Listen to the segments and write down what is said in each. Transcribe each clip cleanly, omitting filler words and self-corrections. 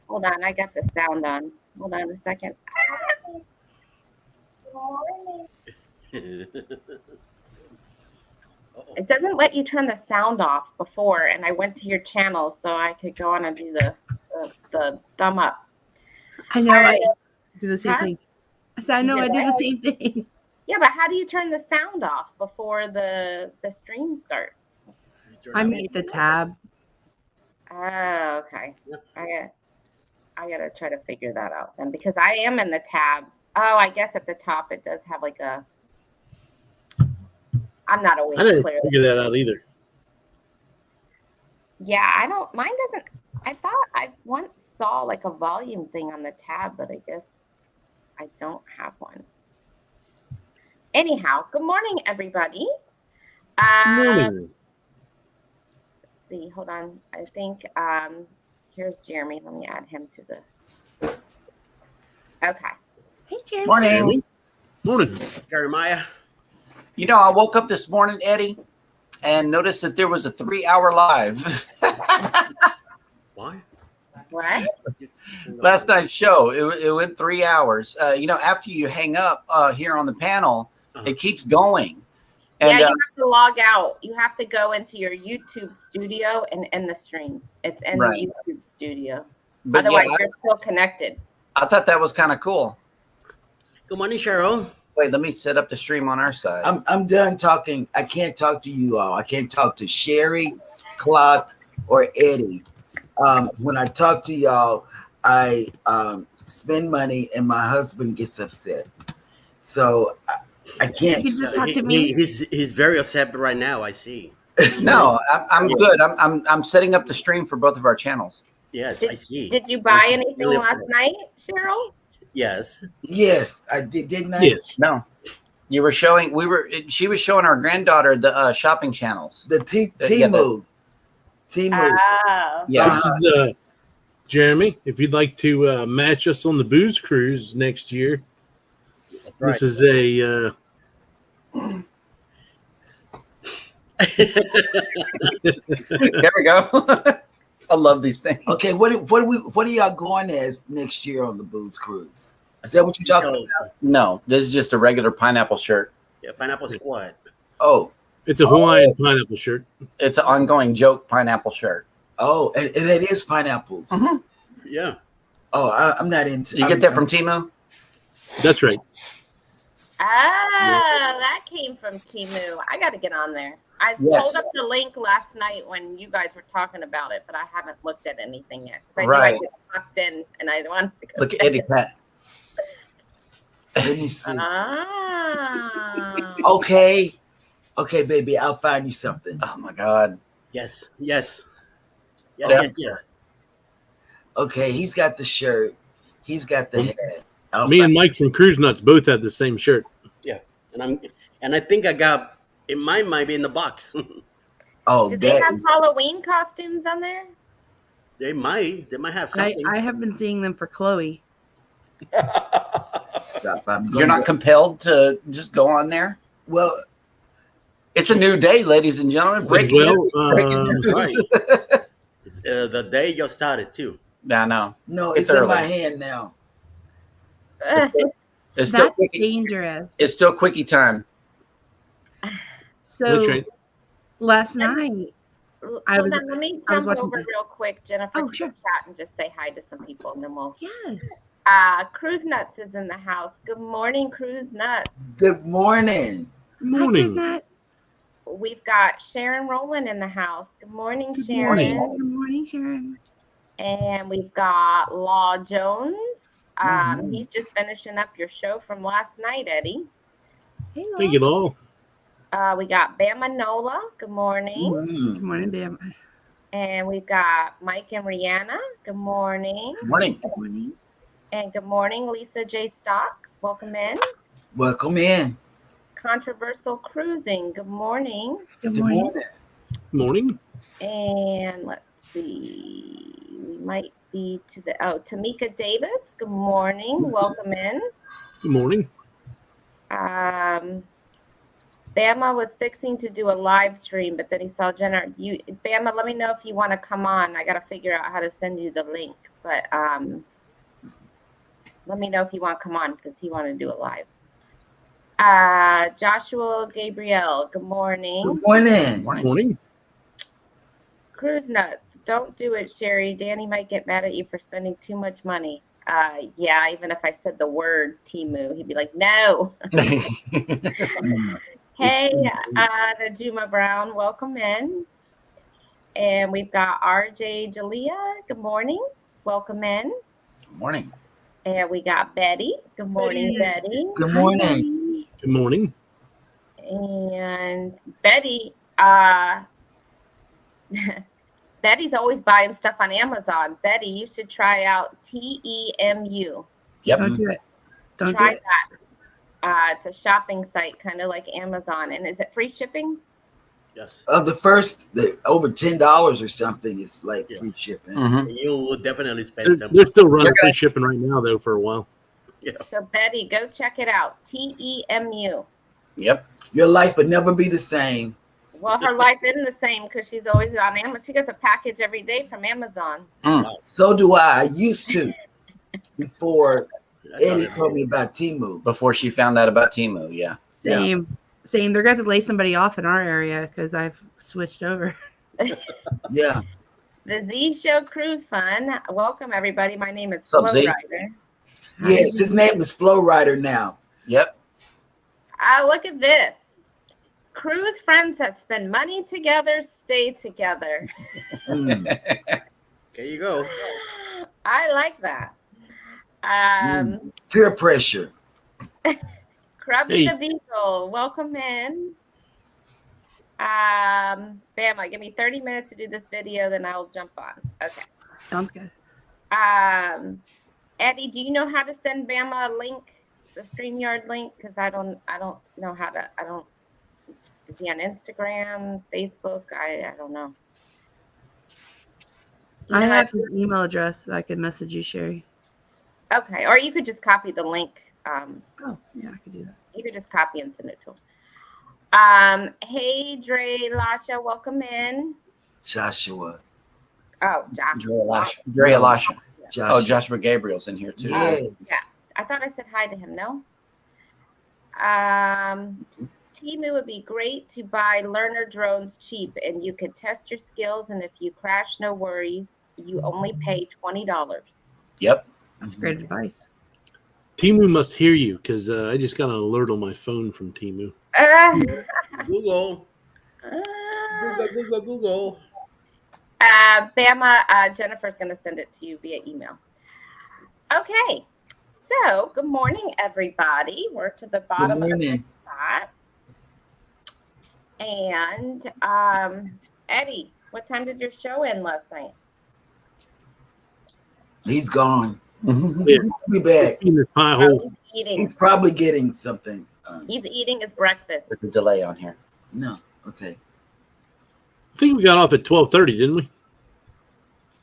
Hold on, I got the sound on. Hold on a second. It doesn't let you turn the sound off before, and I went to your channel so I could go on and do the thumb up. I know. Right. I do the same thing. I said, I know. I do the same thing. Yeah, but how do you turn the sound off before the stream starts? I made the tab. Oh, okay. I gotta try to figure that out then, because I am in the tab. Oh, I guess at the top it does have like a. I'm not awake. I didn't clearly. figure that out either. Yeah, I don't. Mine doesn't. I thought I once saw like a volume thing on the tab, but I guess I don't have one. Anyhow, good morning, everybody. Morning. Let's see. Hold on. I think here's Jeremy. Let me add him to the. Okay. Hey, Jeremy. Morning. Morning. Jeremiah. You know, I woke up this morning, Eddie, and noticed that there was a 3-hour live. Why? What? Last night's show, it went 3 hours. You know, after you hang up here on the panel, it keeps going. And, yeah, you have to log out. You have to go into your YouTube studio and end the stream. It's in the YouTube studio. But otherwise, yeah, you're still connected. I thought that was kind of cool. Good morning, Cheryl. Wait, let me set up the stream on our side. I'm done talking. I can't talk to you all. I can't talk to Sherry, Clark, or Eddie. When I talk to y'all, I spend money and my husband gets upset. So I can't. You just talk to me. He's very upset right now. I see. No, I'm good. I'm setting up the stream for both of our channels. Yes, I see. Did you buy anything last night, Cheryl? Yes. Yes, I did. Didn't I? Yes. No. You were showing. She was showing our granddaughter the shopping channels. The Temu. Temu. Oh. Yeah. This is Jeremy. If you'd like to match us on the booze cruise next year, this is a. There we go. I love these things. Okay, what are y'all going as next year on the booze cruise? Is that what you're talking about? No, this is just a regular pineapple shirt. Yeah, pineapple squad. Oh, it's a Hawaiian pineapple shirt. It's an ongoing joke pineapple shirt. Oh, and it is pineapples. Mm-hmm. Yeah. Oh, I'm not into. You get that from Temu? That's right. Oh, that came from Temu. I got to get on there. I pulled up the link last night when you guys were talking about it, but I haven't looked at anything yet. I knew I get sucked in, and I wanted to go. Look at Eddie Pat. Let me see. Ah. Okay, baby, I'll find you something. Oh my God. Yes. Yes. Okay, he's got the shirt. He's got the head. Me and Mike from Cruise Nuts both have the same shirt. Yeah, and I think I got. It might be in the box. Oh, do they have Halloween costumes on there? They might have something. I have been seeing them for Chloe. You're not compelled to just go on there? Well, it's a new day, ladies and gentlemen. Right. The day just started too. No, it's in my hand now. It's That's dangerous. It's still quickie time. So last night, let me jump over real quick, Jennifer, to sure. the chat and just say hi to some people, and then we'll. Yes. Cruise Nuts is in the house. Good morning, Cruise Nuts. Good morning. Morning. Hi, Cruise Nuts. We've got Sharon Rowland in the house. Good morning, Sharon. Good morning, Sharon. And we've got Law Jones. He's just finishing up your show from last night, Eddie. Hey, Law. Thank you all. We got Bama Nola. Good morning. Good morning, Bama. And we've got Mike and Rihanna. Good morning. Morning. Good morning. And good morning, Lisa J. Stocks. Welcome in. Welcome in. Controversial Cruising. Good morning. Good morning. Morning. And let's see. We might be to the Tamika Davis. Good morning. Welcome in. Good morning. Bama was fixing to do a live stream, but then he saw Jenna. Bama, let me know if you want to come on. I got to figure out how to send you the link. But let me know if you want to come on because he wanted to do it live. Joshua Gabriel, good morning. Good morning. Morning. Cruise nuts, don't do it, Sherry. Danny might get mad at you for spending too much money. Yeah, even if I said the word Timu, he'd be like, no. Hey, Najuma Brown, welcome in. And we've got RJ Jalea. Good morning. Welcome in. Good morning. And we got Betty. Good morning, Betty. Good morning. Good morning. And Betty, Betty's always buying stuff on Amazon. Betty, you should try out TEMU. Yep. Don't do it. Don't Try do it. that. It's a shopping site, kind of like Amazon. And is it free shipping? Yes. The over $10 or something is like free shipping. Mm-hmm. You will definitely spend them. They're still running free shipping right now, though, for a while. Yeah. So Betty, go check it out. TEMU. Yep. Your life would never be the same. Well, her life isn't the same because she's always on Amazon. She gets a package every day from Amazon. So do I. I used to before That's Eddie all told me about Timu. Before she found out about Timu, yeah. Same. They're going to lay somebody off in our area because I've switched over. Yeah. The Z Show Cruise Fun. Welcome, everybody. My name is What's up, Flo Z? Rider. Yes, his name is Flow Rider now. Yep. Look at this. Cruise friends that spend money together stay together. There you go. I like that. Peer pressure. Krubby the Beagle, welcome in. Bama, give me 30 minutes to do this video, then I'll jump on. Okay. Sounds good. Eddie, do you know how to send Bama a link, the StreamYard link? Because I don't know how to. Is he on Instagram, Facebook? I don't know. I have his email address. So I can message you, Sherry. Okay, or you could just copy the link. Oh, yeah, I could do that. You could just copy and send it to him. Hey, Dre Lasha, welcome in. Joshua. Oh, Joshua. Dre Elisha. Joshua. Oh, Joshua Gabriel's in here too. Yes. Yeah, I thought I said hi to him. No. Timu would be great to buy learner drones cheap, and you could test your skills. And if you crash, no worries. You only pay $20. Yep. That's great advice. Timu must hear you because I just got an alert on my phone from Timu. Google. Google. Bama, Jennifer's going to send it to you via email. Okay. So, good morning, everybody. We're to the bottom of the spot. And Eddie, what time did your show end last night? He's gone. Yeah. He'll be back. He's probably getting something. He's eating his breakfast. There's a delay on here. No. Okay. I think we got off at 12:30, didn't we?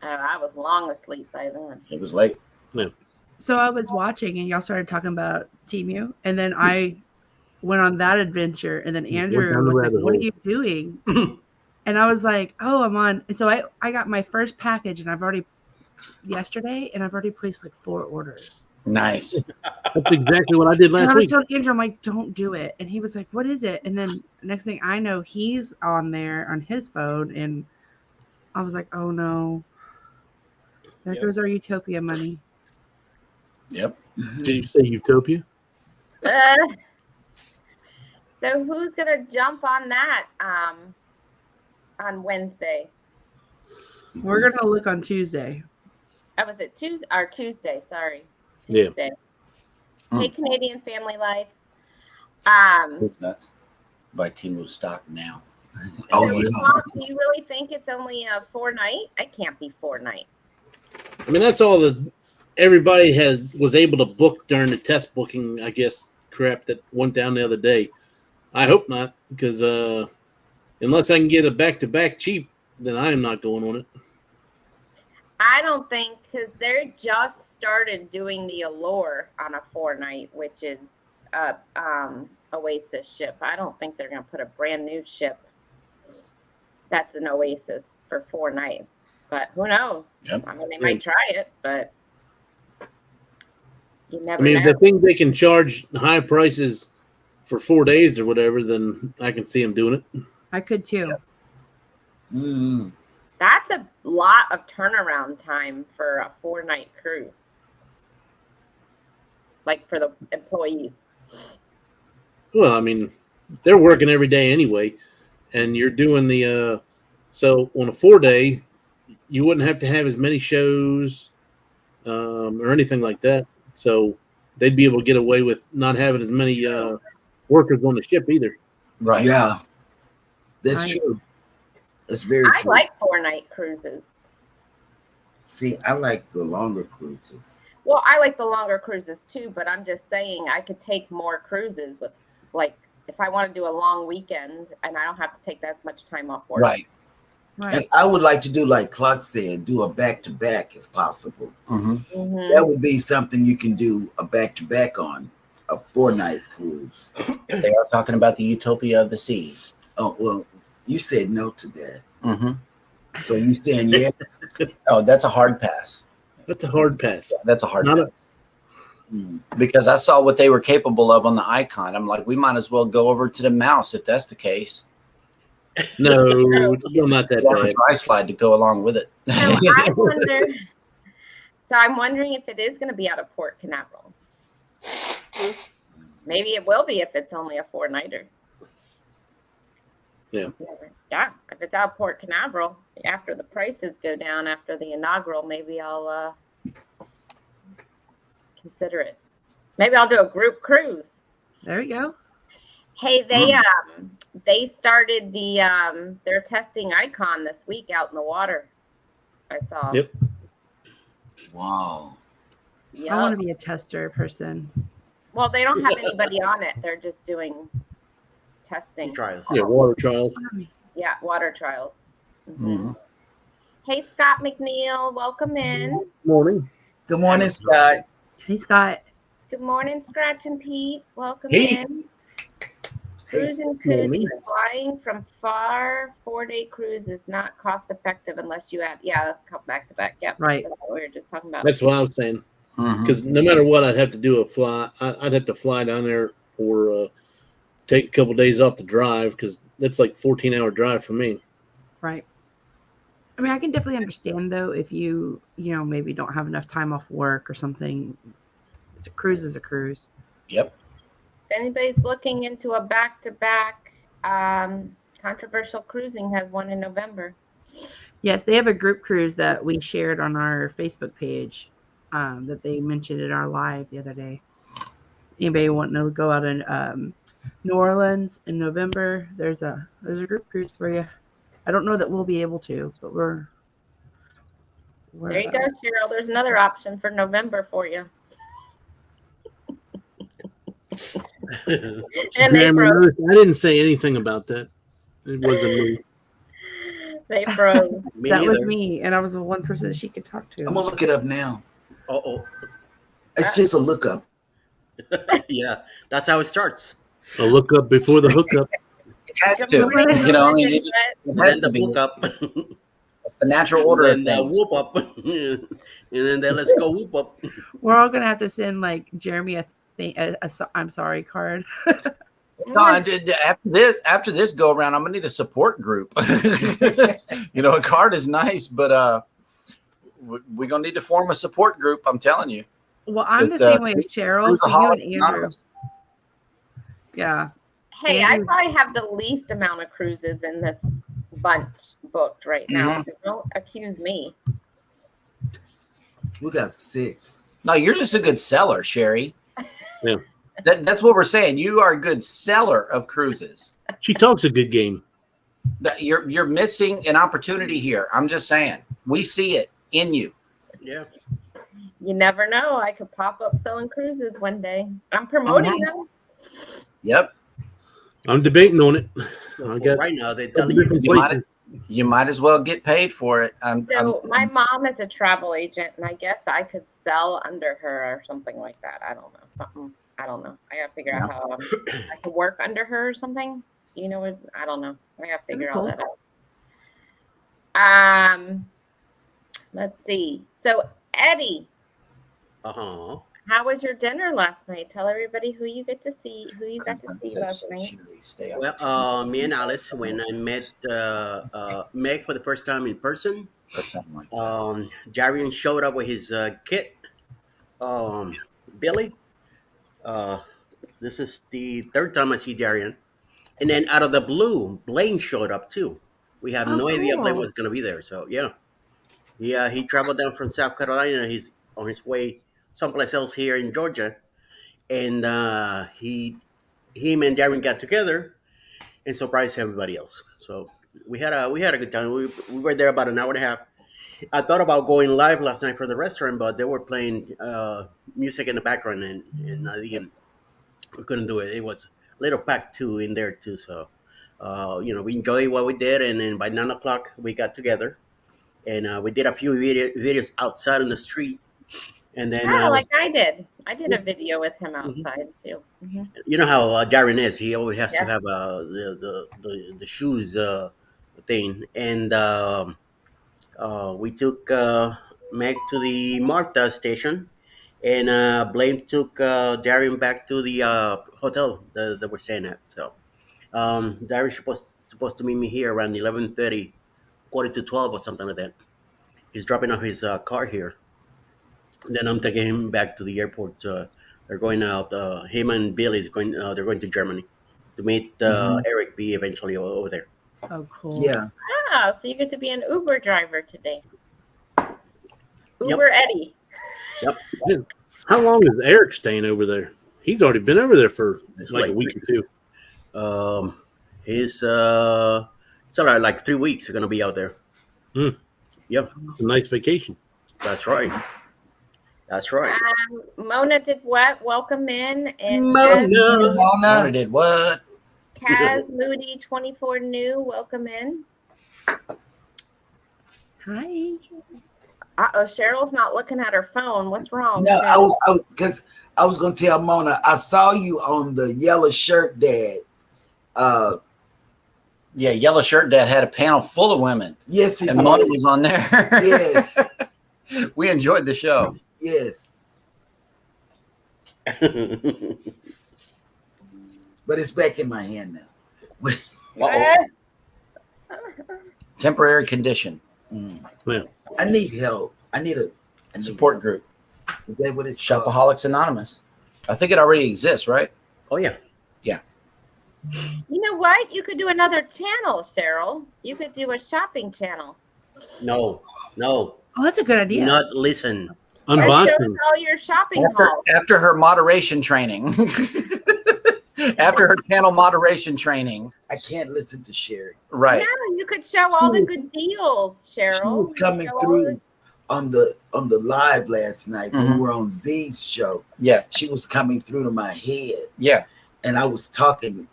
I was long asleep by then. It was late. Yeah. So I was watching and y'all started talking about Timu, and then I went on that adventure, and then Andrew was like, "What are you doing?" And I was like, "Oh, I'm on." And so I got my first package, and I've already placed like 4 orders. Nice. That's exactly what I did last week. I told Andrew, I'm like, "Don't do it," and he was like, "What is it?" And then next thing I know, he's on there on his phone, and I was like, "Oh no, there goes our Utopia money." Yep. Did you say Utopia? So who's gonna jump on that on Wednesday? We're gonna look on Tuesday. Was it Tuesday or Tuesday? Sorry, Yeah. Tuesday. Hey, Canadian Family Life. It's nuts. Buy Timu stock now. Oh, So, yeah. Tom, do you really think it's only a 4-night? It can't be 4 nights. I mean, that's all that everybody was able to book during the test booking, I guess, crap that went down the other day. I hope not, because unless I can get a back-to-back cheap, then I am not going on it. I don't think, because they're just started doing the Allure on a 4-night, which is Oasis ship. I don't think they're going to put a brand new ship that's an Oasis for 4 nights. But who knows? Yep. I mean, they might try it, but you never I mean, know. if they think they can charge high prices for 4 days or whatever, then I can see them doing it. I could too. Yep. Mm. That's a lot of turnaround time for a 4-night cruise. Like for the employees. Well, I mean, they're working every day anyway, and you're doing the so on a 4-day, you wouldn't have to have as many shows or anything like that. So they'd be able to get away with not having as many workers on the ship either. Right. Yeah, that's true. That's very I true. like 4-night cruises. See, I like the longer cruises. Well, I like the longer cruises too, but I'm just saying I could take more cruises with, like, if I want to do a long weekend and I don't have to take that much time off work. Right. And I would like to do, like Clark said, do a back-to-back if possible. Mm-hmm. That would be something you can do a back-to-back on, a 4-night cruise. They are talking about the Utopia of the Seas. Oh, well, you said no to that. Mm-hmm. So you saying yes? Oh, that's a hard pass. That's a hard pass. That's a hard Not pass. Because I saw what they were capable of on the Icon. I'm like, we might as well go over to the Mouse if that's the case. No, it's still not that We have a bad. dry slide to go along with it. So I'm wondering if it is going to be out of Port Canaveral. Maybe it will be if it's only a 4-nighter. Yeah. Yeah. If it's out of Port Canaveral, after the prices go down after the inaugural, maybe I'll consider it. Maybe I'll do a group cruise. There you go. Hey, they started they're testing Icon this week out in the water. I saw. Yep. Wow. Yep. I want to be a tester person. Well, they don't have anybody on it. They're just doing testing. Trials. Yeah, water trials. Yeah, water trials. Mm-hmm. Hey, Scott McNeil, welcome in. Morning. Good morning, Scott. Hey, Scott. Good morning, Scratch and Pete. Welcome Hey. in. Cruise and koozies. Flying from far 4-day cruise is not cost effective unless you add, come back to back. Yep. Right. That's what we were just talking about. That's what I was saying. Because no matter what, I'd have to do a fly. I'd have to fly down there or take a couple days off the drive because that's like 14-hour drive for me. Right. I mean, I can definitely understand though if you maybe don't have enough time off work or something. It's a cruise is a cruise. Yep. If anybody's looking into a back-to-back, Controversial Cruising has one in November. Yes, they have a group cruise that we shared on our Facebook page that they mentioned in our live the other day. Anybody wanting to go out in New Orleans in November? There's a group cruise for you. I don't know that we'll be able to, but we're there you go, Cheryl. There's another option for November for you. And they froze. I didn't say anything about that. It wasn't me. They froze. That was me, and I was the one person that she could talk to. I'm gonna look it up now. Uh-oh. It's just a lookup. Yeah, that's how it starts. A look up before the hookup. It has to. You know, it has Then to the be. book up. It's the natural order of And then the things. whoop up. And then let's go whoop up. We're all gonna have to send like Jeremy a I'm sorry card. Don, after this go around, I'm gonna need a support group. A card is nice, but we're gonna need to form a support group. I'm telling you. Well, I'm the same way as Cheryl. So you and Andrew. Anonymous. Yeah. Hey, I probably have the least amount of cruises in this bunch booked right now. So don't accuse me. We got 6. No, you're just a good seller, Sherry. Yeah. That's what we're saying. You are a good seller of cruises. She talks a good game. You're missing an opportunity here. I'm just saying. We see it in you. Yeah. You never know. I could pop up selling cruises one day. I'm promoting them. Yep. I'm debating on it. Right now, they're telling you. You might as well get paid for it. My mom is a travel agent, and I guess I could sell under her or something like that. I don't know. I don't know. I got to figure out how I could work under her or something. I don't know. I got to figure all that out. Let's see. So, Eddie, Uh-huh. how was your dinner last night? Tell everybody who you got to see last night. Well, me and Alice, when I met Meg for the first time in person, Or something like that. Jarian showed up with his kid, Billy. Uh, this is the third time I see Jarian. And then out of the blue, Blaine showed up too. We have no idea Blaine was going to be there. So, yeah. He traveled down from South Carolina. He's on his way someplace else here in Georgia. And him and Darren got together and surprised everybody else. So we had a good time. We were there about an hour and a half. I thought about going live last night for the restaurant, but they were playing music in the background, and we couldn't do it. It was a little packed too in there too. So we enjoyed what we did, and then by 9 o'clock we got together, and we did a few videos outside in the street. And then, like I did. I did a video with him outside too. Mm-hmm. You know how Darren is. He always has to have the shoes thing. And we took Meg to the Marta station, and Blaine took Darren back to the hotel that we're staying at. So Darren's supposed to meet me here around 11:30, 11:45 or something like that. He's dropping off his car here. Then I'm taking him back to the airport. They're going out. Him and Bill is going. They're going to Germany to meet Eric B. eventually over there. Oh, cool. Yeah. So you get to be an Uber driver today. Uber Eddie. Yep. How long is Eric staying over there? He's already been over there for like a week or two. It's all right. Like 3 weeks. They're gonna be out there. Yep. It's a nice vacation. That's right. That's right. Mona did what? Welcome in. And Mona did what? Kaz Moody 24 new. Welcome in. Hi. Cheryl's not looking at her phone. What's wrong? No, I was gonna tell Mona, I saw you on the Yellow Shirt Dad. Yeah, Yellow Shirt Dad had a panel full of women. Yes, and Mona was on there. Yes. We enjoyed the show. Yes. But it's back in my hand now. Temporary condition. Yeah. I need help. I need a support group. Is that what it's Shopaholics Anonymous. I think it already exists, right? Oh yeah. Yeah. You know what? You could do another channel, Cheryl. You could do a shopping channel. No. Oh, that's a good idea. Do not listen. Unboxing. All your shopping hauls. After her moderation training. After her channel moderation training. I can't listen to Sherry. Right. Yeah, you could show all the good deals, Cheryl. She was coming through on the live last night when we were on Z's show. Yeah. She was coming through to my head. Yeah. And I was talking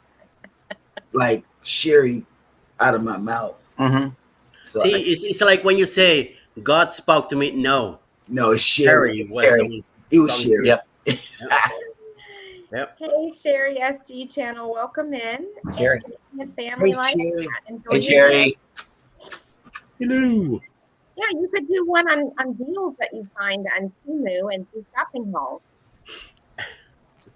like Sherry out of my mouth. So see, it's like when you say God spoke to me. No, it's Sherry. It was Sherry. Yep. Yep. Hey, Sherry SG channel, welcome in. Sherry. Family life. Hey, Sherry. Hello. Yeah, you could do one on deals that you find on Temu and do shopping hauls.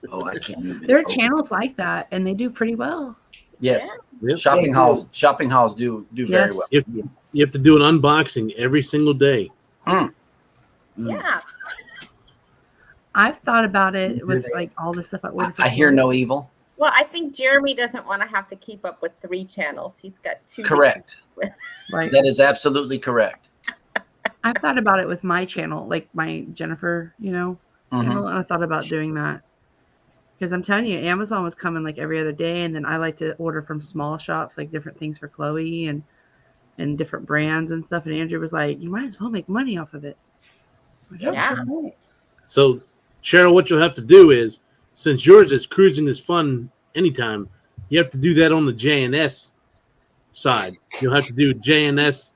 Oh, I can't even. There are channels like that, and they do pretty well. Yes. Yeah. Shopping hauls do very well. You have to do an unboxing every single day. Yeah. I've thought about it with like all the stuff I ordered. I hear no evil. Well, I think Jeremy doesn't want to have to keep up with 3 channels. He's got 2. Correct. Right. That is absolutely correct. I've thought about it with my channel, like my Jennifer, channel, and I thought about doing that. Because I'm telling you, Amazon was coming like every other day, and then I like to order from small shops, like different things for Chloe and different brands and stuff. And Andrew was like, "You might as well make money off of it." Yeah. So, Cheryl, what you'll have to do is, since yours is cruising is fun anytime, you have to do that on the JNS side. You'll have to do JNS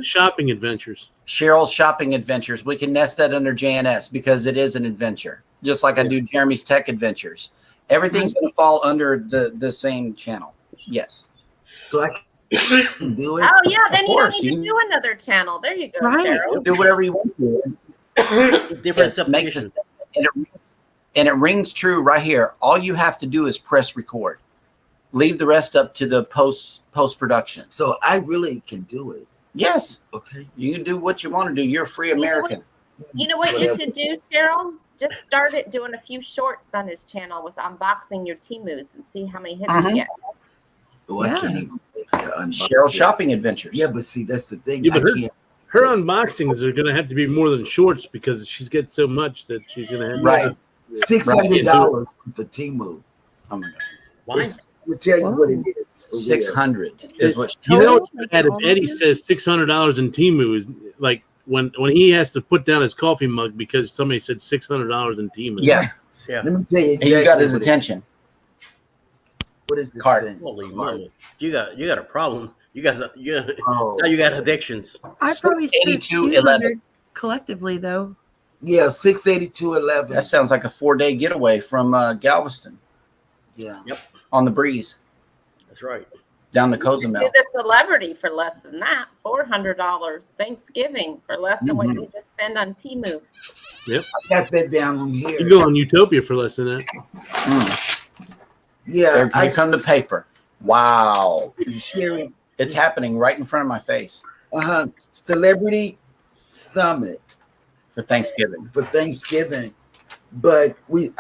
shopping adventures. Cheryl's shopping adventures. We can nest that under JNS because it is an adventure. Just like I do Jeremy's tech adventures. Everything's going to fall under the same channel. Yes. So Do it. Oh yeah, then Of you don't course, need to you- do another channel. There you go, Right. Cheryl. Do whatever you want to. Different It makes subdivisions. and it rings true right here. All you have to do is press record. Leave the rest up to the post production. So I really can do it. Yes, Okay. you can do what you want to do. You're a free American. You know what you should do, Cheryl? Just start it doing a few shorts on his channel with unboxing your Temus and see how many hits you get. Oh, I Yeah. can't even wait to unbox Cheryl it. Shopping Adventures. Yeah, but see, that's the thing. Yeah, but I can't. Her unboxings are going to have to be more than shorts because she's got so much that she's going to have Right. to. $600 for Temu. Oh my God. Why? We'll tell you what it is. for real. 600 is what. You know what's Like bad? If all of Eddie them? says $600 in Temu, is like when he has to put down his coffee mug because somebody said $600 in Temu. Yeah, Let me tell you exactly he got his what it is. attention. What is this Cart. thing? Holy Cart. moly! You got a problem. You guys, Oh. now you got addictions. I probably spent 682.11. 200 collectively though. Yeah, 682.11. That sounds like a 4-day getaway from Galveston Yeah. on the breeze That's right. down the Do Cozumel. the celebrity for less than that. $400 Thanksgiving for less than what you just spend on Temu. Got that down on You here. go on Utopia for less than that. Yeah, There you come to paper. Wow, Sherry. it's happening right in front of my face Celebrity Summit for Thanksgiving. for Thanksgiving. But we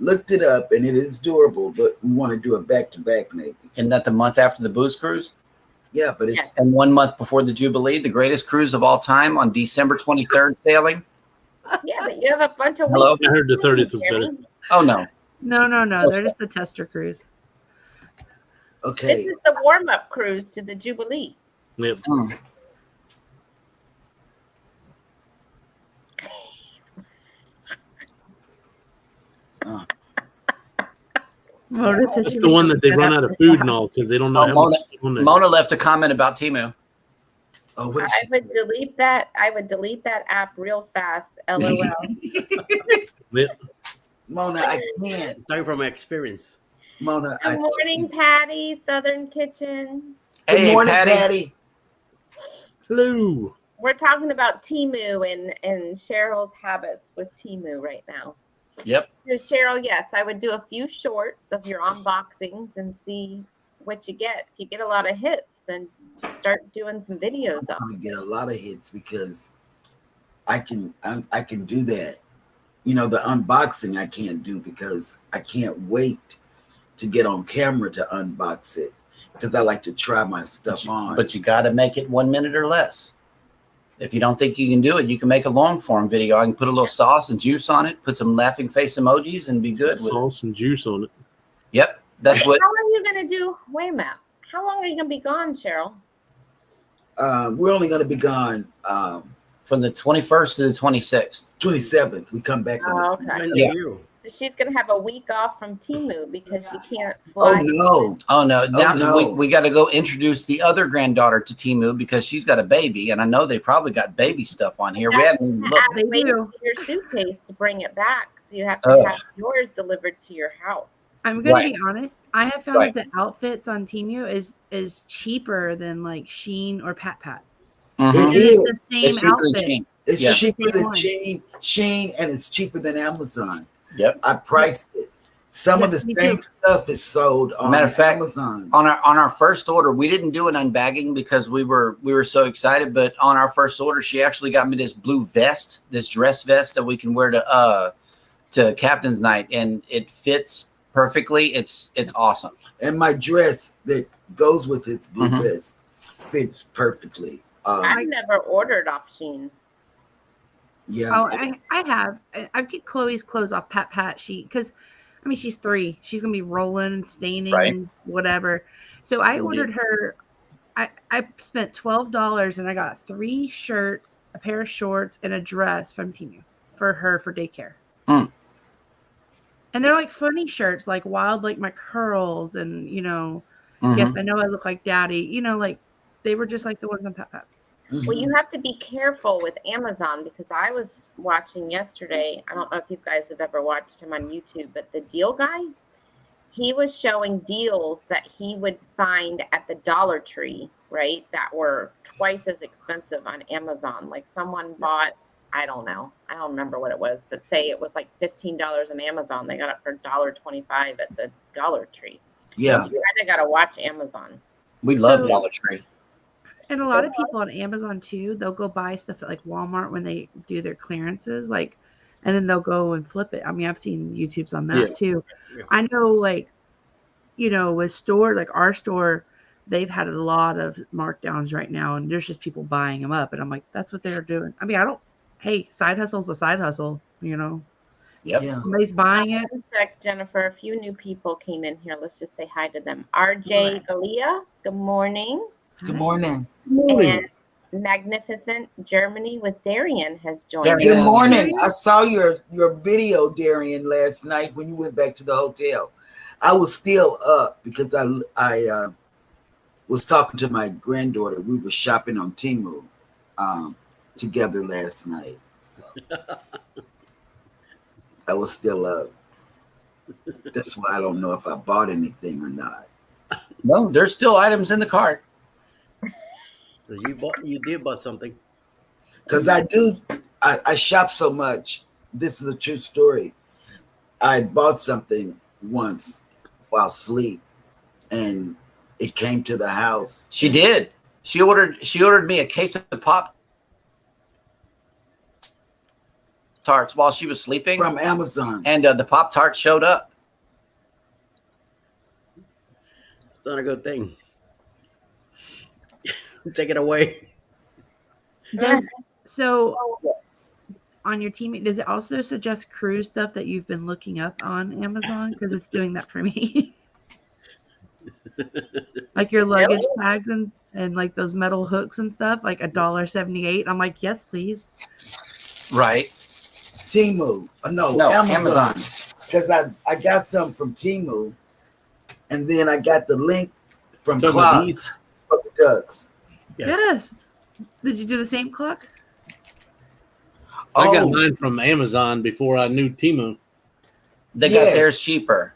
looked it up and it is doable, but we want to do it back to back maybe. Isn't that the month after the booze cruise? Yeah, but it's Yes. And 1 month before the Jubilee, the greatest cruise of all time on December 23rd sailing? Yeah, but you have a bunch of Hello? weeks. I heard the 30th was Jeremy. better. Oh, no. No. They're just the tester cruise. okay. This is the warm-up cruise to the Jubilee. Yep. Mona said That's she the one was that they set run up out of for food that. and all because they don't know Oh, how Mona, much is on there. Mona left a comment about Temu. Oh, what is I she would delete that. I would delete that app real fast. LOL. Yep. Mona, I can't. It's talking from my experience. Mona, Good morning, Patty, Southern Kitchen. Good Hey, morning, Patty. Patty. Hello. We're talking about Temu and Cheryl's habits with Temu right now. Yep. So Cheryl, yes, I would do a few shorts of your unboxings and see what you get. If you get a lot of hits, then start doing some videos of I'm gonna get a lot of hits because I can do that. You know, the unboxing I can't do because I can't wait to get on camera to unbox it because I like to try my stuff on. But you got to make it 1 minute or less. If you don't think you can do it, you can make a long form video. I can put a little sauce and juice on it, put some laughing face emojis, and be good with it. Sauce and juice on it. Yep. That's what. How are you going to do? Wait a minute. How long are you going to be gone, Cheryl? We're only gonna be gone From the 21st to the 26th. 27th. We come back on. Oh, the okay. When Yeah. do you? So she's going to have a week off from Temu because she can't Oh fly. no! Oh, no. Now no. we got to go introduce the other granddaughter to Temu because she's got a baby. And I know they probably got baby stuff on here. We haven't even looked. Add weight do. to your suitcase to bring it back. So you have to Ugh. have yours delivered to your house. I'm gonna Right. be honest. I have found Right. that the outfits on Temu is cheaper than like Sheen or Pat Pat. Mhm. It And is. it's the same It's cheaper than outfits. Sheen. It's Yeah. cheaper Same than one. Sheen, and it's cheaper than Amazon. Yep. I priced it. Some of Yes, the me same too. stuff is sold on Matter of fact, Amazon. On our first order, we didn't do an unbagging because we were so excited. But on our first order, she actually got me this blue vest, this dress vest that we can wear to Captain's Night, and it fits perfectly. It's awesome. And my dress that goes with this blue Mhm. vest fits perfectly. I've never ordered off Sheen. Yeah. Oh, I have. I get Chloe's clothes off Pat Pat. Because, I mean, she's 3. She's gonna be rolling and staining Right. and whatever. So I Indeed. ordered her. I spent $12 and I got 3 shirts, a pair of shorts, and a dress from Temu for her for daycare. Mm. And they're like funny shirts, like wild, like my curls, and Mhm. yes, I know I look like daddy. Like they were just like the ones on Pat Pat. Well, you have to be careful with Amazon because I was watching yesterday. I don't know if you guys have ever watched him on YouTube, but the deal guy, he was showing deals that he would find at the Dollar Tree, right? That were twice as expensive on Amazon. Like someone bought, I don't know, I don't remember what it was, but say it was like $15 on Amazon. They got it for $1.25 at the Dollar Tree. Yeah. So you kind of got to watch Amazon. We love Dollar Tree. And a lot of people on Amazon too, they'll go buy stuff at like Walmart when they do their clearances, like, and then they'll go and flip it. I mean, I've seen YouTubes on that too. Yeah. I know, like, you know, with store, like our store, they've had a lot of markdowns right now, and there's just people buying them up. And I'm like, that's what they're doing. I mean, hey, side hustle's a side hustle, you know? Yep. Yeah. Somebody's buying it. Jennifer, a few new people came in here. Let's just say hi to them. RJ Galia, good morning. Good morning. And Magnificent Germany with Darian has joined us. Good morning. I saw your video, Darian, last night when you went back to the hotel. I was still up because I was talking to my granddaughter. We were shopping on Temu together last night. So I was still up. That's why I don't know if I bought anything or not. No, there's still items in the cart. So you did buy something. Because I shop so much. This is a true story. I bought something once while asleep, and it came to the house. She did. She ordered me a case of Pop Tarts while she was sleeping from Amazon, and the Pop Tart showed up. It's not a good thing. Take it away. So on your team, does it also suggest cruise stuff that you've been looking up on Amazon? Because it's doing that for me. Like your luggage tags and like those metal hooks and stuff, like $1.78. I'm like, yes, please. Right. Temu. No, Amazon. Because I got some from Temu, and then I got the link from Clock for the ducks. Yeah. Yes. Did you do the same clock? I got mine from Amazon before I knew Temu. They got theirs cheaper.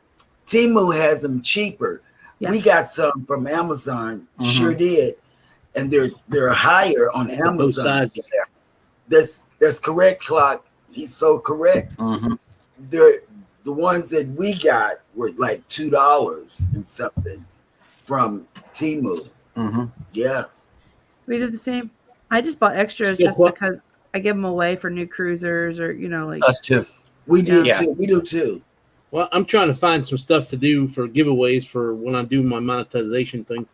Temu has them cheaper. Yeah. We got some from Amazon. Sure did. And they're higher on Amazon. That's correct, Clock. He's so correct. The ones that we got were like $2 and something from Temu. Yeah. We did the same. I just bought extras because I give them away for new cruisers or, you know, like us too. We do too. We do too. Well, I'm trying to find some stuff to do for giveaways for when I do my monetization thing.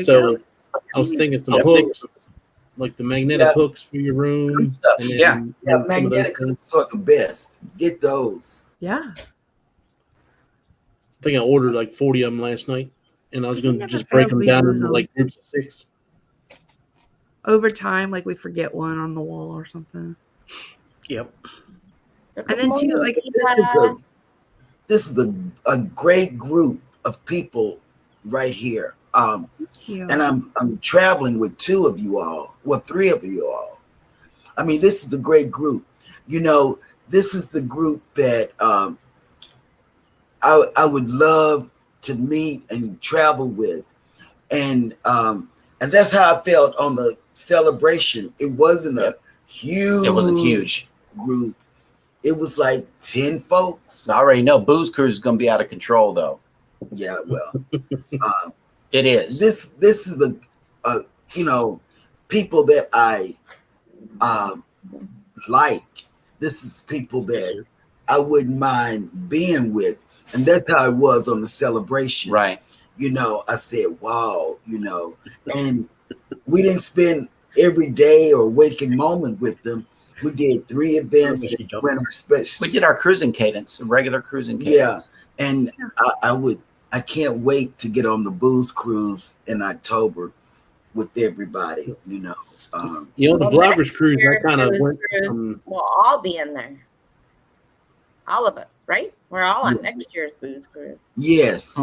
So I was thinking some hooks, like the magnetic hooks for your room. And magnetic hooks are the best. Get those. Yeah. I think I ordered like 40 of them last night, and I was going to just break them down into like groups of 6. Over time, like we forget one on the wall or something. Yep. And then too, like this is a great group of people right here. And I'm traveling with 2 of you all, well, 3 of you all. I mean, this is a great group. You know, this is the group that I would love to meet and travel with, and that's how I felt on the celebration. It wasn't a huge. It wasn't huge group. It was like 10 folks. I already know Booze Cruise is going to be out of control, though. Yeah, well, it is. This is a you know, people that I like. This is people that I wouldn't mind being with, and that's how it was on the celebration. Right. You know, I said, wow, you know, and we didn't spend every day or waking moment with them. We did 3 events. We did our cruising cadence, regular cruising cadence. Yeah, and I can't wait to get on the Booze Cruise in October with everybody. You know, the Vloggers Cruise. I kind of went. We'll all be in there. All of us, right? We're all on next year's Booze Cruise. Yes.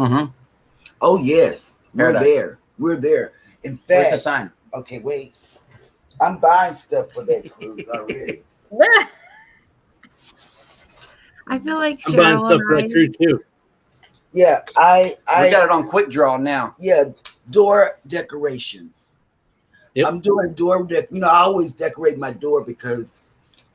Oh yes, we're there. We're there. In fact, where's the sign? Okay, wait. I'm buying stuff for that cruise already. I feel like I'm buying stuff for that cruise too. Yeah, We got it on quick draw now. Yeah, door decorations. Yep. I'm doing door I always decorate my door because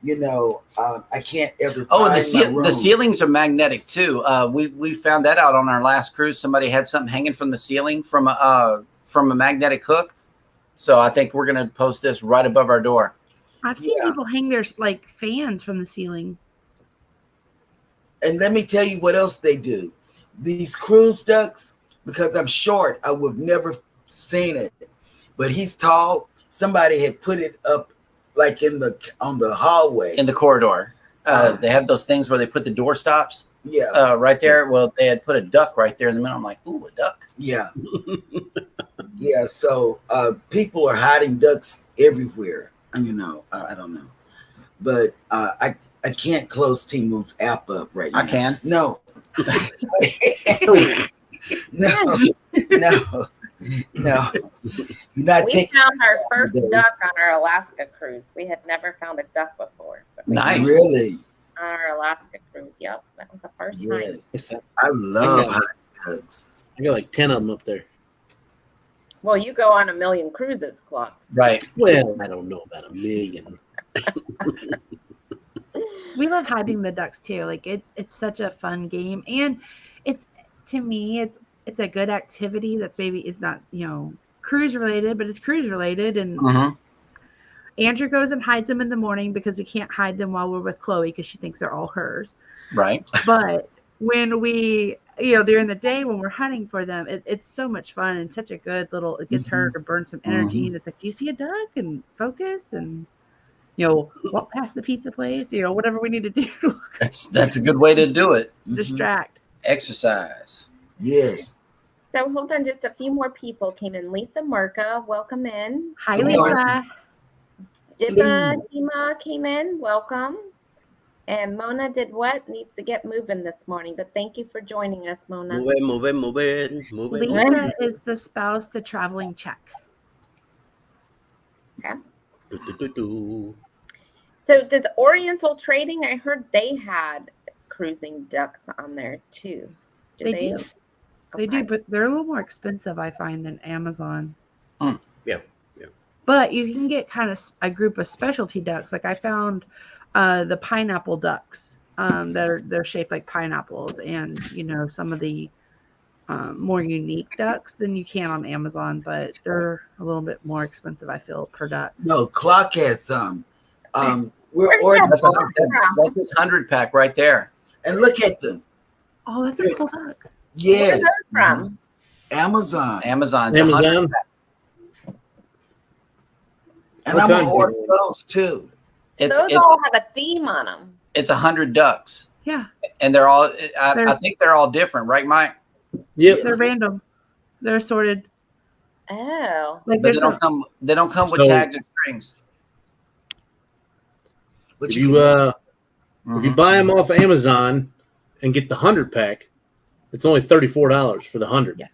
I can't ever find my room. The ceilings are magnetic too. We found that out on our last cruise. Somebody had something hanging from the ceiling from a magnetic hook. So I think we're gonna post this right above our door. I've seen people hang their like fans from the ceiling. And let me tell you what else they do. These cruise ducks, because I'm short, I would have never seen it. But he's tall. Somebody had put it up like on the hallway. In the corridor. They have those things where they put the door stops. Yeah. Right there. Well, they had put a duck right there in the middle. I'm like, ooh, a duck. Yeah. Yeah. So people are hiding ducks everywhere. I don't know. But I can't close Timu's app up right now. I can. No. No. We found our first duck on our Alaska cruise. We had never found a duck before. Nice. Really? On our Alaska cruise. Yep. That was the first time. I love hot ducks. I got like 10 of them up there. Well, you go on a million cruises, Clark. Right. Well, I don't know about a million. We love hiding the ducks too. Like it's such a fun game, and to me it's a good activity that's maybe is not cruise related, but it's cruise related. And Andrew goes and hides them in the morning because we can't hide them while we're with Chloe because she thinks they're all hers. Right. But when we during the day when we're hunting for them, it's so much fun and such a good little. It gets her to burn some energy, and it's like, do you see a duck? And focus and. Walk past the pizza place, whatever we need to do. That's a good way to do it. Distract. Exercise. Yes. So hold on, just a few more people came in. Lisa Merca, welcome in. Hi, Lisa. Dima came in, welcome. And Mona did what? Needs to get moving this morning, but thank you for joining us, Mona. Move it. Lisa is the spouse to traveling check. Okay. So does Oriental Trading, I heard they had cruising ducks on there too. They do. Okay. They do, but they're a little more expensive, I find, than Amazon. Yeah. But you can get kind of a group of specialty ducks. Like I found the pineapple ducks they're shaped like pineapples, and some of the more unique ducks than you can on Amazon, but they're a little bit more expensive, I feel, per duck. No, Clock has some. Where's that That's this 100-pack right there. And look at them. Oh, that's a cool duck. Yes. Where's that from? Amazon. Amazon's Amazon. 100-pack. And I'm gonna order those too. So those all have a theme on them. It's 100 ducks. Yeah. And they're all. I think they're all different, right, Mike? Yep. They're random. They're sorted. Oh. Like But they don't come with tags and strings. But if you buy them off Amazon and get the 100-pack, it's only $34 for the 100. Yeah.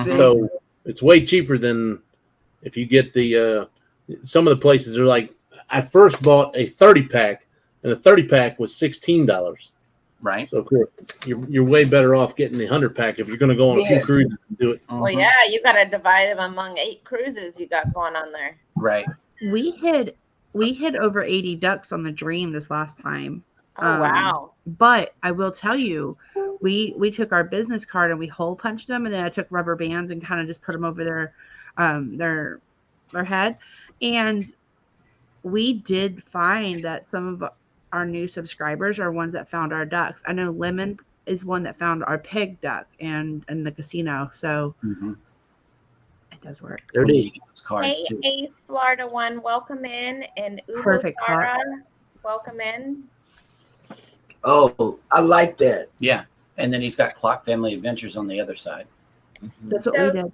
So it's way cheaper than if you get the some of the places are like, I first bought a 30-pack and the 30-pack was $16. Right. So cool. You're way better off getting the 100-pack if you're going to go on a few cruises and do it. Well, yeah, you got to divide them among 8 cruises you got going on there. Right. We hit over 80 ducks on the Dream this last time. Oh, wow. But I will tell you, we took our business card and we hole punched them, and then I took rubber bands and kind of just put them over their head. And we did find that some of our new subscribers are ones that found our ducks. I know Lemon is one that found our pig duck and the casino. So it does work. There it is. Hey, Ace Florida One, welcome in. And Perfect. Clara, welcome in. Oh, I like that. Yeah. And then he's got Clock Family Adventures on the other side. That's what we did.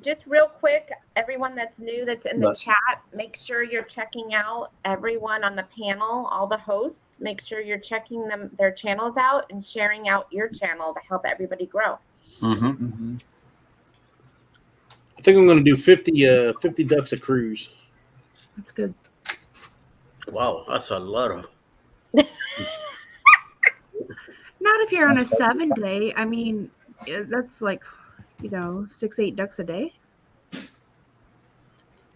Just real quick, everyone that's new that's in the chat, make sure you're checking out everyone on the panel, all the hosts. Make sure you're checking their channels out and sharing out your channel to help everybody grow. I think I'm going to do 50 ducks a cruise. That's good. Wow, that's a lot of. Not if you're on a 7-day. I mean, that's like, 6-8 ducks a day.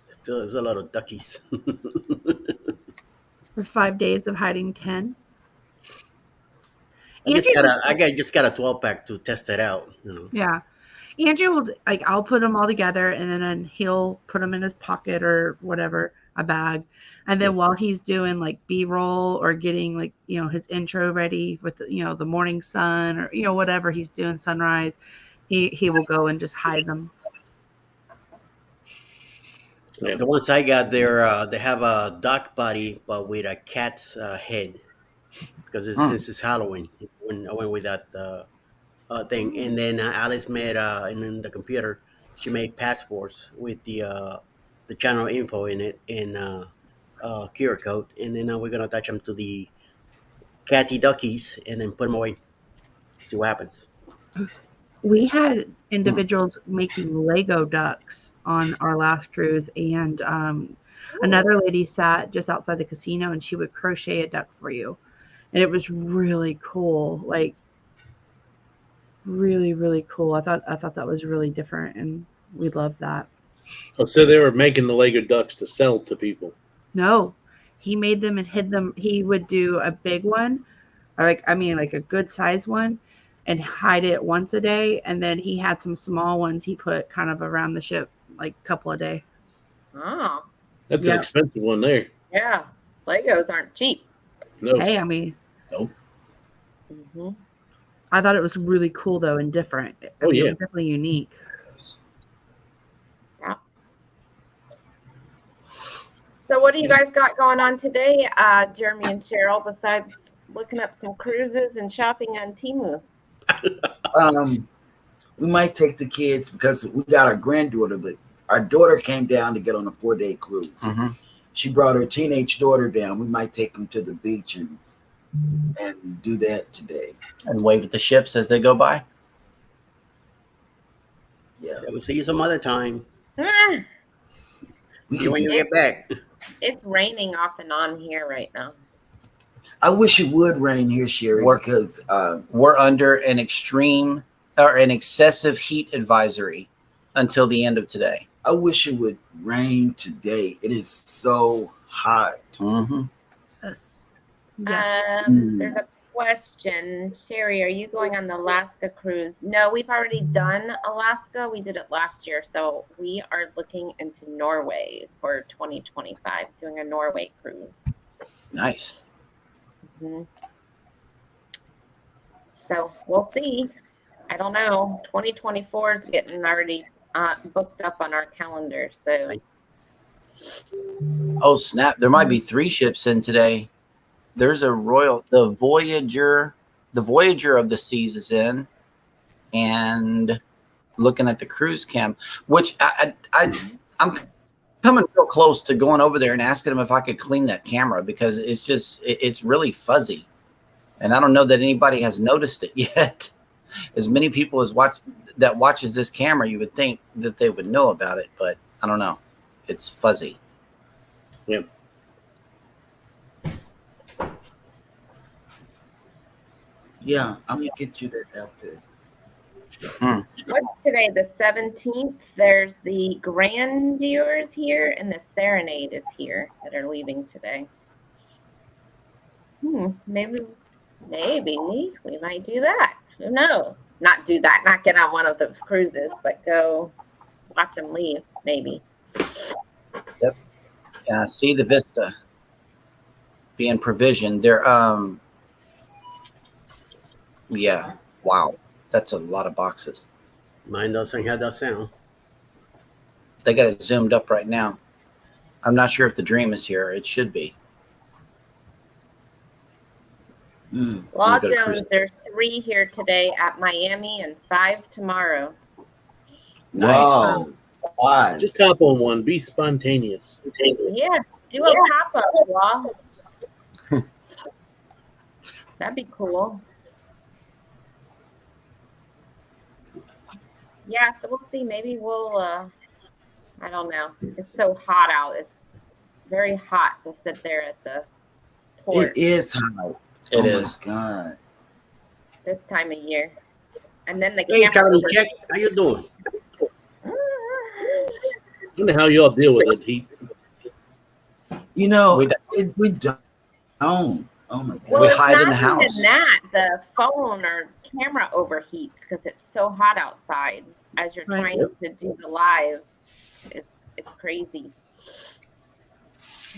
Still, there's a lot of duckies. For 5 days of hiding 10. I just got a 12-pack to test it out. Yeah. Andrew will, like, I'll put them all together, and then he'll put them in his pocket or whatever, a bag. And then while he's doing like B-roll or getting like, his intro ready with, the morning sun or, whatever he's doing, sunrise, he will go and just hide them. Yeah. The ones I got there, they have a duck body, but with a cat's head, because since it's Halloween, I went with that thing. And then Alice made in the computer, she made passports with the channel info in it in QR code, and then we're gonna attach them to the catty duckies and then put them away. See what happens. We had individuals making Lego ducks on our last cruise, and another lady sat just outside the casino, and she would crochet a duck for you, and it was really cool, like really, really cool. I thought that was really different, and we loved that. Oh, so they were making the Lego ducks to sell to people. No, he made them and hid them. He would do a big one, or like a good size one, and hide it once a day, and then he had some small ones he put kind of around the ship, like a couple a day. Oh, that's an expensive one there. Yeah, Legos aren't cheap. No. Hey, nope. Mm-hmm. I thought it was really cool though, and different. It was definitely unique. Yeah. So what do you guys got going on today, Jeremy and Cheryl, besides looking up some cruises and shopping on Temu? We might take the kids because we got our granddaughter. Our daughter came down to get on a 4-day cruise. Mm-hmm. She brought her teenage daughter down. We might take them to the beach and do that today. And wave at the ships as they go by. Yeah. So we'll see you some other time. Ah, When you get back. it's raining off and on here right now. I wish it would rain here, Sherry, because we're under an extreme or an excessive heat advisory until the end of today. I wish it would rain today. It is so hot. Mm-hmm. Yes. There's a question. Sherry, are you going on the Alaska cruise? No, we've already done Alaska. We did it last year. So we are looking into Norway for 2025, doing a Norway cruise. Nice. Mm-hmm. So we'll see. I don't know. 2024 is getting already booked up on our calendar. So. Oh, snap. There might be 3 ships in today. There's the Voyager of the Seas is in, and looking at the cruise cam, which I'm coming real close to going over there and asking them if I could clean that camera, because it's really fuzzy, and I don't know that anybody has noticed it yet. As many people as watches this camera, you would think that they would know about it, but I don't know. It's fuzzy. Yep. Yeah, I'm gonna get you that outfit. What's today? The 17th. There's the Grandeurs here, and the Serenade is here that are leaving today. Maybe we might do that. Who knows? Not do that. Not get on one of those cruises, but go watch them leave. Maybe. Yep. Yeah. See the Vista being provisioned. They're yeah. Wow. That's a lot of boxes. Mine doesn't have that sound. They got it zoomed up right now. I'm not sure if the Dream is here. It should be. Law Jones, there's 3 here today at Miami and 5 tomorrow. Nice. Wow. Why? Just hop on one. Be spontaneous. Yeah, do a pop-up, Law. That'd be cool. Yeah, so we'll see. Maybe we'll, I don't know. It's so hot out. It's very hot to sit there at the port. It is hot. It is. My God. This time of year. And then the Hey, camera Charlie, over- check. How you doing? I wonder how y'all deal with it. Heat. You know, We we don't. Oh my God. Well, We it's hide in not the house. even that. The phone or camera overheats because it's so hot outside as you're Right. trying to do the live. It's crazy.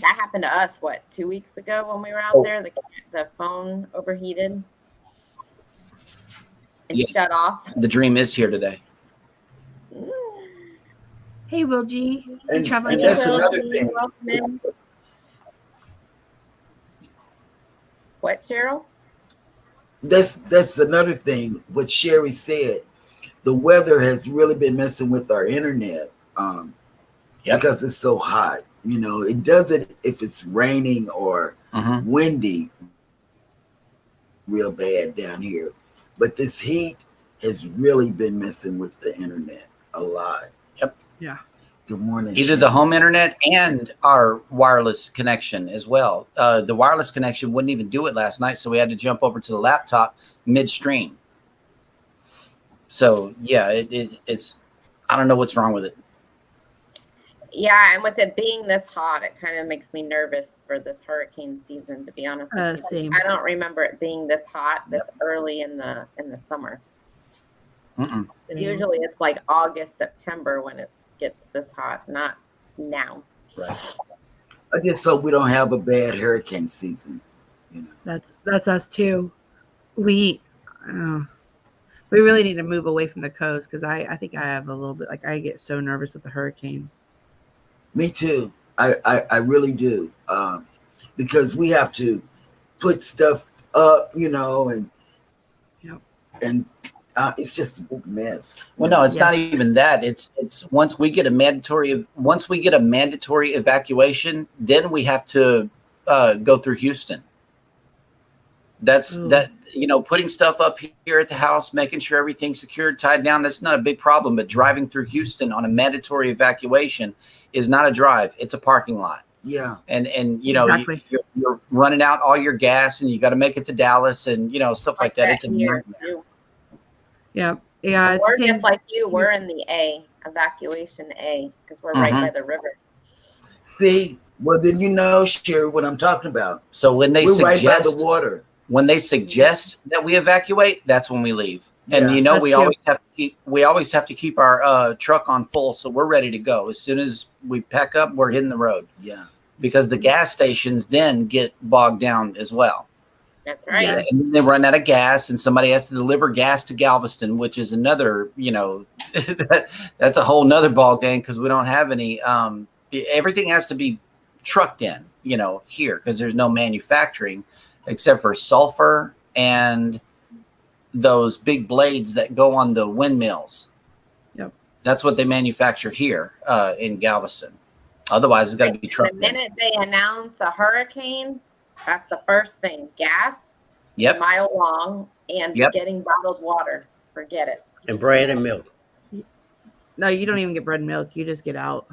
That happened to us, 2 weeks ago when we were out there? The phone overheated and Yeah. shut off. The dream is here today. Hey, Will G. And traveling that's channel. another thing. Welcome in. What, Cheryl? That's another thing. What Sherry said, the weather has really been messing with our internet because it's so hot. You know, it doesn't if it's raining or windy real bad down here, but this heat has really been messing with the internet a lot. Yep. Yeah. Good morning. Either the home internet and our wireless connection as well. The wireless connection wouldn't even do it last night, so we had to jump over to the laptop midstream. So yeah, it's I don't know what's wrong with it. Yeah, and with it being this hot, it kind of makes me nervous for this hurricane season, to be honest with you. Same. I don't remember it being this hot this early in the summer. Mm-mm. Same. Usually it's like August, September when it gets this hot, not now. Right. I just hope we don't have a bad hurricane season. You know? That's us too. We really need to move away from the coast because I think I have a little bit like I get so nervous with the hurricanes. Me too. I really do. Because we have to put stuff up, you know, and it's just a mess. Well, no, it's not even that. It's once we get a mandatory evacuation, then we have to go through Houston. That's that, you know, putting stuff up here at the house, making sure everything's secured, tied down. That's not a big problem. But driving through Houston on a mandatory evacuation is not a drive. It's a parking lot. Yeah. And you know, Exactly. you're running out all your gas and you got to make it to Dallas and, you know, stuff like that. It's a here, nightmare. too. Yeah. It's We're same- just like you. We're in the evacuation A, because we're right by the river. See, well, then you know, Sherry, what I'm talking about. So when they We're right by suggest the water. when they suggest that we evacuate, that's when we leave. And Yeah, you know, that's we true. always have to keep our truck on full, so we're ready to go. As soon as we pack up, we're hitting the road. Yeah. Because the gas stations then get bogged down as well. That's right. Yeah. And then they run out of gas, and somebody has to deliver gas to Galveston, which is another, you know, that's a whole nother ball game because we don't have any. Everything has to be trucked in, you know, here because there's no manufacturing except for sulfur and those big blades that go on the windmills. Yep. That's what they manufacture here in Galveston. Otherwise, it's got to be trucked The minute they announce a hurricane, that's the first thing. Gas, in. Yep. a mile long, and Yep. getting bottled water. Forget it. And bread and milk. No, you don't even get bread and milk. You just get out.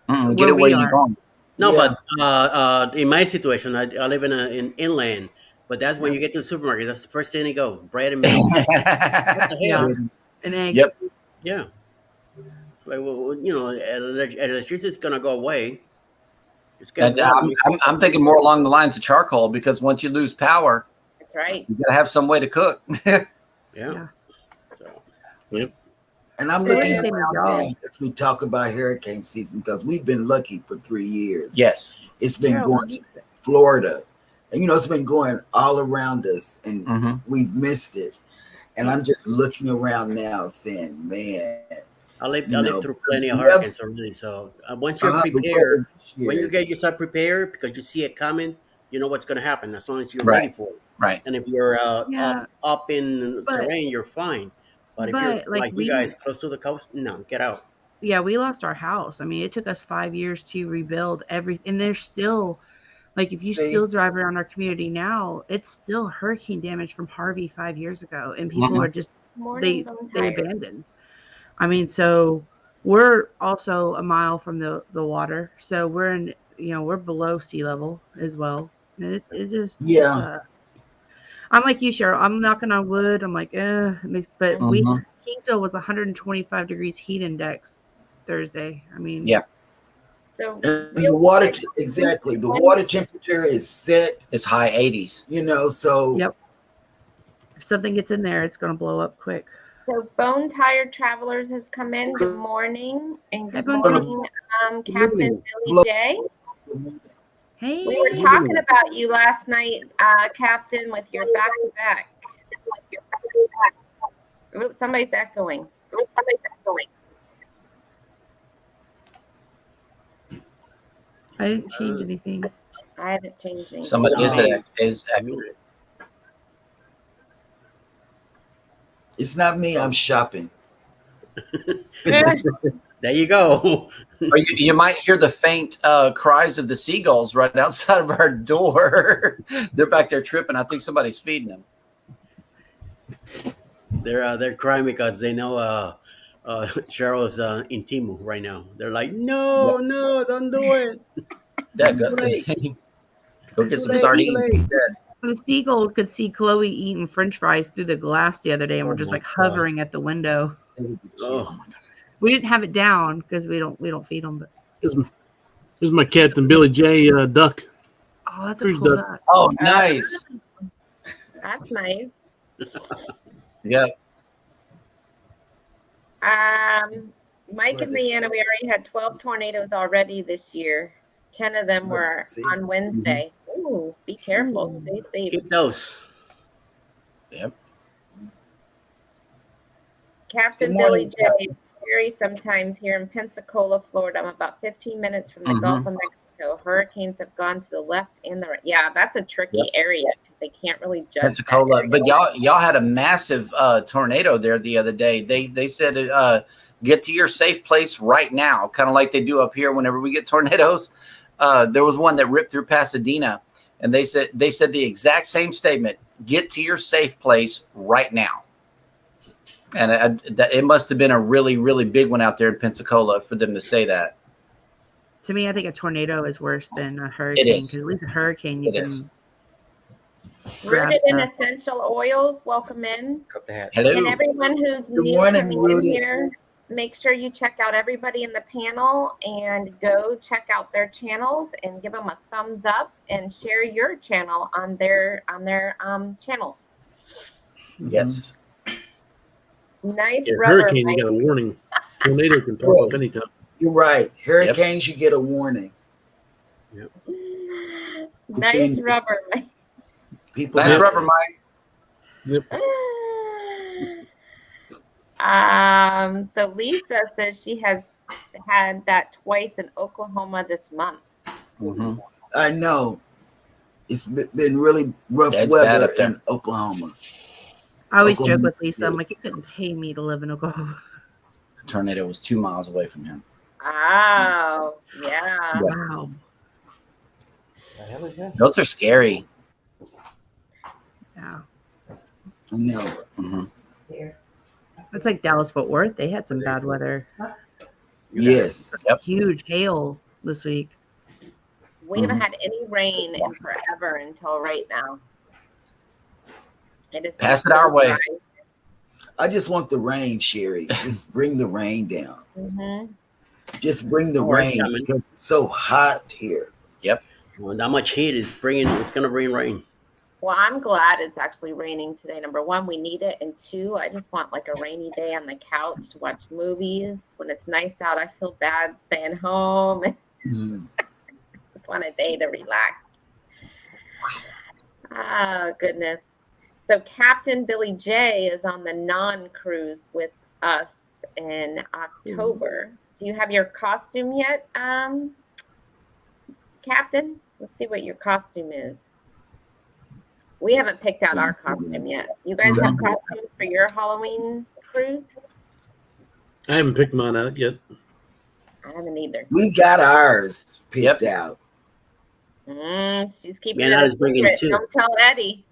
Get Where it we where you're are. going. No, Yeah. but in my situation, I live in inland. But that's when you get to the supermarket. That's the first thing it goes: bread and milk. What the Yeah. hell? An egg. Yep. Yeah. Like, well, you know, electricity is gonna go away. It's gonna And I'm thinking more along the lines of charcoal because once you lose power, That's right. you gotta have some way to cook. yeah. Yeah. So, And I'm So looking same as around y'all. now as we talk about hurricane season because we've been lucky for 3 years. Yes. It's been Yeah, going to Florida. And, you know, it's been going all around us and Mm-hmm. we've missed it. And I'm just looking around now saying, man. I lived No. through plenty of Yep. hurricanes already. So once you're the prepared, weather this when you year- get yourself prepared because you see it coming, you know what's gonna happen as long as you're Right. ready for it. Right. And if you're Yeah. up in But- terrain, you're fine. But if but, you're like, like we- you guys close to the coast, no, get out. Yeah, we lost our house. I mean, it took us 5 years to rebuild everything. And there's still, like, if you See? still drive around our community now, it's still hurricane damage from Harvey 5 years ago. And people Mhm. are just, they Morning, I'm tired. abandoned. I mean, so we're also a mile from the water. So we're in, you know, we're below sea level as well. And it just, Yeah. I'm like you, Cheryl. I'm knocking on wood. I'm like, but Mhm. Kingsville was 125 degrees heat index Thursday. I mean, Yeah. So And the water, exactly. The water temperature is set. It's high 80s. You know, so yep. If something gets in there, it's going to blow up quick. So Bone Tired Travelers has come in. Good morning. And good Hi, Bone morning, Captain Billy J. Hey. We were talking about you last night, Captain, with your back-to-back. Oops, somebody's echoing. I didn't change anything. I haven't changed anything. Somebody is accurate. it's not me. I'm shopping. There you go. Or you might hear the faint cries of the seagulls right outside of our door. They're back there tripping. I think somebody's feeding them. They're crying because they know Cheryl's in Timu right now. They're like, no, don't do it. Yeah, go get some sardines. The seagulls could see Chloe eating French fries through the glass the other day, and we're just like hovering at the window. Oh, We didn't have it down because we don't feed them. But Here's my Captain Billy J duck. oh, that's a Cruise cool duck. duck. Oh, nice. That's nice. Yeah. Mike and Leanna, we already had 12 tornadoes already this year. 10 of them were on Wednesday. Ooh, be careful. Stay safe. keep those. Yep. Captain Billy J. It's scary sometimes here in Pensacola, Florida. I'm about 15 minutes from the Gulf of Mexico. Hurricanes have gone to the left and the right. Yeah, that's a tricky area because they can't really judge Pensacola. But y'all had a massive tornado there the other day. They said get to your safe place right now, kind of like they do up here whenever we get tornadoes. There was one that ripped through Pasadena, and they said the exact same statement: get to your safe place right now. And it must have been a really, really big one out there in Pensacola for them to say that. To me, I think a tornado is worse than a hurricane because at least a hurricane you can. Rooted in Essential Oils, welcome in. Hello. And everyone who's new coming in here, make sure you check out everybody in the panel and go check out their channels and give them a thumbs up and share your channel on their channels. Yes. Nice Yeah, rubber. hurricane, Mike. you got a warning. Tornado can pop up anytime. You're right. Hurricanes, you get a warning. Nice rubber, Mike. People Nice rubber, Mike. Yep. So Lisa says she has had that twice in Oklahoma this month. Mm-hmm. I know. It's been really rough That's bad weather up there. in Oklahoma. I always joke Oklahoma with Lisa. I'm like, you couldn't pay me to live in Oklahoma. The tornado was 2 miles away from him. Oh, yeah. Wow. Those are scary. Yeah. No. Mm-hmm. It's like Dallas Fort Worth. They had some bad weather. Yes. Yep. Huge hail this week. We haven't had any rain in forever until right now. It is Pass it our way. I just want the rain, Sherry. Just bring the rain down. Mm-hmm. Just bring the rain because it's so hot here. Yep. Well, that much heat is it's going to bring rain. Well, I'm glad it's actually raining today. Number one, we need it. And two, I just want like a rainy day on the couch to watch movies. When it's nice out, I feel bad staying home. Just want a day to relax. Oh, goodness. So Captain Billy J is on the non-cruise with us in October. Do you have your costume yet, Captain? Let's see what your costume is. We haven't picked out our costume yet. You guys have costumes for your Halloween cruise? I haven't picked mine out yet. I haven't either. We got ours picked out. She's keeping it a secret. Don't tell Eddie.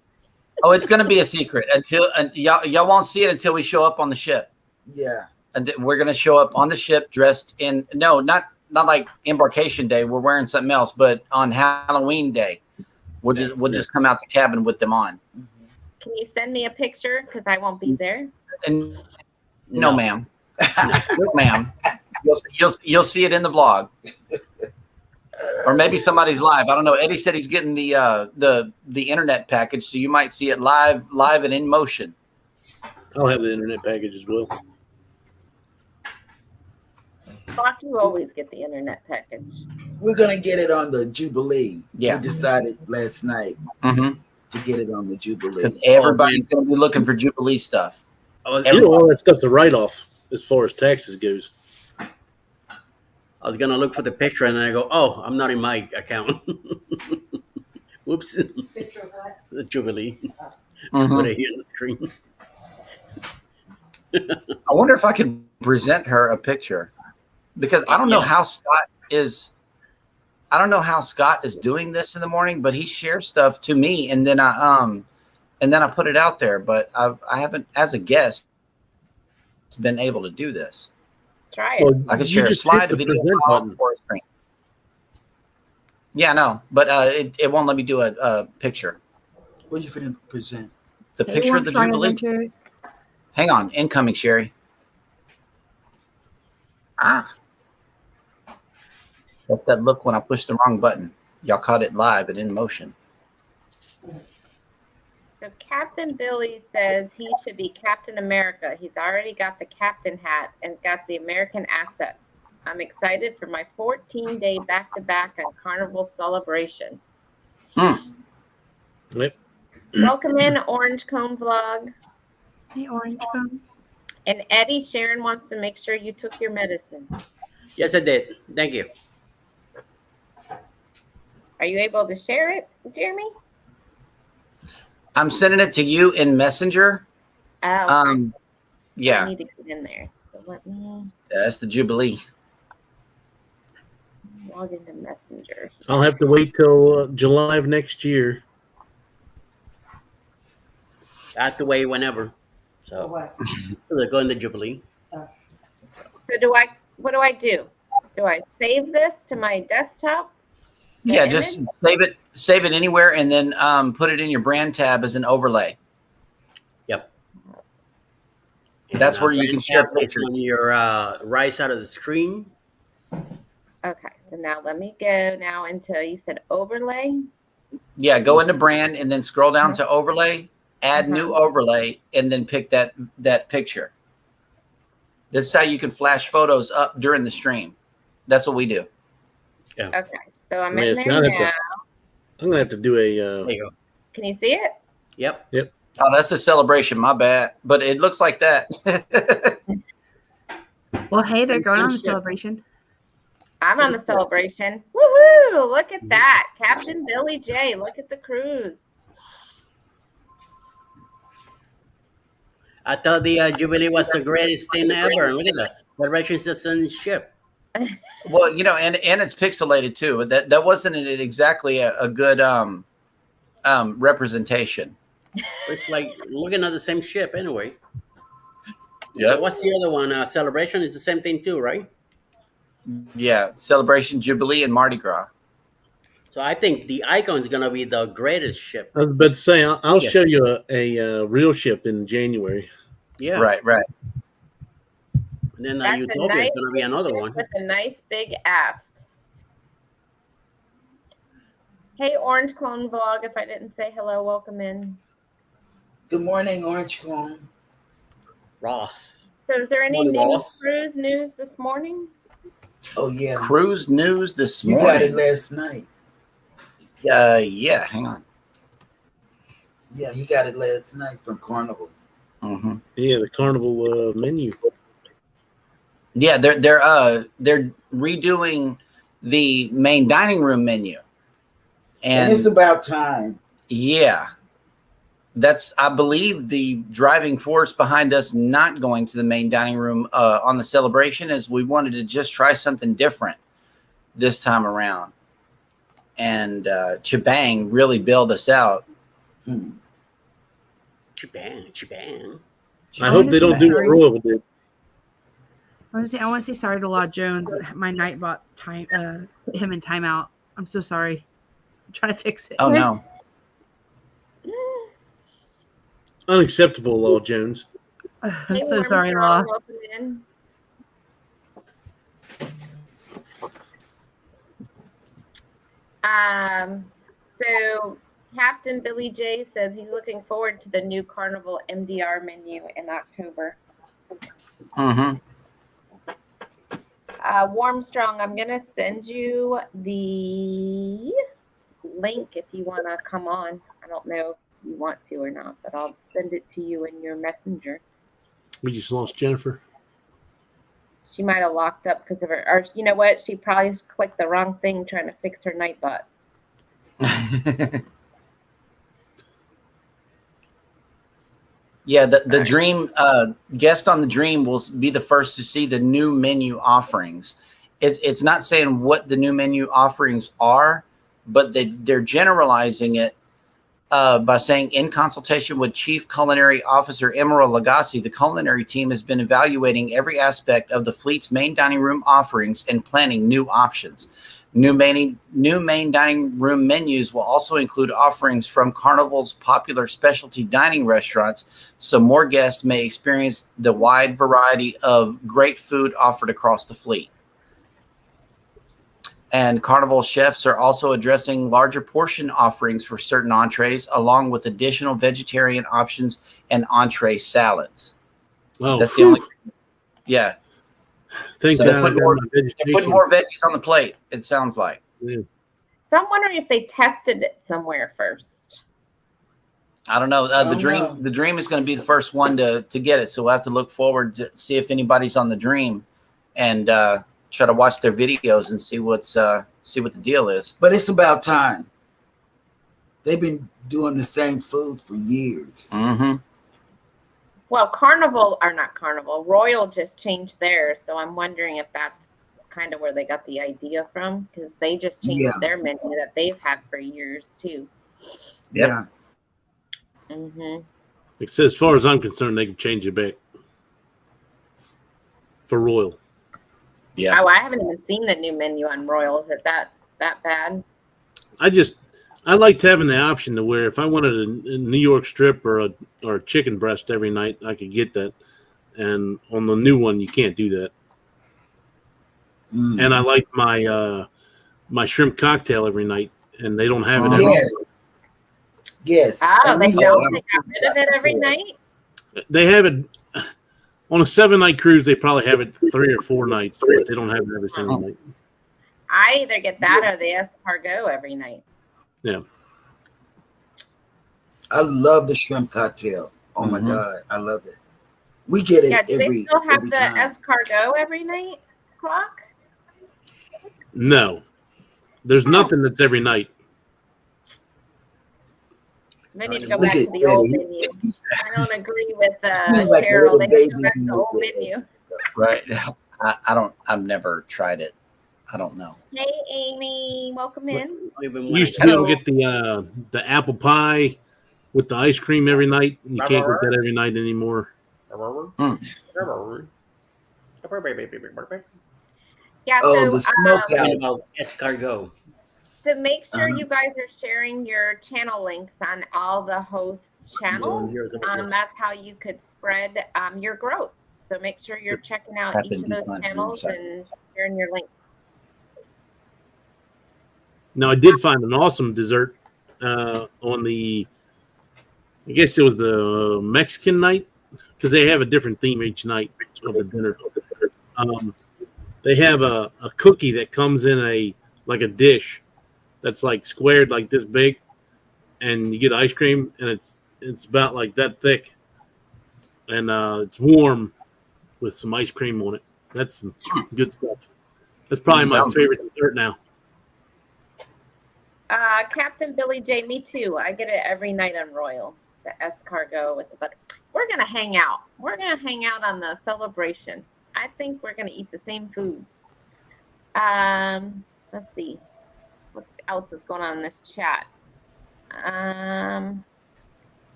Oh, it's going to be a secret until y'all won't see it until we show up on the ship. Yeah. And we're going to show up on the ship dressed in not like embarkation day. We're wearing something else, but on Halloween day, we'll just come out the cabin with them on. Can you send me a picture? Because I won't be there. And No, ma'am. No, ma'am. You'll see it in the vlog, or maybe somebody's live. I don't know. Eddie said he's getting the internet package, so you might see it live and in motion. I'll have the internet package as well. Fuck, you always get the internet package. We're gonna get it on the Jubilee. Yeah. We decided last night to get it on the Jubilee because everybody's going to be looking for Jubilee stuff. All that stuff's a write-off as far as taxes goes. I was gonna look for the picture and then I go, oh, I'm not in my account. Whoops. Picture of what? The Jubilee. Mhm. Put it here on the screen. I wonder if I could present her a picture, because I don't know how Scott is. I don't know how Scott is doing this in the morning, but he shares stuff to me, and then I put it out there. But I haven't, as a guest, been able to do this. Try it. Well, I can you share a just slide hit the video present button. or a screen. Yeah, no, but it won't let me do a picture. What are you finna present? The picture of the Jubilee. Adventures. Hang on, incoming, Sherry. That's that look when I pushed the wrong button. Y'all caught it live and in motion. So Captain Billy says he should be Captain America. He's already got the captain hat and got the American assets. I'm excited for my 14-day back-to-back on Carnival celebration. Yep. Welcome in, Orange Cone Vlog. Hey, Orange Cone. And Eddie, Sharon wants to make sure you took your medicine. Yes, I did. Thank you. Are you able to share it, Jeremy? I'm sending it to you in Messenger. Oh, I I need to get in there. So let me that's the Jubilee. log into Messenger. I'll have to wait till July of next year. I have to wait whenever. So What? they're going to Jubilee. So what do I do? Do I save this to my desktop? The Yeah, just image? save it anywhere, and then put it in your brand tab as an overlay. Yep. That's where you can share tablets pictures. on your right side of the screen. Okay, so now let me go now into, you said overlay. Yeah, go into brand and then scroll down to overlay, add new overlay, and then pick that picture. This is how you can flash photos up during the stream. That's what we do. Okay, so I'm Man, in it's there not now. I'm gonna have to do a. There you go. Can you see it? Yep. Oh, that's the celebration. My bad, but it looks like that. Well, hey, they're And going some on the shit. celebration. I'm on the celebration. Woohoo! Look at that. Captain Billy J. Look at the cruise. I thought the Jubilee was the greatest thing ever. Look at that. The Richardson ship. Well, and it's pixelated too. That wasn't exactly a good representation. It's like looking at the same ship anyway. Yep. So what's the other one? Celebration is the same thing too, right? Yeah, Celebration, Jubilee, and Mardi Gras. So I think the Icon is gonna be the greatest ship. I was about to say I'll Yes. show you a real ship in January. Yeah. Right. And then That's a Utopia nice is gonna be another ship one. with a nice big aft. Hey, Orange Clone Vlog. If I didn't say hello, welcome in. Good morning, Orange Cone. Ross. So, is there any Morning, new Ross. cruise news this morning? Oh yeah, Cruise news this you got it morning. last night. Yeah, hang on. Yeah, he got it last night from Carnival. Mm-hmm. Yeah, the Carnival menu. Yeah, they're redoing the main dining room menu, And it's about time. yeah, that's, I believe, the driving force behind us not going to the main dining room on the celebration is we wanted to just try something different this time around. And Chibang really bailed us out. Chibang. I hope they don't do what Royal did. I want to say sorry to Law Jones. My night bot time him in timeout. I'm so sorry. I'm trying to fix it. Oh, no. Unacceptable, Law Jones. I'm Hey, so sorry, Law. welcome in. So Captain Billy J says he's looking forward to the new Carnival MDR menu in October. Mm-hmm. Warmstrong, I'm gonna send you the link if you want to come on. I don't know if you want to or not, but I'll send it to you in your messenger. We just lost Jennifer. She might have locked up because of her, or you know what? She probably clicked the wrong thing trying to fix her Nightbot. Yeah, the dream guest on the dream will be the first to see the new menu offerings. It's not saying what the new menu offerings are, but they're generalizing it by saying, in consultation with Chief Culinary Officer Emerald Lagasse, the culinary team has been evaluating every aspect of the fleet's main dining room offerings and planning new options. New main dining room menus will also include offerings from Carnival's popular specialty dining restaurants, so more guests may experience the wide variety of great food offered across the fleet. And Carnival chefs are also addressing larger portion offerings for certain entrees, along with additional vegetarian options and entree salads. Oh, that's the only. Yeah. Thank so God they're putting more veggies on the plate, it sounds like. Yeah. So I'm wondering if they tested it somewhere first. I don't know. The dream is going to be the first one to get it. So we'll have to look forward to see if anybody's on the dream and try to watch their videos and see what the deal is. But it's about time. They've been doing the same food for years. Mm-hmm. Well, Royal just changed theirs, so I'm wondering if that's kind of where they got the idea from, because they just changed their menu that they've had for years too. Yeah. Mm-hmm. As far as I'm concerned, they can change it back for Royal. Yeah. Oh, I haven't even seen the new menu on Royal. Is it that bad? I liked having the option to where if I wanted a New York strip or a chicken breast every night, I could get that. And on the new one, you can't do that. And I like my shrimp cocktail every night, and they don't have it. Yes. Oh, they got rid of it every night? They have it on a 7-night cruise. They probably have it 3 or 4 nights, but they don't have it every single night. I either get that or the escargot every night. Yeah. I love the shrimp cocktail. Oh my God, I love it. We get it do they still have the escargot every night, Clock? No. There's nothing that's every night. They need to go back to the old menu. I don't agree with Cheryl. They need to go back to the old menu. Right. I've never tried it. I don't know. Hey, Amy, welcome in. You used to be able to get the apple pie with the ice cream every night. You can't get that every night anymore. Yeah, so the smokehouse. Escargot. So make sure you guys are sharing your channel links on all the host channels. That's how you could spread your growth. So make sure you're checking out each of those channels and sharing your links. Now, I did find an awesome dessert on I guess it was the Mexican night, because they have a different theme each night of the dinner. They have a cookie that comes in a dish that's like squared like this big, and you get ice cream, and it's about like that thick, and it's warm with some ice cream on it. That's some good stuff. That's probably my favorite dessert now. Captain Billy J, me too. I get it every night on Royal, the escargot with the butter. We're going to hang out. We're going to hang out on the celebration. I think we're going to eat the same foods. Let's see. What else is going on in this chat?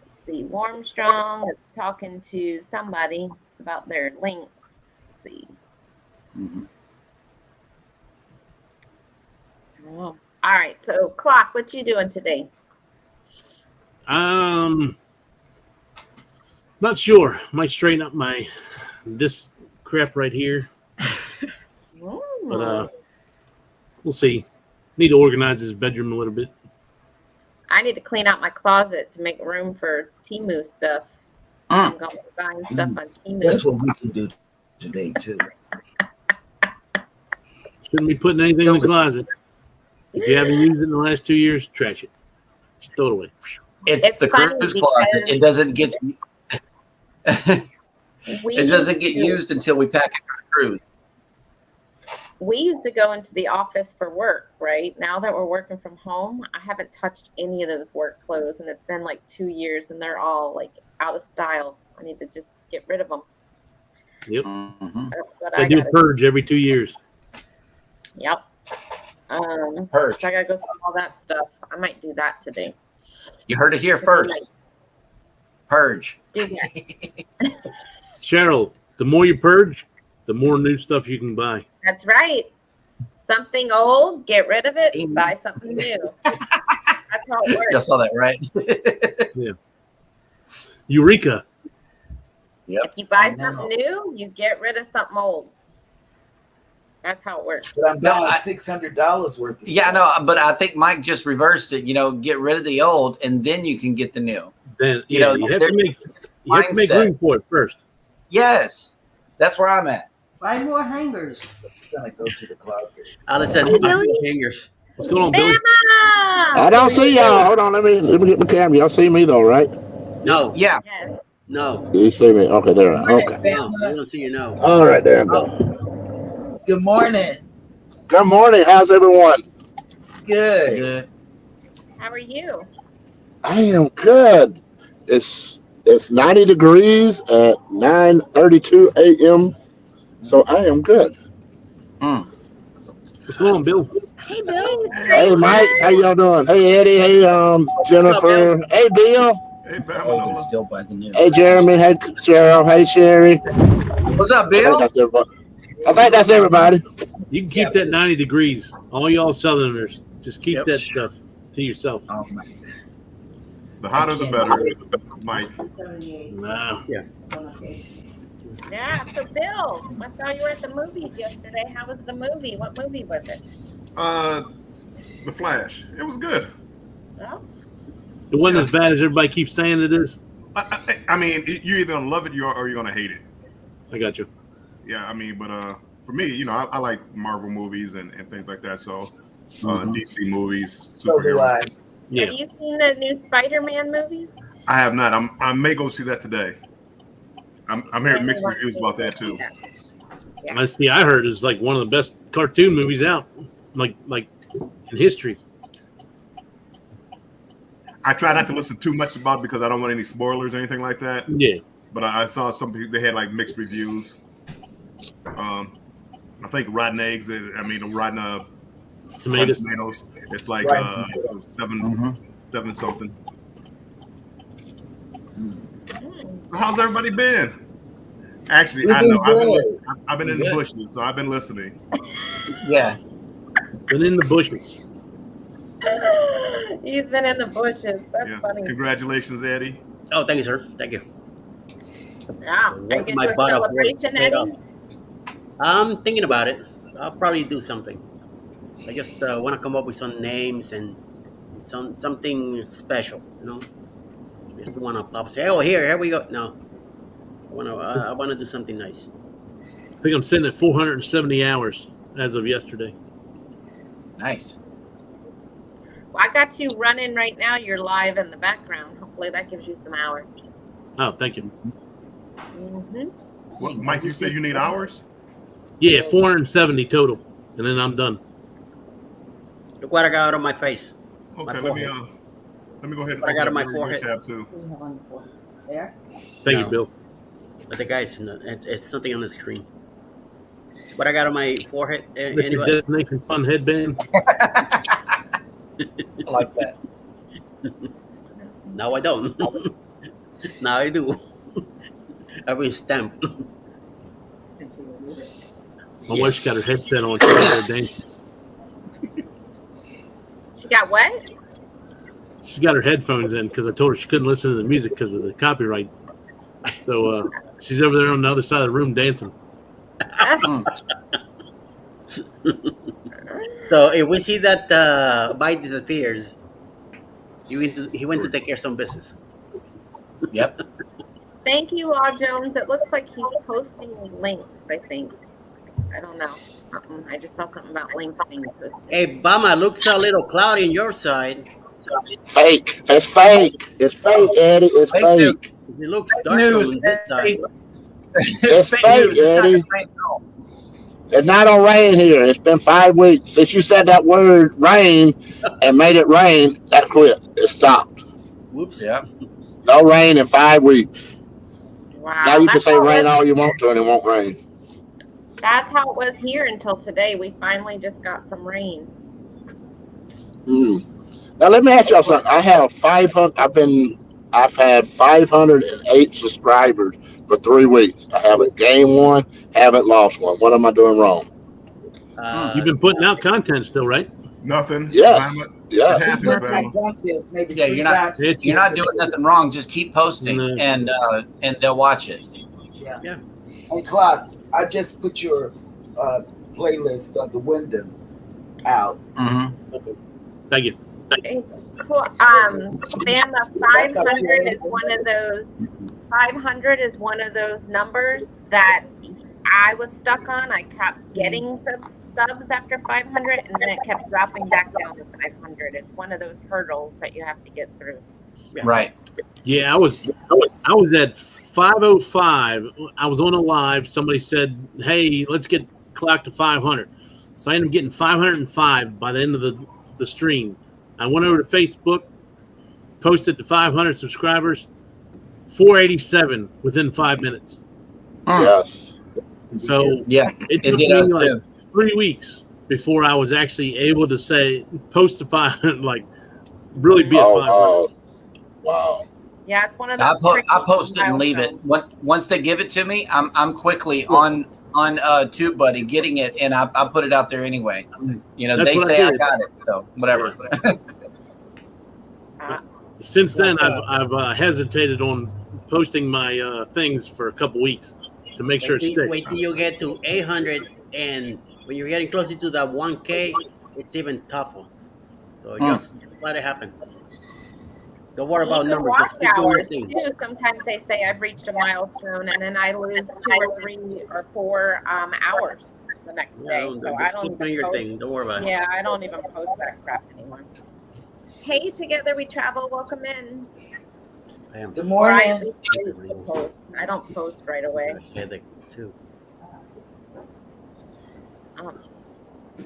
Let's see. Warmstrong is talking to somebody about their links. Let's see. Oh. All right. So, Clock, what you doing today? Not sure. Might straighten up this crap right here. But we'll see. Need to organize his bedroom a little bit. I need to clean out my closet to make room for Temu stuff. I'm going to be buying stuff on Temu. That's what we can do today too. Shouldn't be putting anything in the closet. If you haven't used it in the last 2 years, trash it. Just throw it away. It's the cruise closet. It doesn't get used until we pack it for the cruise. We used to go into the office for work, right? Now that we're working from home, I haven't touched any of those work clothes, and it's been like 2 years, and they're all like out of style. I need to just get rid of them. Yep. That's what I do a purge every 2 years. Yep. Purge. So I gotta go through all that stuff. I might do that today. You heard it here first. Purge. Do that. Cheryl, the more you purge, the more new stuff you can buy. That's right. Something old, get rid of it, buy something new. That's how it works. Y'all saw that, right? Yeah. Eureka. Yep. If you buy something new, you get rid of something old. That's how it works. But I'm down $600 worth of Yeah, stuff. no, but I think Mike just reversed it. Get rid of the old, and then you can get the new. Then you have to make room for it first. Yes, that's where I'm at. Buy more hangers. I'm gonna go to the closet. Alice says fingers. What's going on, Billy? I don't see y'all. Hold on, let me get my camera. Y'all see me though, right? No. Yeah. Yes. No. You see me? Okay, there. Okay. No. I don't see you now. All right, there I go. Good morning. Good morning. How's everyone? Good. How are you? I am good. It's 90 degrees at 9:32 a.m. So I am good. What's going on, Bill? Hey, Bill. Hey, Mike. How y'all doing? Hey, Eddie. Hey, Jennifer. Hey, Bill. Hey, Oh, still by the new. Hey, Jeremy. Hey, Cheryl. Hey, Sherry. What's up, I Bill? think that's everybody. You can keep that 90 degrees. All y'all Southerners, just keep that stuff to yourself. Oh my. The hotter the better, Mike. Wow. Yeah. Yeah, so Bill, I saw you were at the movies yesterday. How was the movie? What movie was it? The Flash. It was good. Oh, It wasn't as bad as everybody keeps saying it is. I mean, you're either gonna love it or you're gonna hate it. I got you. Yeah, I mean, but for me, I like Marvel movies and things like that. So DC movies, So do I. Yeah. have you seen the new Spider-Man movie? I have not. I may go see that today. I'm hearing mixed reviews about that too. I see. I heard it's like one of the best cartoon movies out, like in history. I try not to listen too much about it because I don't want any spoilers or anything like that. Yeah. But I saw some people, they had like mixed reviews. I think rotten eggs. Rotten Tomatoes. It's like Right. seven something. How's everybody been? Actually, We've I been know good. I've been in the bushes, so I've been listening. Yeah. Been in the bushes. He's been in the bushes. That's Yeah. funny. Congratulations, Eddie. Oh, thank you, sir. Thank you. Yeah. Are you Worked going my to a butt off, celebration, worked it Eddie? I'm thinking about it. I'll probably do something. I just want to come up with some names and something special, Just want to pop say, oh, here we go. No, I want to do something nice. I think I'm sitting at 470 hours as of yesterday. Nice. Well, I got you running right now. You're live in the background. Hopefully that gives you some hours. Oh, thank you. Mm-hmm. What, Mike, you said you need hours? Yeah, 470 total, and then I'm done. Look what I got on my face. Okay, let me go ahead and What I got on my open up your forehead. tab too. There. Thank No. you, Bill. But the guys, it's something on the screen. See what I got on my forehead? With your Anybody? Destination Fun headband. I like that. No, I don't. Now I do. I will stamp. My wife's got her headset on. She's out there dancing. She got what? She's got her headphones in because I told her she couldn't listen to the music because of the copyright. So she's over there on the other side of the room dancing. So if we see that Mike disappears, he went to take care of some business. Yep. Thank you, Law Jones. It looks like he's posting links, I think. I don't know. I just saw something about links being posted. Hey, Bama, looks a little cloudy on your side. Fake. It's fake. It's fake, Eddie. It's fake. It looks dark News, on this side. It's Fake fake, news. It's not Eddie. rain at all. It's not on rain here. It's been 5 weeks since you said that word rain and made it rain. That quit. It stopped. Whoops. Yep. No rain in 5 weeks. Wow. Now you can That's say how it rain was- all you want to, and it won't rain. That's how it was here until today. We finally just got some rain. Now let me ask y'all something. I have 500. I've had 508 subscribers for 3 weeks. I haven't gained one, haven't lost one. What am I doing wrong? You've been putting out content still, right? Nothing. Yes. It Yes. happens, Looks like Bama. content, maybe Yeah, 3 you're not- times. You're not doing nothing wrong. Just keep posting, No. and they'll watch it. Yeah. Hey, Clark, I just put your playlist of the Wyndham out. Mm-hmm. Thank you. Bama, 500 is one of those. 500 is one of those numbers that I was stuck on. I kept getting subs after 500, and then it kept dropping back down to 500. It's one of those hurdles that you have to get through. Right. Yeah, I was at 505. I was on a live. Somebody said, "Hey, let's get clock to 500." So I ended up getting 505 by the end of the stream. I went over to Facebook, posted to 500 subscribers, 487 within 5 minutes. Yes. So Yeah, it took did me us like too. 3 weeks before I was actually able to say post to 500, like really be at 500. Oh, wow. Yeah, it's one of I those. post it and leave it. Once they give it to me, I'm quickly on TubeBuddy getting it, and I put it out there anyway. You know, That's they what say I I did. got it, so whatever. Since then, I've hesitated on posting my things for a couple weeks to make sure it sticks. Wait till you get to 800, and when you're getting closer to that 1K, it's even tougher. So just let it happen. Don't worry about Even numbers. watch Just keep doing your hours thing. too. Sometimes they say I've reached a milestone, and then I lose 2 or 3 or 4 hours the next Yeah, day. So just I don't keep even doing your post. thing. Don't worry about it. Yeah, I don't even post that crap anymore. Hey, together we travel. Welcome in. I am Good Or I morning. at least wait to post. I don't post right away. headache too.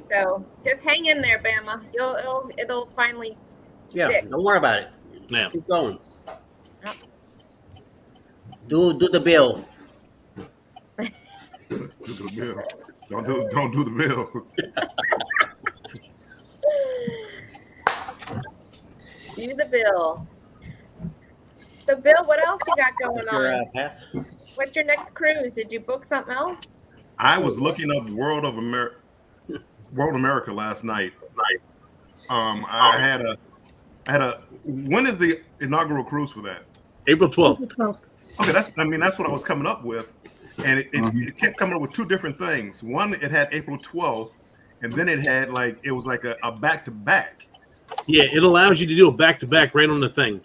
So just hang in there, Bama. It'll finally Yeah, stick. don't worry about it. Yeah. Keep going. Yep. Do the bill. Do the bill. Don't do the bill. Do the bill. So, Bill, what else you got going Your on? pass. What's your next cruise? Did you book something else? I was looking up World America last night. I had a. When is the inaugural cruise for that? April 12th. Okay, that's what I was coming up with, and it kept coming up with 2 different things. One, it had April 12th, and then it had it was like a back-to-back. Yeah, it allows you to do a back-to-back right on the thing.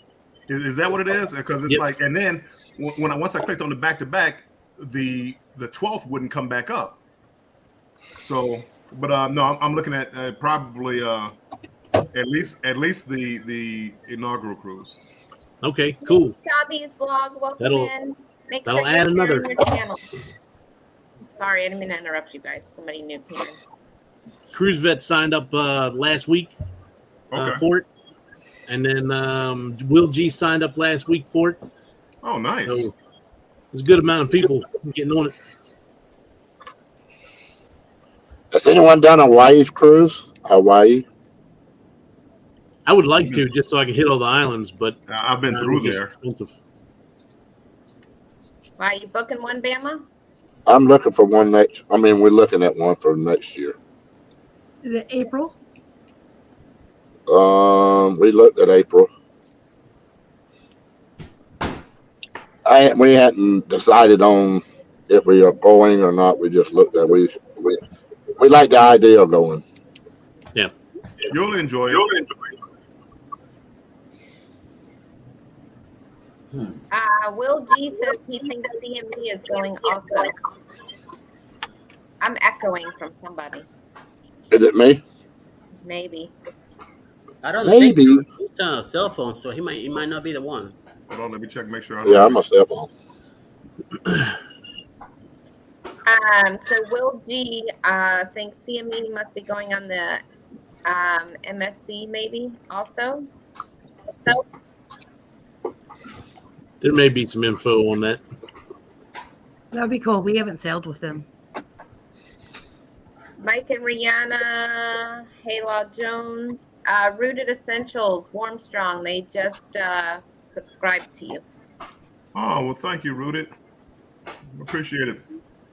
Is that what it is? Because it's Yep. and then once I clicked on the back-to-back, the 12th wouldn't come back up. So, but no, I'm looking at probably at least the inaugural cruise. Okay, cool. Sabi's vlog. Welcome That'll- in. Make that'll sure add you're sharing another. your channel. Sorry, I didn't mean to interrupt you guys. Somebody new came in. Cruise Vet signed up last week Okay. for it, and then Will G signed up last week for it. Oh, nice. So there's a good amount of people getting on it. Has anyone done a Hawaii cruise? Hawaii? I would like to just so I can hit all the islands, but I've been through it's just there. expensive. Why you booking one, Bama? I'm looking for one next. I mean, we're looking at one for next year. Is it April? We looked at April. We hadn't decided on if we are going or not. We just looked at we like the idea of going. Yeah. You'll enjoy it. Will G says he thinks CME is going also. I'm echoing from somebody. Is it me? Maybe. I don't think Maybe. so. It's on a cell phone, so he might not be the one. Hold on, let me check, make sure I Yeah, don't. I'm a cell phone. So Will G thinks CME must be going on the MSC maybe also. So There may be some info on that. That'd be cool. We haven't sailed with them. Mike and Rihanna, Haylaw Jones, Rooted Essentials, Warm Strong. They just subscribed to you. Oh, well, thank you, Rooted. Appreciate it.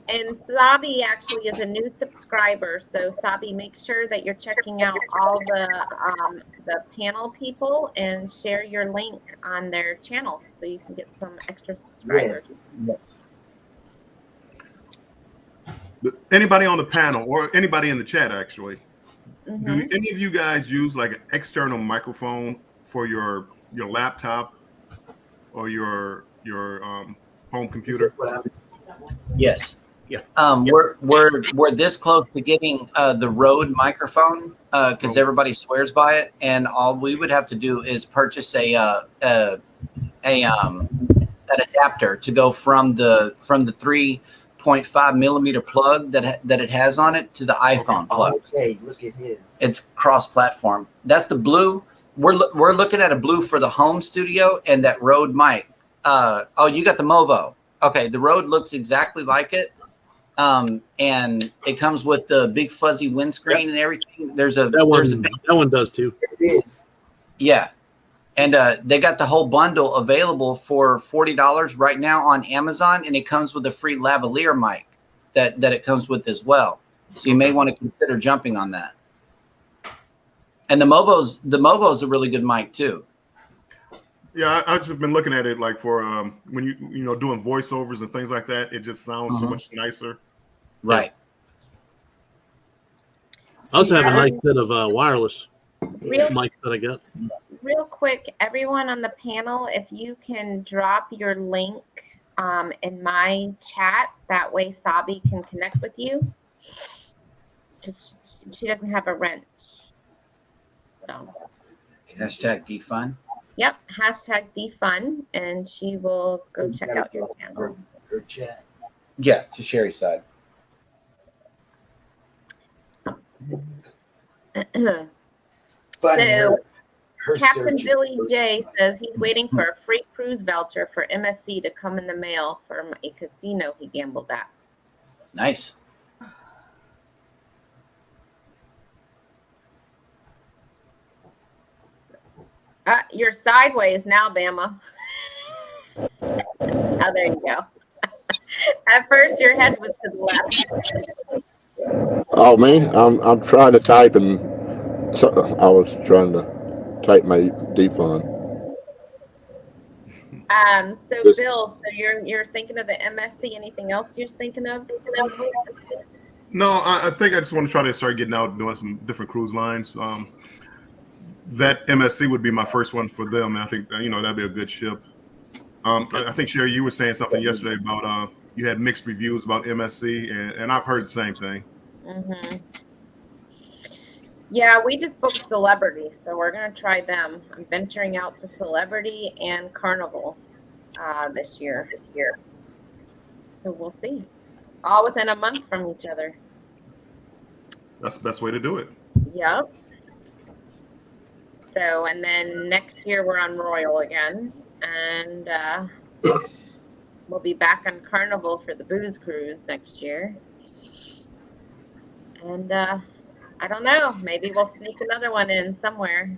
And Sabi actually is a new subscriber. So Sabi, make sure that you're checking out all the panel people and share your link on their channel so you can get some extra subscribers. Yes. Anybody on the panel or anybody in the chat, actually, Mm-hmm. do any of you guys use like an external microphone for your laptop or your home computer? Yes. Yeah. We're this close to getting the Rode microphone because everybody swears by it, and all we would have to do is purchase an adapter to go from the 3.5 millimeter plug that it has on it to the iPhone plug. Okay, look at his. It's cross-platform. That's the blue. We're looking at a blue for the home studio and that Rode mic. Oh, you got the Movo. Okay, the Rode looks exactly like it. And it comes with the big fuzzy windscreen and everything. That one does too. It is. Yeah. And they got the whole bundle available for $40 right now on Amazon, and it comes with a free lavalier mic that it comes with as well. So you may want to consider jumping on that. And the Movo's a really good mic too. Yeah, I've just been looking at it like for when you doing voiceovers and things like that. It just sounds so much nicer. Right. I also have a nice set of wireless mics that I got. Real quick, everyone on the panel, if you can drop your link in my chat, that way Sabi can connect with you. She doesn't have a wrench. So. Hashtag defund. Yep, hashtag defund, and she will go check out your channel. Her chat. Yeah, to Sherry's side. Funny. So, Her Captain search is Billy first. J says he's waiting for a free cruise voucher for MSC to come in the mail from a casino he gambled at. Nice. You're sideways now, Bama. Oh, there you go. At first, your head was to the left. Oh, me? I'm trying to type, and so I was trying to type my defund. So Bill, so you're thinking of the MSC. Anything else you're thinking of? No, I think I just want to try to start getting out and doing some different cruise lines. That MSC would be my first one for them. And I think that'd be a good ship. I think Sherry, you were saying something yesterday about you had mixed reviews about MSC, and I've heard the same thing. Mm-hmm. Yeah, we just booked Celebrity, so we're gonna try them. I'm venturing out to Celebrity and Carnival this year. So we'll see. All within a month from each other. That's the best way to do it. Yep. So, and then next year we're on Royal again, and we'll be back on Carnival for the booze cruise next year. And I don't know, maybe we'll sneak another one in somewhere.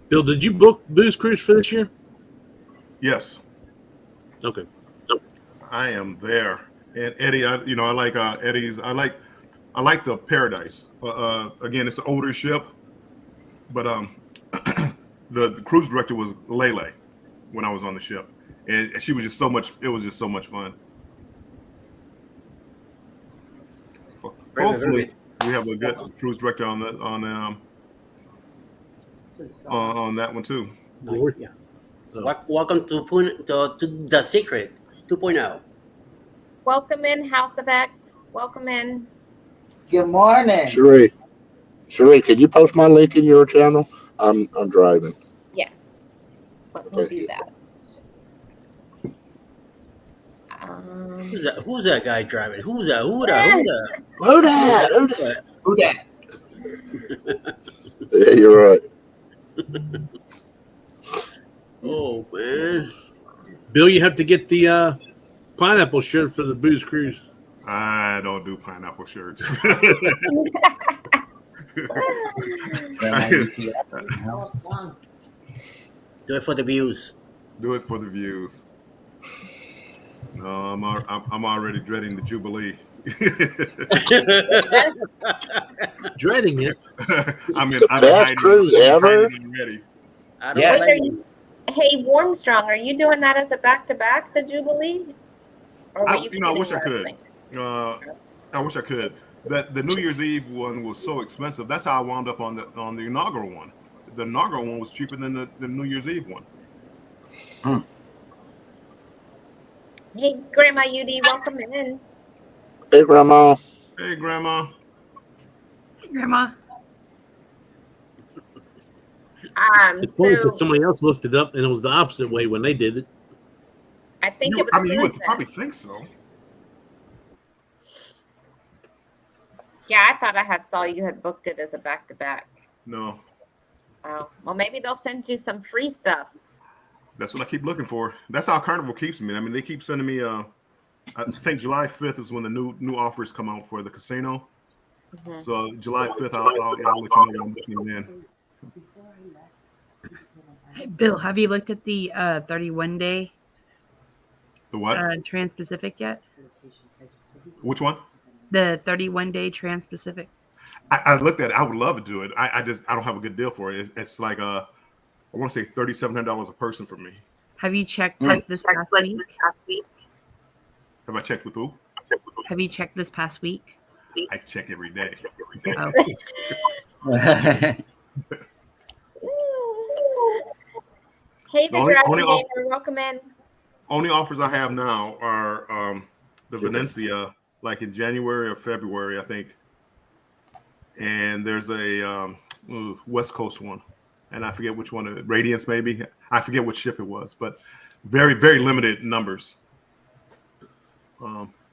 Bill, did you book booze cruise for this year? Yes. Okay. I am there. And Eddie, I like Eddie's. I like the Paradise. Again, it's an older ship, but the cruise director was Lele when I was on the ship, and she was just so much. It was just so much fun. Hopefully, we have a good cruise director on that one too. Yeah. Welcome to the Secret 2.0. Welcome in, House of X. Welcome in. Good morning. Sheree, can you post my link in your channel? I'm driving. Yes. Let me do that. Who's that guy driving? Who's that? Who that? Yeah, you're right. Oh man, Bill, you have to get the pineapple shirt for the booze cruise. I don't do pineapple shirts. do it for the views. Do it for the views. No, I'm already dreading the Jubilee. Dreading it. I'm best cruise ever. Yeah. Hey, Warmstrong, are you doing that as a back-to-back, the Jubilee? I wish I could. I wish I could. The New Year's Eve one was so expensive. That's how I wound up on the inaugural one. The inaugural one was cheaper than the New Year's Eve one. Hey, Grandma Yudi, welcome in. Hey, Grandma. Hey, Grandma. Grandma. It's funny because somebody else looked it up and it was the opposite way when they did it. I think you would probably think so. Yeah, I thought I saw you had booked it as a back-to-back. No. Oh, well, maybe they'll send you some free stuff. That's what I keep looking for. That's how Carnival keeps me. I mean, they keep sending me. I think July 5th is when the new offers come out for the casino. Mm-hmm. So July 5th, I'll let you know when I'm looking in. Hey, Bill, have you looked at the 31-day? The what? Trans-Pacific yet? Which one? The 31-day Trans-Pacific. I looked at it. I would love to do it. I don't have a good deal for it. It's like I want to say $3,700 a person for me. Have you checked this past week? Have I checked with who? Have you checked this past week? I check every day. Oh. Hey, the Dragon Gamer, welcome in. Only offers I have now are the Venecia, like in January or February, I think. And there's a West Coast one, and I forget which one. Radiance, maybe. I forget which ship it was, but very, very limited numbers.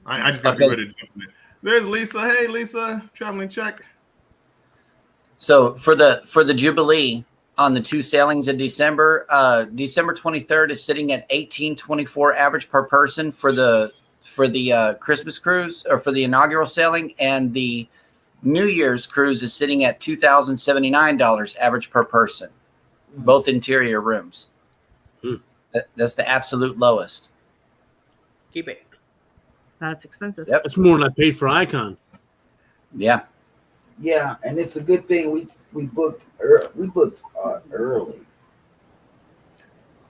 I just got to be ready to jump in. There's Lisa. Hey, Lisa, traveling check. So for the Jubilee on the two sailings in December, December 23rd is sitting at $1,824 average per person for the Christmas cruise or for the inaugural sailing, and the New Year's cruise is sitting at $2,079 average per person, both interior rooms. That's the absolute lowest. Keep it. That's expensive. Yep. That's more than I paid for Icon. Yeah. Yeah, and it's a good thing we booked early.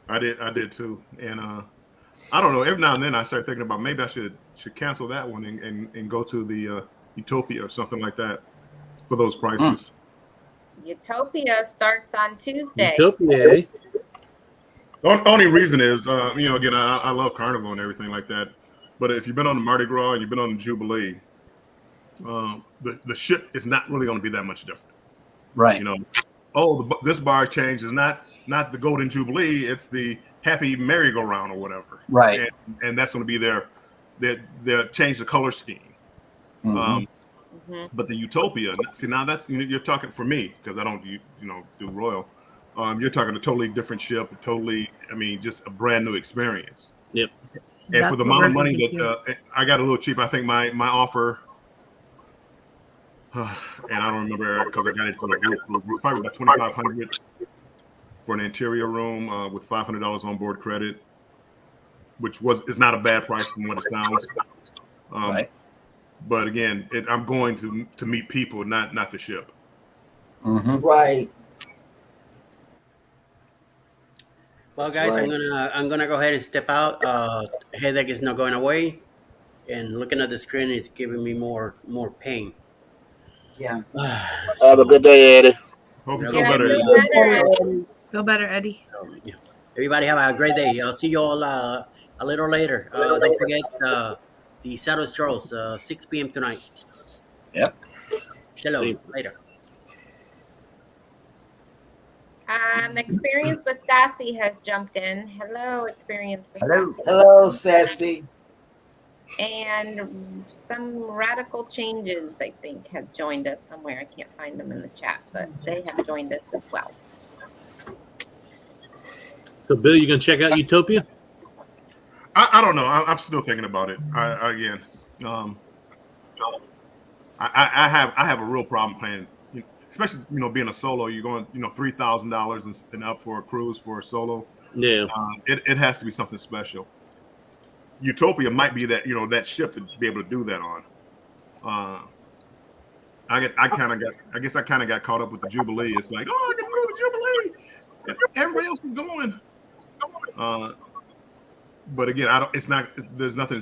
I did too, and I don't know. Every now and then I start thinking about maybe I should cancel that one and go to the Utopia or something like that for those prices. Utopia starts on Tuesday. Utopia. The only reason is, again, I love Carnival and everything like that. But if you've been on the Mardi Gras and you've been on the Jubilee, the ship is not really going to be that much different. Right. This bar change is not the Golden Jubilee. It's the Happy Merry-Go-Round or whatever. Right. And that's going to be their change the color scheme. Mm-hmm. But the Utopia, see, now that's, you're talking for me, because I don't do Royal. You're talking a totally different ship, just a brand new experience. Yep. And that's for the amount of money that I got a little cheap, I think my offer, and I don't remember because I got it for the group, probably about $2,500 for an interior room with $500 on board credit, which is not a bad price from what it sounds. Right. But again, I'm going to meet people, not the ship. Mm-hmm. Right. Well, That's guys, right. I'm gonna go ahead and step out. Headache is not going away, and looking at the screen is giving me more pain. Yeah. Have a So good day, Eddie. Hope you feel Yeah, better. feel better. Feel better, Eddie. yeah. Everybody have a great day. I'll see you all a little later. Don't forget the Saddle Strolls, 6 p.m. tonight. Yep. Shalom. Later. Experience with Sassy has jumped in. Hello, Experience with Hello. Sassy. Hello, Sassy. And some radical changes, I think, have joined us somewhere. I can't find them in the chat, but they have joined us as well. So, Bill, you gonna check out Utopia? I don't know. I'm still thinking about it. I have a real problem playing, especially being a solo. You're going $3,000 and up for a cruise for a solo. Yeah. It has to be something special. Utopia might be that that ship to be able to do that on. I guess I kind of got caught up with the Jubilee. It's like, oh, I can do the Jubilee, and everybody else is going. But again, I don't. It's not. There's nothing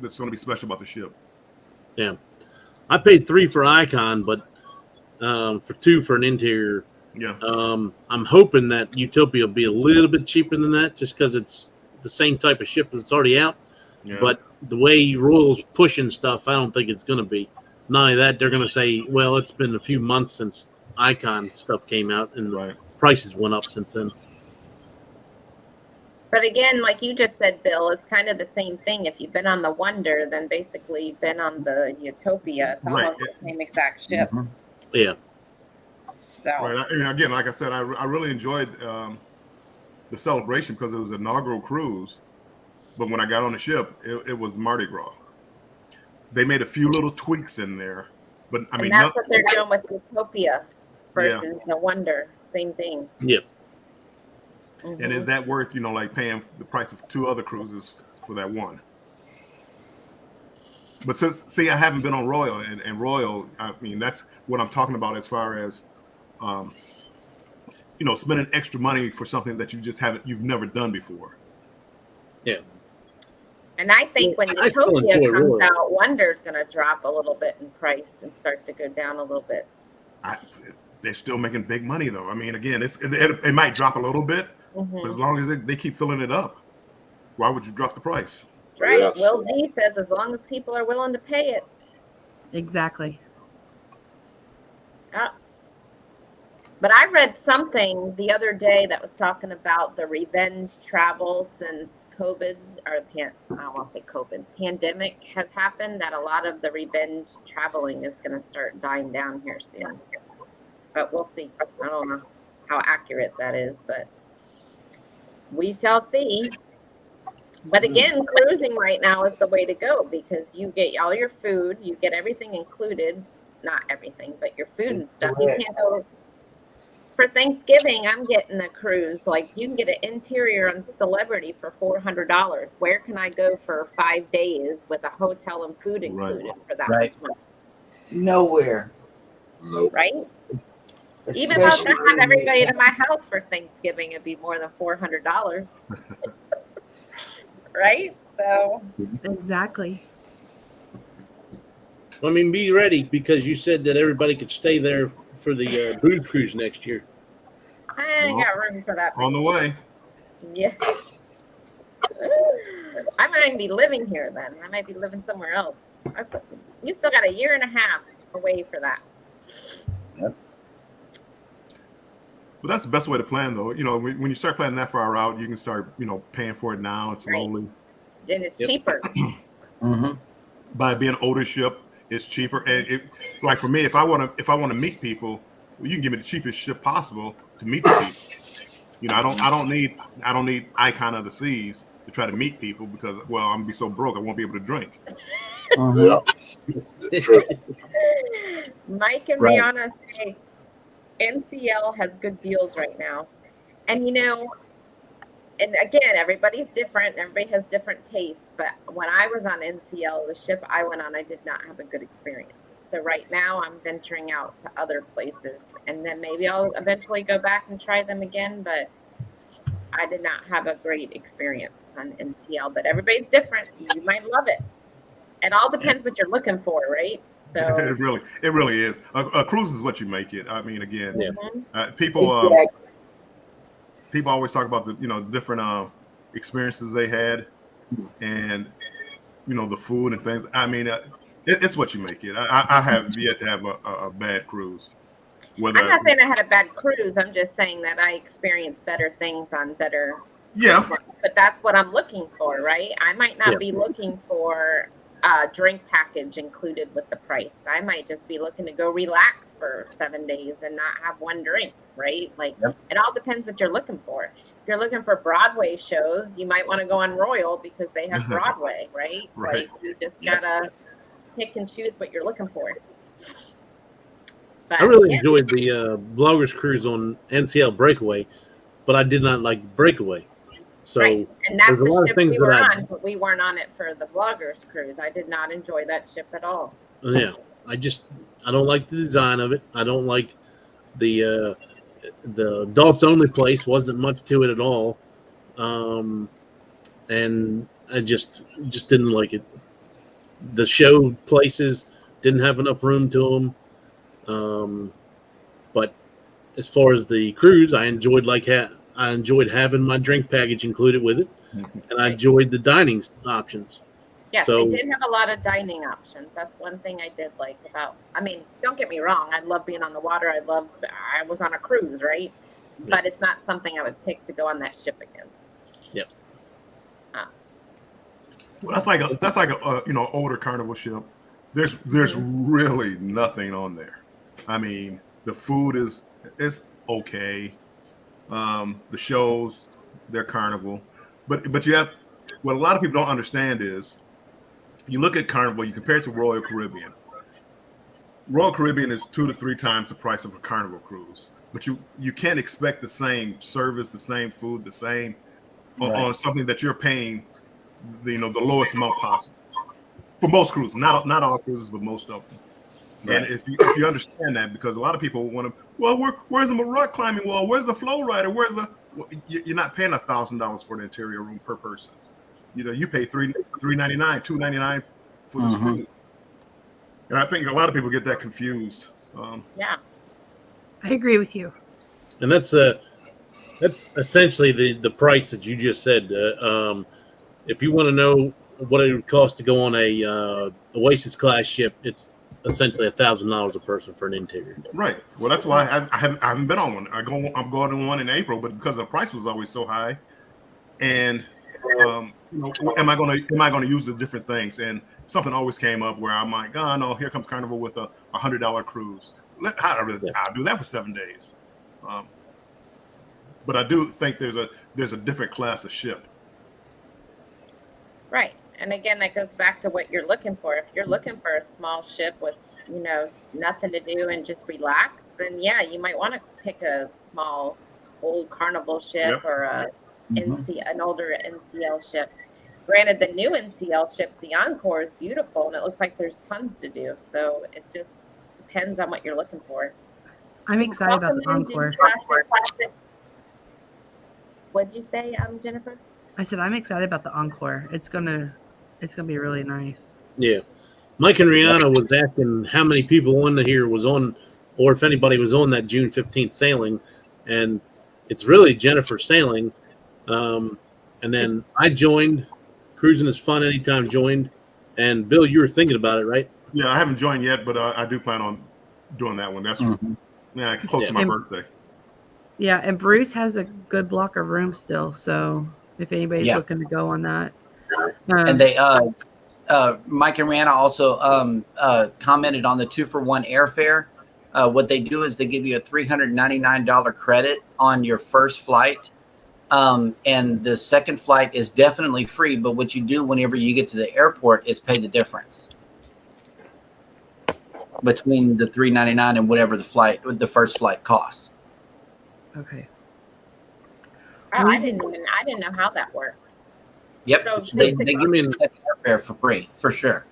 that's going to be special about the ship. Yeah. I paid $3 for Icon, but for $2 for an interior. Yeah. I'm hoping that Utopia will be a little bit cheaper than that, just because it's the same type of ship that's already out. Yeah. But the way Royal's pushing stuff, I don't think it's going to be. Not only that, they're going to say, well, it's been a few months since Icon stuff came out, and the prices went up since then. But again, like you just said, Bill, it's kind of the same thing. If you've been on the Wonder, then basically you've been on the Utopia. It's almost the same exact ship. Mm-hmm. Yeah. So. Right. And again, like I said, I really enjoyed the celebration because it was an inaugural cruise. But when I got on the ship, it was Mardi Gras. They made a few little tweaks in there, but I mean, and that's what they're doing with Utopia versus the Wonder. Same thing. Yep. Mm-hmm. And is that worth, like paying the price of 2 other cruises for that one? But I haven't been on Royal, and Royal, I mean, that's what I'm talking about as far as, spending extra money for something that you've never done before. Yeah. And I think when Utopia comes out, Wonder's going to drop a little bit in price and start to go down a little bit. They're still making big money, though. I mean, again, it might drop a little bit, but as long as they keep filling it up, why would you drop the price? Right. Yeah. Will G says as long as people are willing to pay it. Exactly. But I read something the other day that was talking about the revenge travel since COVID, or I don't want to say COVID, pandemic has happened, that a lot of the revenge traveling is going to start dying down here soon. But we'll see. I don't know how accurate that is, but we shall see. But again, cruising right now is the way to go because you get all your food, you get everything included, not everything, but your food and stuff. You can't go. For Thanksgiving, I'm getting a cruise. Like you can get an interior on Celebrity for $400. Where can I go for 5 days with a hotel and food included for that much money? Nowhere. Right? Even if I have everybody to my house for Thanksgiving, it'd be more than $400. Right? So exactly. I mean, be ready because you said that everybody could stay there for the booze cruise next year. I ain't got room for that. On the way. Yeah. I might even be living here then. I might be living somewhere else. You still got 1.5 years away for that. Yep. But that's the best way to plan, though. When you start planning that far out, you can start, paying for it now and slowly. Right. Then it's cheaper. By being an older ship, it's cheaper. And like for me, if I want to meet people, well, you can give me the cheapest ship possible to meet the people. I don't need Icon of the Seas to try to meet people because, well, I'm gonna be so broke I won't be able to drink. Yeah. True. Mike and Rihanna say NCL has good deals right now. And and again, everybody's different. Everybody has different tastes. But when I was on NCL, the ship I went on, I did not have a good experience. So right now I'm venturing out to other places. And then maybe I'll eventually go back and try them again. But I did not have a great experience on NCL, but everybody's different. You might love it. It all depends what you're looking for, right? So it really is. A cruise is what you make it. I mean, again, people always talk about the different experiences they had, and the food and things. I mean, it's what you make it. I have yet to have a bad cruise. I'm not saying I had a bad cruise. I'm just saying that I experienced better things on better. Yeah. But that's what I'm looking for, right? I might not be looking for a drink package included with the price. I might just be looking to go relax for 7 days and not have one drink, right? Like it all depends what you're looking for. If you're looking for Broadway shows, you might want to go on Royal because they have Broadway, right? Like you just gotta pick and choose what you're looking for. But, I really enjoyed the Vloggers cruise on NCL Breakaway, but I did not like Breakaway. So and that's there's a lot of things we were that on, but we weren't on it for the Vloggers cruise. I did not enjoy that ship at all. Yeah, I don't like the design of it. I don't like the adults only place. Wasn't much to it at all, and I just didn't like it. The show places didn't have enough room to them. But as far as the cruise, I enjoyed having my drink package included with it, and I enjoyed the dining options. Yeah, so, they did have a lot of dining options. That's one thing I did like about. I mean, don't get me wrong. I love being on the water. I was on a cruise, right? Yeah. But it's not something I would pick to go on that ship again. Yep. Well, that's like a older Carnival ship. There's really nothing on there. I mean, the food is okay. The shows, they're Carnival, but you have what a lot of people don't understand is you look at Carnival, you compare it to Royal Caribbean. Royal Caribbean is 2 to 3 times the price of a Carnival cruise, but you can't expect the same service, the same food, the same on something that you're paying the lowest amount possible for most cruises. Not all cruises, but most of them. Right. And if you understand that, because a lot of people want to, well, where's the rock climbing wall? Where's the flow rider? You're not paying $1,000 for the interior room per person. You pay $399, $299 for this cruise. And I think a lot of people get that confused. I agree with you. And that's essentially the price that you just said. If you want to know what it would cost to go on a Oasis class ship, it's essentially $1,000 a person for an interior. Right. Well, that's why I haven't been on one. I'm going on one in April, but because the price was always so high, and am I going to use the different things? And something always came up where I'm like, oh no, here comes Carnival with a $100 cruise. I'll do that for 7 days. But I do think there's a different class of ship. Right. And again, that goes back to what you're looking for. If you're looking for a small ship with, nothing to do and just relax, then you might want to pick a small old Carnival ship or an older NCL ship. Granted, the new NCL ships, the Encore, is beautiful, and it looks like there's tons to do. So it just depends on what you're looking for. I'm excited about the Encore. What'd you say, Jennifer? I said I'm excited about the Encore. It's gonna be really nice. Yeah, Mike and Rihanna was asking how many people on here was on, or if anybody was on that June 15th sailing, and it's really Jennifer sailing, and then I joined. Cruising is fun anytime joined, and Bill, you were thinking about it, right? Yeah, I haven't joined yet, but I do plan on doing that one. That's close to my birthday. Yeah, and Bruce has a good block of room still, so if anybody's looking to go on that. And they Mike and Rihanna also commented on the 2-for-1 airfare. What they do is they give you a $399 credit on your first flight. And the second flight is definitely free, but what you do whenever you get to the airport is pay the difference between the $399 and whatever the first flight costs. Okay. Oh, I didn't know how that works. Yep. So they give me the second airfare for free, for sure.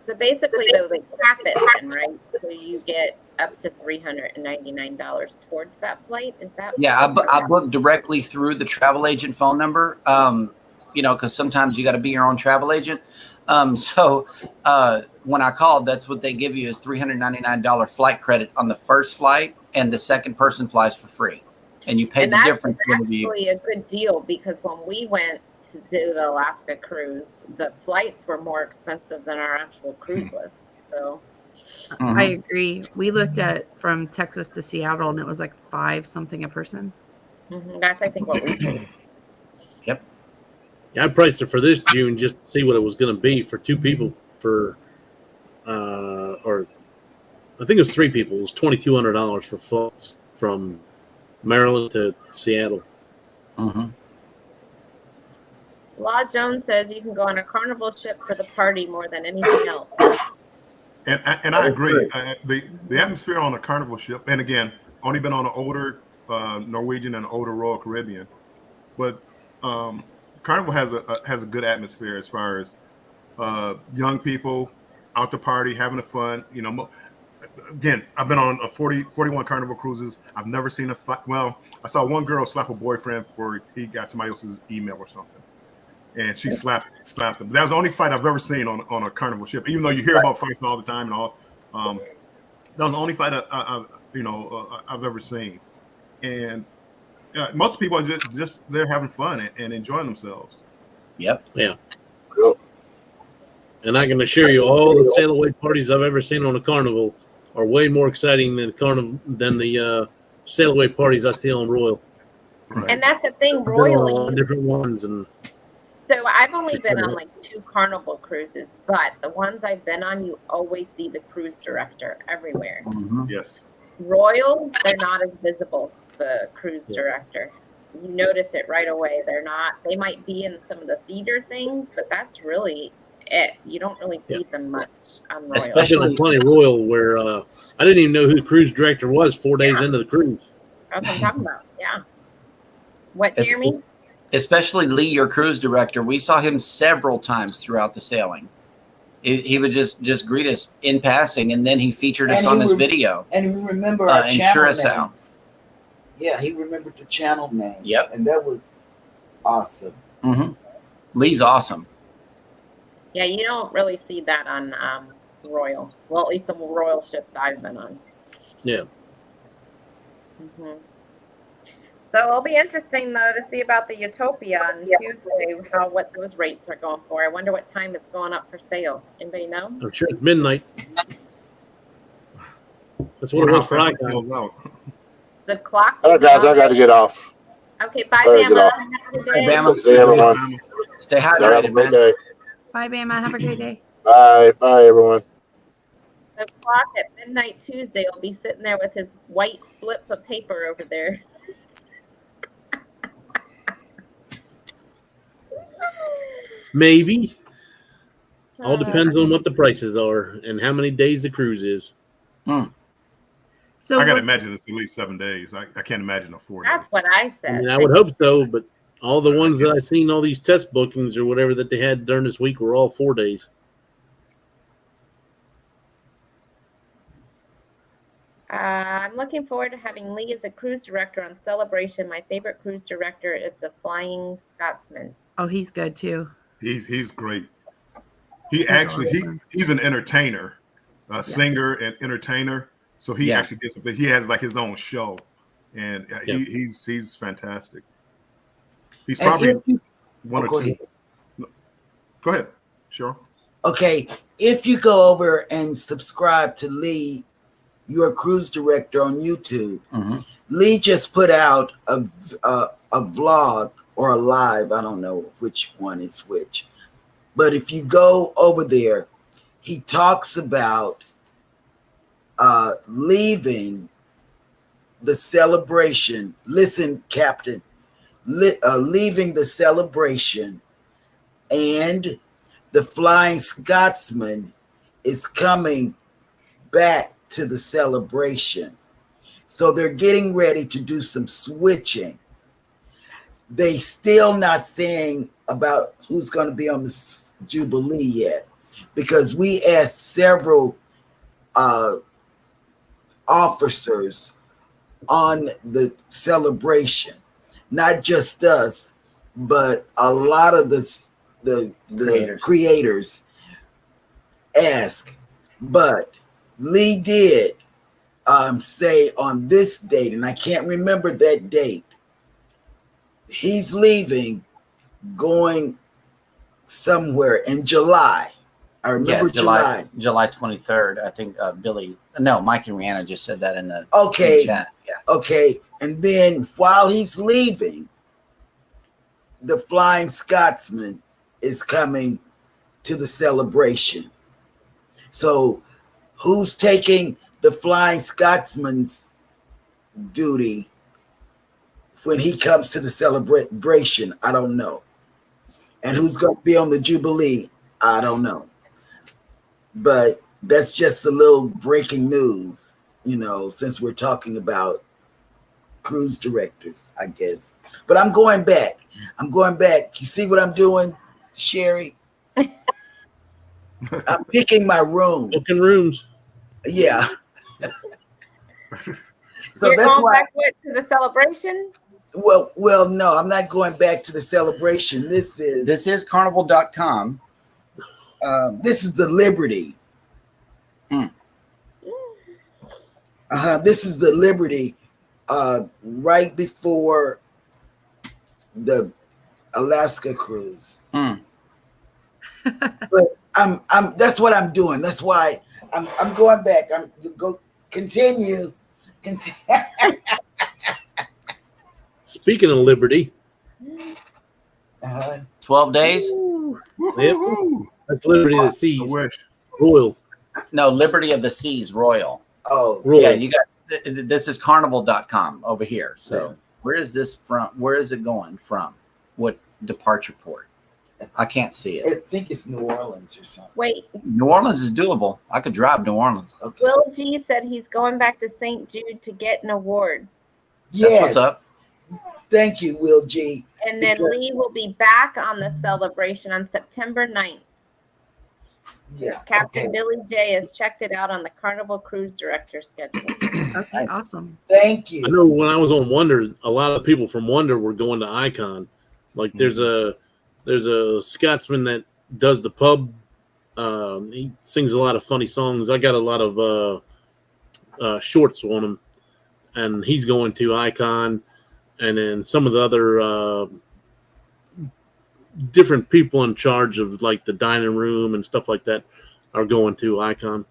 So basically, they cap it then, right? So you get up to $399 towards that flight. Is that? Yeah, I booked directly through the travel agent phone number. Because sometimes you got to be your own travel agent. So when I called, that's what they give you is $399 flight credit on the first flight, and the second person flies for free, and you pay the difference. That's actually a good deal, because when we went to do the Alaska cruise, the flights were more expensive than our actual cruise was. So I agree. We looked at from Texas to Seattle, and it was like $5 something a person. That's, I think, what we paid. Yep. Yeah, I priced it for this June just to see what it was going to be for 2 people or I think it was 3 people. It was $2,200 for flights from Maryland to Seattle. Law Jones says you can go on a Carnival ship for the party more than anything else. And I agree. The atmosphere on a Carnival ship, and again, only been on an older Norwegian and an older Royal Caribbean, but Carnival has a good atmosphere as far as young people out to party, having the fun. Again, I've been on 41 Carnival cruises. I've never seen a fight. Well, I saw one girl slap a boyfriend before he got somebody else's email or something, and she slapped him. That was the only fight I've ever seen on a Carnival ship. Even though you hear about fights all the time and all, that was the only fight I've ever seen. And most people are just they're having fun and enjoying themselves. Yep. Yeah. Cool. And I can assure you, all the sail away parties I've ever seen on a Carnival are way more exciting than the sail away parties I see on Royal. Right. And that's the thing, Royal. Different ones, and so I've only been on like 2 Carnival cruises, but the ones I've been on, you always see the cruise director everywhere. Yes. Royal, they're not as visible. The cruise director, you notice it right away. They're not. They might be in some of the theater things, but that's really it. You don't really see them much on Royal. Especially on Plenty Royal, where I didn't even know who the cruise director was 4 days into the cruise. That's what I'm talking about. Yeah. What, Jeremy? Especially Lee, your cruise director. We saw him several times throughout the sailing. He would just greet us in passing, and then he featured us on his video. And we remember our channel Curacao. names. Yeah, he remembered the channel names. Yep. And that was awesome. Lee's awesome. Yeah, you don't really see that on Royal. Well, at least the Royal ships I've been on. Yeah. So it'll be interesting, though, to see about the Utopia on Tuesday, what those rates are going for. I wonder what time it's going up for sale. Anybody know? I'm sure it's midnight. That's what it was for Icon. The clock. All right, guys, I got to get off. Okay, bye, Bama. Have a good day. Bama. See everyone. Stay hydrated, Have a great day. Bye, Bama. Have a great day. Bye, everyone. The clock at midnight Tuesday will be sitting there with his white slip of paper over there. Maybe. All depends on what the prices are and how many days the cruise is. So I gotta imagine it's at least 7 days. I can't imagine a 4 day. That's what I said. I mean, I would hope so, but all the ones that I've seen, all these test bookings or whatever that they had during this week were all 4 days. I'm looking forward to having Lee as a cruise director on Celebration. My favorite cruise director is the Flying Scotsman. Oh, he's good too. He's great. He's an entertainer, a singer and entertainer. So he actually gets something. He has like his own show, and he's fantastic. He's probably one or two. Go ahead, Cheryl. Okay, if you go over and subscribe to Lee, your cruise director on YouTube, Lee just put out a vlog or a live. I don't know which one is which, but if you go over there, he talks about leaving the celebration. Listen, Captain, leaving the celebration, and the Flying Scotsman is coming back to the celebration. So they're getting ready to do some switching. They still not saying about who's going to be on the Jubilee yet, because we asked several officers on the celebration. Not just us, but a lot of the creators ask. But Lee did say on this date, and I can't remember that date, he's leaving, going somewhere in July. I remember July 23rd. I think Mike and Rihanna just said that in the chat. Yeah. Okay. And then while he's leaving, the Flying Scotsman is coming to the celebration. So who's taking the Flying Scotsman's duty when he comes to the celebration? I don't know. And who's going to be on the Jubilee? I don't know. But that's just a little breaking news, since we're talking about cruise directors, I guess. But I'm going back. You see what I'm doing, Sherry? I'm picking my room. Booking rooms. Yeah. So you're that's going back to the celebration? Well, no, I'm not going back to the celebration. This is carnival.com. This is the Liberty. This is the Liberty right before the Alaska cruise. But I'm that's what I'm doing. That's why I'm going back. Continue. Speaking of Liberty, 12 days. Yep. That's Liberty of the Seas. Royal. No, Liberty of the Seas Royal. Oh, Royal. Yeah, you got this is carnival.com over here. So where is this from? Where is it going from? What departure port? I can't see it. I think it's New Orleans or something. Wait. New Orleans is doable. I could drive New Orleans. Okay. Will G said he's going back to St. Jude to get an award. Yes. That's what's up. Thank you, Will G. And then Lee will be back on the celebration on September 9th. Yeah. Captain Billy J has checked it out on the Carnival Cruise Director schedule. Okay, awesome. Thank you. I know when I was on Wonder, a lot of people from Wonder were going to Icon. Like there's a Scotsman that does the pub. He sings a lot of funny songs. I got a lot of shorts on him, and he's going to Icon. And then some of the other different people in charge of like the dining room and stuff like that are going to Icon.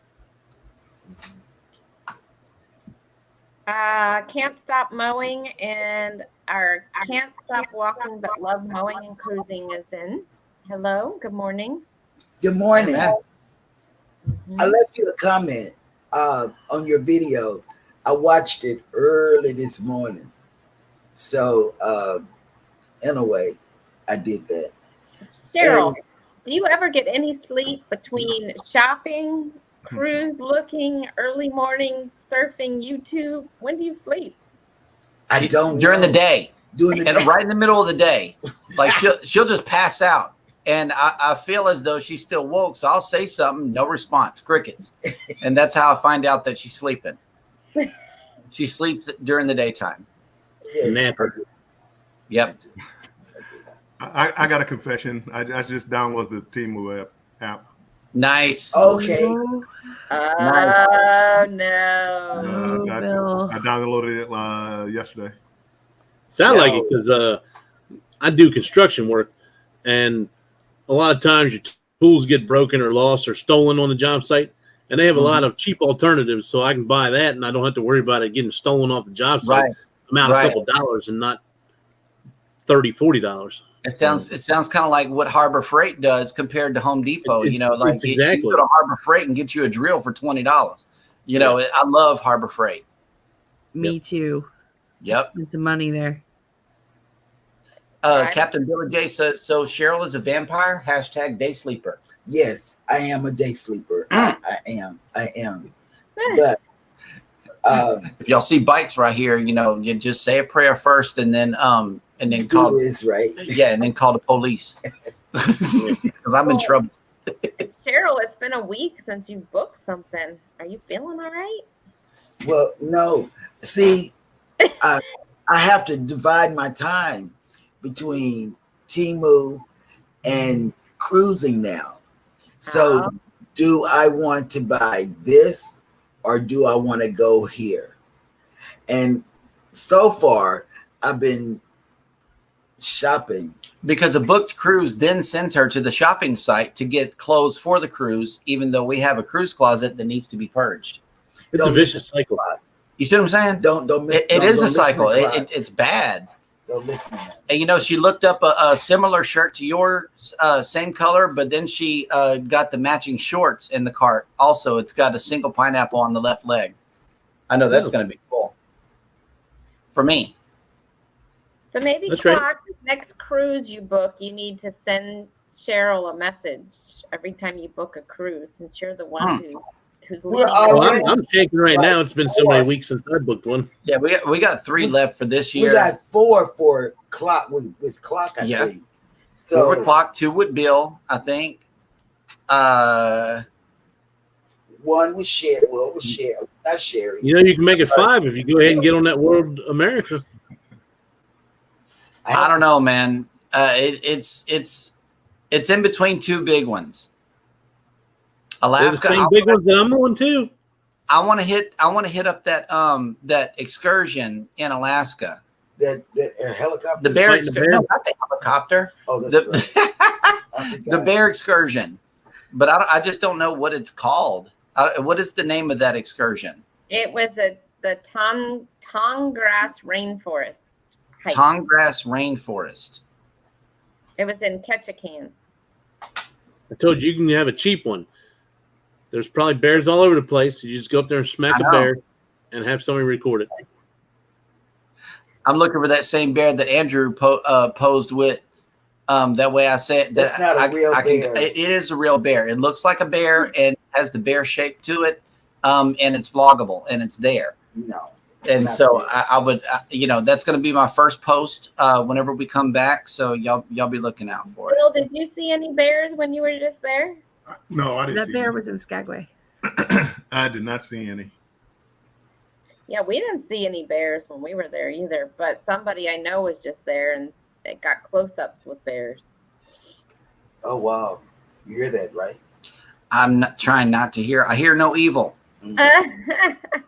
Can't Stop Mowing and our Can't Stop Walking But Love Mowing and Cruising is in. Hello, good morning. Good morning. Mm-hmm. I left you a comment on your video. I watched it early this morning. So, in a way, I did that. Cheryl, do you ever get any sleep between shopping, cruise looking, early morning surfing, YouTube? When do you sleep? I don't during know. the day. And right in the middle of the day. Like she'll just pass out. And I feel as though she's still woke. So I'll say something, no response, crickets. And that's how I find out that she's sleeping. She sleeps during the daytime. Napper. Yep. I got a confession. I just downloaded the Temu app. Nice. Okay. No. I Bill. downloaded it yesterday. Sound like it because I do construction work, and a lot of times your tools get broken or lost or stolen on the job site, and they have a lot of cheap alternatives. So I can buy that, and I don't have to worry about it getting stolen off the job site. Right. I'm out a couple dollars and not $30, $40. It sounds kind of like what Harbor Freight does compared to Home Depot. It's exactly. You go to Harbor Freight and get you a drill for $20. You know, I love Harbor Freight. Me too. Yep. Spend some money there. Captain Billy J says, so Cheryl is a vampire? # day sleeper. Yes, I am a day sleeper. I am. But if y'all see bites right here, you just say a prayer first and then call this right. Yeah, and then call the police. Because I'm in trouble. It's Cheryl, it's been a week since you booked something. Are you feeling all right? Well, no. See, I have to divide my time between Temu and cruising now. So, do I want to buy this or do I want to go here? And so far, I've been shopping. Because a booked cruise then sends her to the shopping site to get clothes for the cruise, even though we have a cruise closet that needs to be purged. It's a vicious cycle. You see what I'm saying? Don't miss it is a cycle. It's bad. Don't listen. And, you know, she looked up a similar shirt to yours, same color, but then she got the matching shorts in the cart. Also, it's got a single pineapple on the left leg. I know that's going to be cool for me. So maybe next cruise you book, you need to send Cheryl a message every time you book a cruise, since you're the one who's leading. Well, I'm shaking right now. It's been so many weeks since I booked one. Yeah, we got 3 left for this year. We got 4 for clock with clock. I think. So 4 with clock, 2 with Bill. I think. 1 with Sherry. Well, with Sherry, not Sherry. You know, you can make it 5 if you go ahead and get on that World America. I don't know, man. It's in between 2 big ones. Alaska. They're the same big ones that I'm on too. I want to hit up that excursion in Alaska. That helicopter. The bear excursion. No, not the helicopter. Oh, that's right. The bear excursion. But I just don't know what it's called. What is the name of that excursion? It was the Tonggrass Rainforest. Tonggrass Rainforest. It was in Ketchikan. I told you can have a cheap one. There's probably bears all over the place. You just go up there and smack a bear and have somebody record it. I'm looking for that same bear that Andrew posed with. That way I said that's not a real bear. It is a real bear. It looks like a bear and has the bear shape to it. And it's vloggable and it's there. No. And so I would, that's going to be my first post whenever we come back. So y'all be looking out for it. Bill, did you see any bears when you were just there? No, I didn't. That see bear any. was in Skagway. I did not see any. Yeah, we didn't see any bears when we were there either. But somebody I know was just there and it got close-ups with bears. Oh wow, you hear that, right? I'm not trying not to hear. I hear no evil. I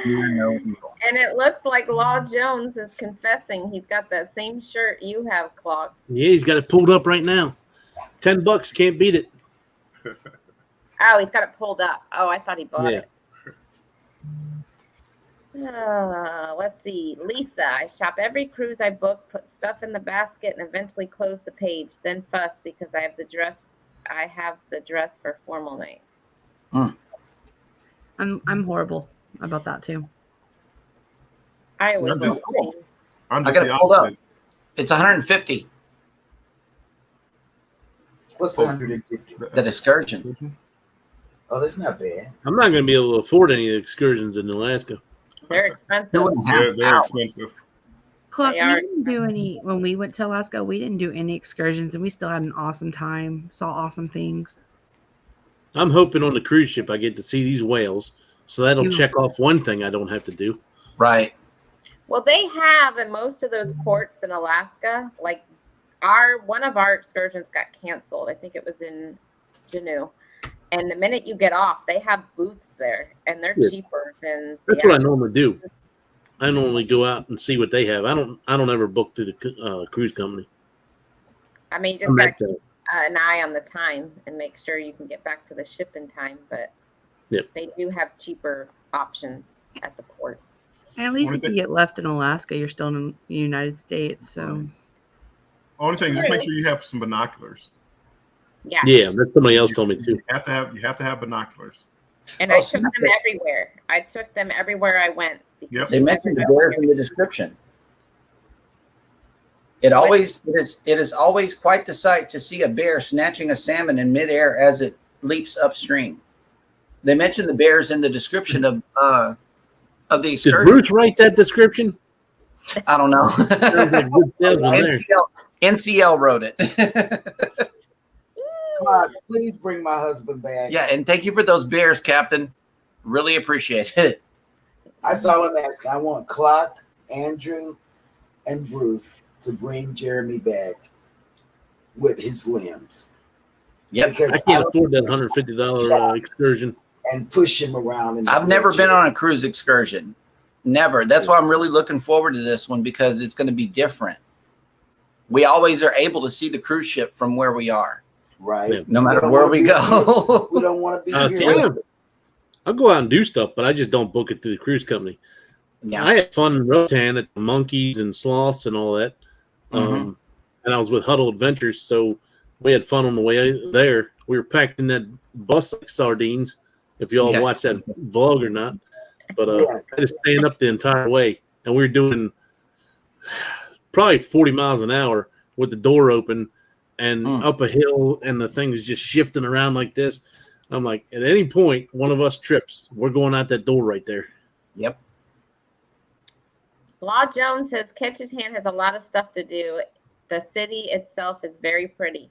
hear no evil. And it looks like Law Jones is confessing. He's got that same shirt you have, Clark. Yeah, he's got it pulled up right now. $10, can't beat it. Oh, he's got it pulled up. Oh, I thought he bought it. Let's see. Lisa, I shop every cruise I book, put stuff in the basket, and eventually close the page. Then fuss because I have the dress for formal night. I'm horrible about that too. I was the same. I got it pulled up. It's 150. What's 150? That excursion. Oh, that's not bad. I'm not going to be able to afford any of the excursions in Alaska. They're expensive. They're expensive. Clark, we didn't do any when we went to Alaska. We didn't do any excursions, and we still had an awesome time. Saw awesome things. I'm hoping on the cruise ship I get to see these whales, so that'll check off one thing I don't have to do. Right. Well, they have in most of those ports in Alaska, like one of our excursions got canceled. I think it was in Juneau. And the minute you get off, they have booths there, and they're cheaper than. That's what I normally do. I normally go out and see what they have. I don't ever book through the cruise company. I mean, you just got to keep an eye on the time and make sure you can get back to the ship in time. But they do have cheaper options at the port. And at least if you get left in Alaska, you're still in the United States. So, only thing, just make sure you have some binoculars. Yeah, that's somebody else told me too. You have to have binoculars. And I took them everywhere. I took them everywhere I went. Yep. They mentioned the bears in the description. It is always quite the sight to see a bear snatching a salmon in midair as it leaps upstream. They mentioned the bears in the description of the excursion. Did Bruce write that description? I don't know. NCL wrote it. Clark, please bring my husband back. Yeah, and thank you for those bears, Captain. Really appreciate it. I saw him ask, I want Clark, Andrew, and Bruce to bring Jeremy back with his limbs. Yep. Because I can't afford that $150 excursion. And push him around. I've never been on a cruise excursion. Never. That's why I'm really looking forward to this one, because it's going to be different. We always are able to see the cruise ship from where we are. Right. Yeah. No matter where we go. We don't want to be See, here. I'll go out and do stuff, but I just don't book it through the cruise company. Yeah. I had fun in Rotan at the monkeys and sloths and all that. And I was with Huddle Adventures, so we had fun on the way there. We were packed in that bus like sardines, if you all watched that vlog or not. But I was staying up the entire way, and we were doing probably 40 miles an hour with the door open and up a hill, and the thing is just shifting around like this. I'm like, at any point, one of us trips, we're going out that door right there. Yep. Law Jones says Ketchikan has a lot of stuff to do. The city itself is very pretty.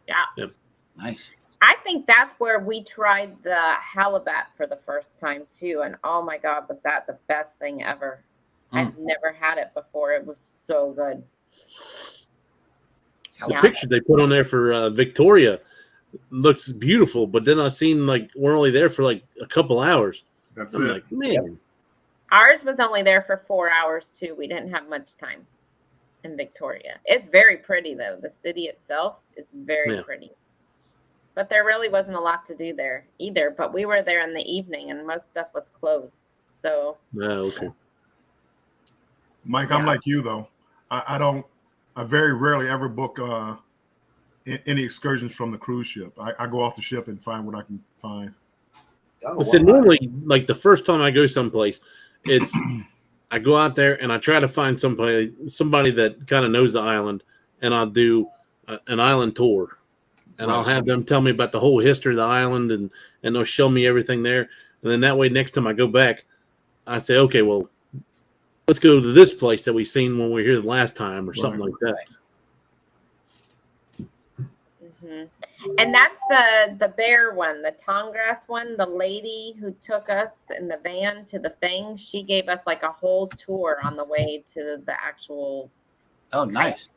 Yeah. Yep. Nice. I think that's where we tried the halibut for the first time too. And oh my God, was that the best thing ever? I've never had it before. It was so good. The picture they put on there for Victoria looks beautiful, but then I seen like we're only there for like a couple hours. That's I'm it. like, man. Ours was only there for 4 hours too. We didn't have much time in Victoria. It's very pretty though. The city itself is very pretty. But there really wasn't a lot to do there either. But we were there in the evening and most stuff was closed. So okay. Mike, I'm like you though. I very rarely ever book any excursions from the cruise ship. I go off the ship and find what I can find. Well, so normally, like the first time I go someplace, it's I go out there and I try to find somebody that kind of knows the island, and I'll do an island tour, and I'll have them tell me about the whole history of the island, and they'll show me everything there, and then that way next time I go back, I say, okay, well, let's go to this place that we seen when we were here the last time, or something like that. And that's the bear one, the Tongrass one. The lady who took us in the van to the thing, she gave us like a whole tour on the way to the actual. Oh, nice.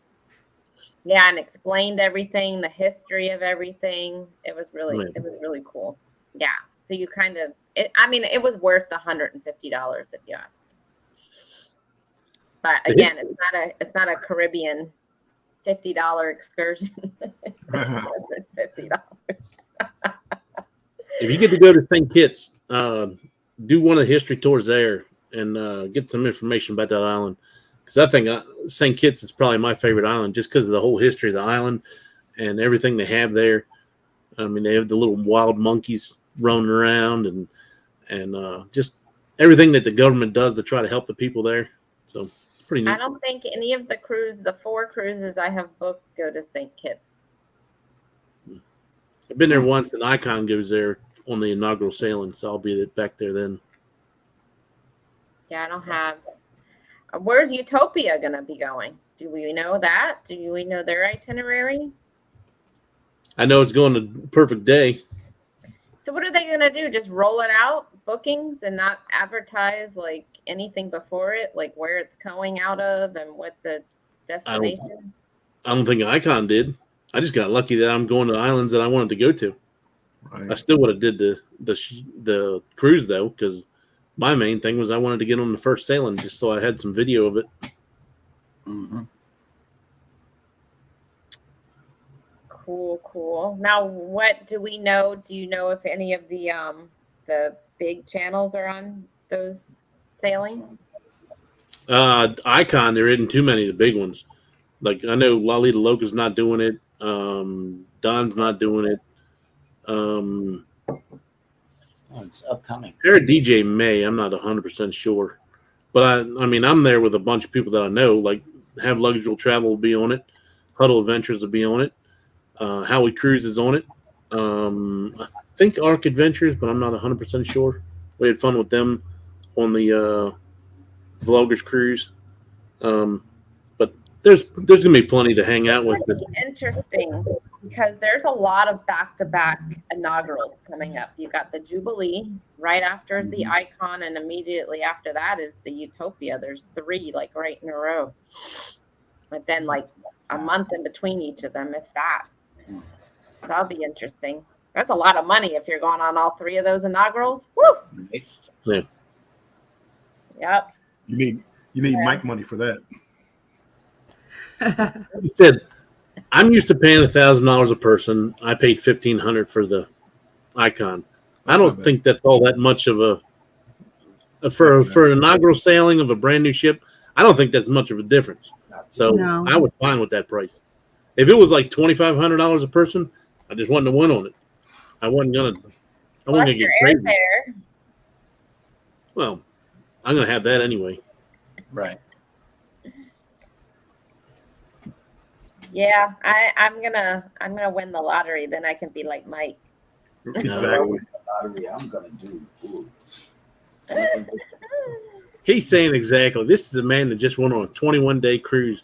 Yeah, and explained everything, the history of everything. It was really cool. Yeah. So you kind of, it was worth the $150 if you ask me. But again, it's not a Caribbean $50 excursion. $50. If you get to go to St. Kitts, do one of the history tours there and get some information about that island. Because I think St. Kitts is probably my favorite island just because of the whole history of the island and everything they have there. I mean, they have the little wild monkeys roaming around and just everything that the government does to try to help the people there. So it's pretty neat. I don't think any of the 4 cruises I have booked go to St. Kitts. I've been there once, and Icon goes there on the inaugural sailing, so I'll be back there then. Yeah, I don't have. Where's Utopia going to be going? Do we know that? Do we know their itinerary? I know it's going to Perfect Day. So what are they going to do? Just roll it out, bookings, and not advertise like anything before it, like where it's going out of and what the destinations? I don't think Icon did. I just got lucky that I'm going to islands that I wanted to go to. Right. I still would have did the cruise though, because my main thing was I wanted to get on the first sailing just so I had some video of it. Mm-hmm. Cool. Now, what do we know? Do you know if any of the big channels are on those sailings? Icon, there isn't too many of the big ones. Like I know Lalita Loca's not doing it. Don's not doing it. It's upcoming. They're DJ May. I'm not 100% sure, but I mean I'm there with a bunch of people that I know. Like Have Luggage Will Travel will be on it. Huddle Adventures will be on it. Howie Cruise is on it. I think Arc Adventures, but I'm not 100% sure. We had fun with them on the Vloggers Cruise. But there's gonna be plenty to hang out with. It's interesting because there's a lot of back-to-back inaugurals coming up. You got the Jubilee right after is the Icon, and immediately after that is the Utopia. There's 3 like right in a row, but then like a month in between each of them, if that. So that'll be interesting. That's a lot of money if you're going on all 3 of those inaugurals. Woo! Yeah. Yep. You need Mike money for that. Like you said, I'm used to paying $1,000 a person. I paid $1,500 for the Icon. I don't think that's all that much of for an inaugural sailing of a brand new ship. I don't think that's much of a difference. So No. I was fine with that price. If it was like $2,500 a person, I just wanted to win on it. I wasn't gonna Plus get your crazy. airfare. Well, I'm gonna have that anyway. Right. Yeah, I'm gonna win the lottery. Then I can be like Mike. Exactly. Lottery, I'm gonna do. Ooh. He's saying exactly. This is a man that just went on a 21-day cruise,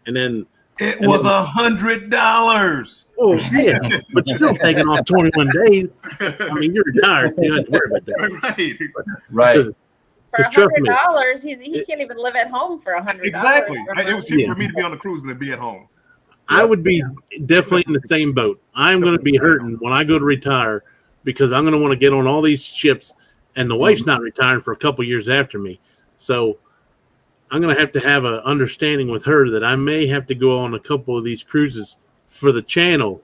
and then It was $100. oh yeah, but still taking off 21 days. I mean, you're retired, so you don't have to worry about that. Right. For Trust me. $100, he can't even live at home for $100. Exactly. It was cheaper Yeah. for me to be on the cruise than to be at home. I would be definitely in the same boat. I'm going to be hurting when I go to retire because I'm going to want to get on all these ships, and the wife's not retiring for a couple years after me. So I'm going to have an understanding with her that I may have to go on a couple of these cruises for the channel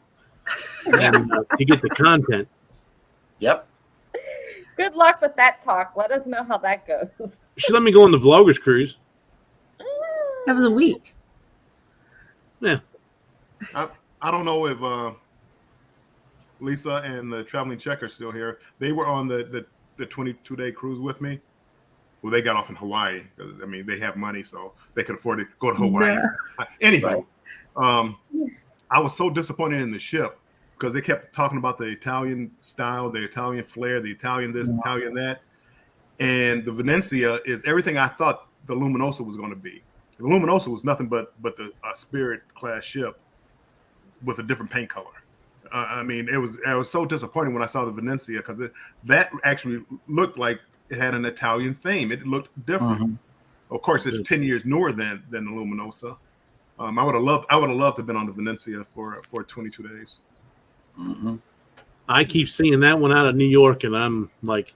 and to get the content. Yep. Good luck with that talk. Let us know how that goes. She let me go on the Vloggers cruise. That was a week. Yeah. I don't know if Lisa and the Traveling Check are still here. They were on the 22-day cruise with me. Well, they got off in Hawaii. I mean, they have money, so they could afford to go to Hawaii. Yeah. Anyway, I was so disappointed in the ship because they kept talking about the Italian style, the Italian flair, the Italian this, Italian that. And the Venezia is everything I thought the Luminosa was going to be. The Luminosa was nothing but the Spirit class ship with a different paint color. I mean, I was so disappointed when I saw the Venezia because that actually looked like it had an Italian theme. It looked different. Of course, it's 10 years newer than the Luminosa. I would have loved to have been on the Venezia for 22 days. I keep seeing that one out of New York, and I'm like,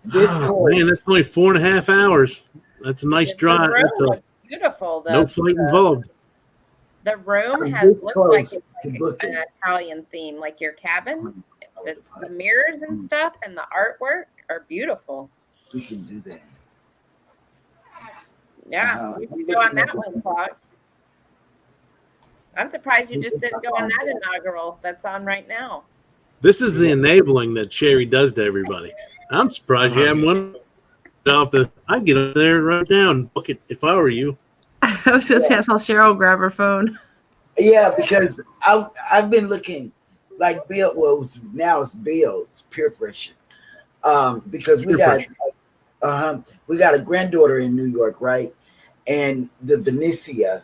This man, that's only 4.5 hours. That's a nice drive. That's Looks beautiful. no flight involved. The room This looks like close it's to like booking. an Italian theme, like your cabin. The mirrors and stuff and the artwork are beautiful. We can do that. Yeah, you can go on that one, Clark. I'm surprised you just didn't go on that inaugural that's on right now. This is the enabling that Sherry does to everybody. I'm surprised you haven't won off the. I'd get up there right now and book it if I were you. I was just going to tell Cheryl grab her phone. Yeah, because I've been looking like Bill. Well, now it's Bill. It's peer pressure. Because we got a granddaughter in New York, right? And the Venezia,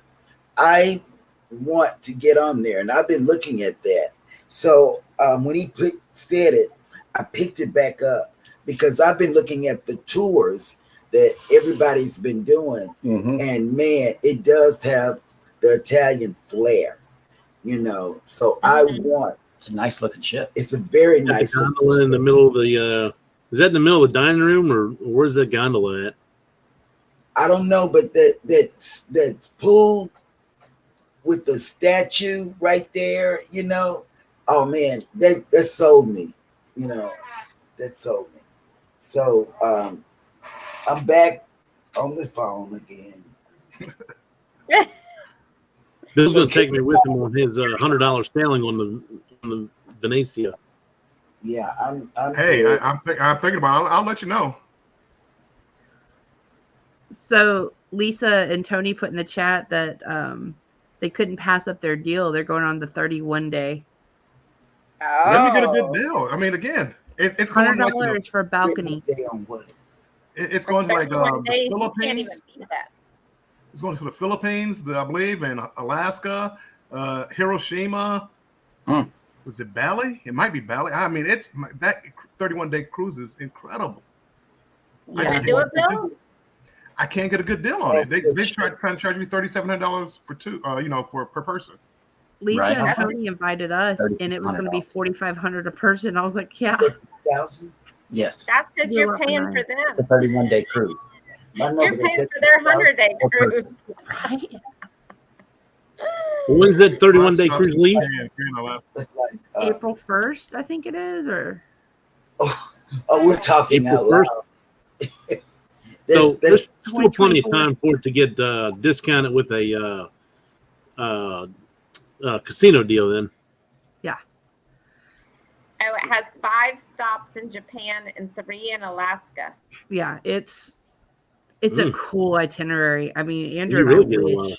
I want to get on there, and I've been looking at that. So when he said it, I picked it back up because I've been looking at the tours that everybody's been doing, and man, it does have the Italian flair, you know. So I want. It's a nice looking ship. It's a very Got nice the gondola in the middle of the. Is that in the middle of the dining room, or where's that gondola at? I don't know, but that pool with the statue right there, you know. Oh man, that sold me, you know. That sold me. So I'm back on the phone again. Bill's gonna take me with him on his $100 sailing on the Venezia. Yeah, I'm Hey, I'm thinking about it. I'll let you know. So Lisa and Tony put in the chat that they couldn't pass up their deal. They're going on the 31 day. Oh. Let me get a good deal. I mean, again, it's going like $100 for a balcony. on what? it's going to like You can't Philippines. even beat that. It's going to the Philippines, I believe, and Alaska, Hiroshima. Was it Bali? It might be Bali. I mean, it's that 31-day cruise is incredible. You can do it, Bill? I can't get a good deal on it. They trying to charge me $3,700 for two, for per person. Lisa and Tony invited us, and it was going to be $4,500 a person. I was like, yeah. 50,000? Yes. That's because you're paying for them. The 31-day cruise. You're paying for their 100-day cruise. Right. When's that 31-day cruise leave? April 1st, I think it is, or. Oh, we're talking April 1st. So there's still plenty of time for it to get discounted with a casino deal then. Yeah. Oh, it has 5 stops in Japan and 3 in Alaska. Yeah, it's a cool itinerary. I mean, Andrew You and really I get a wish. lot.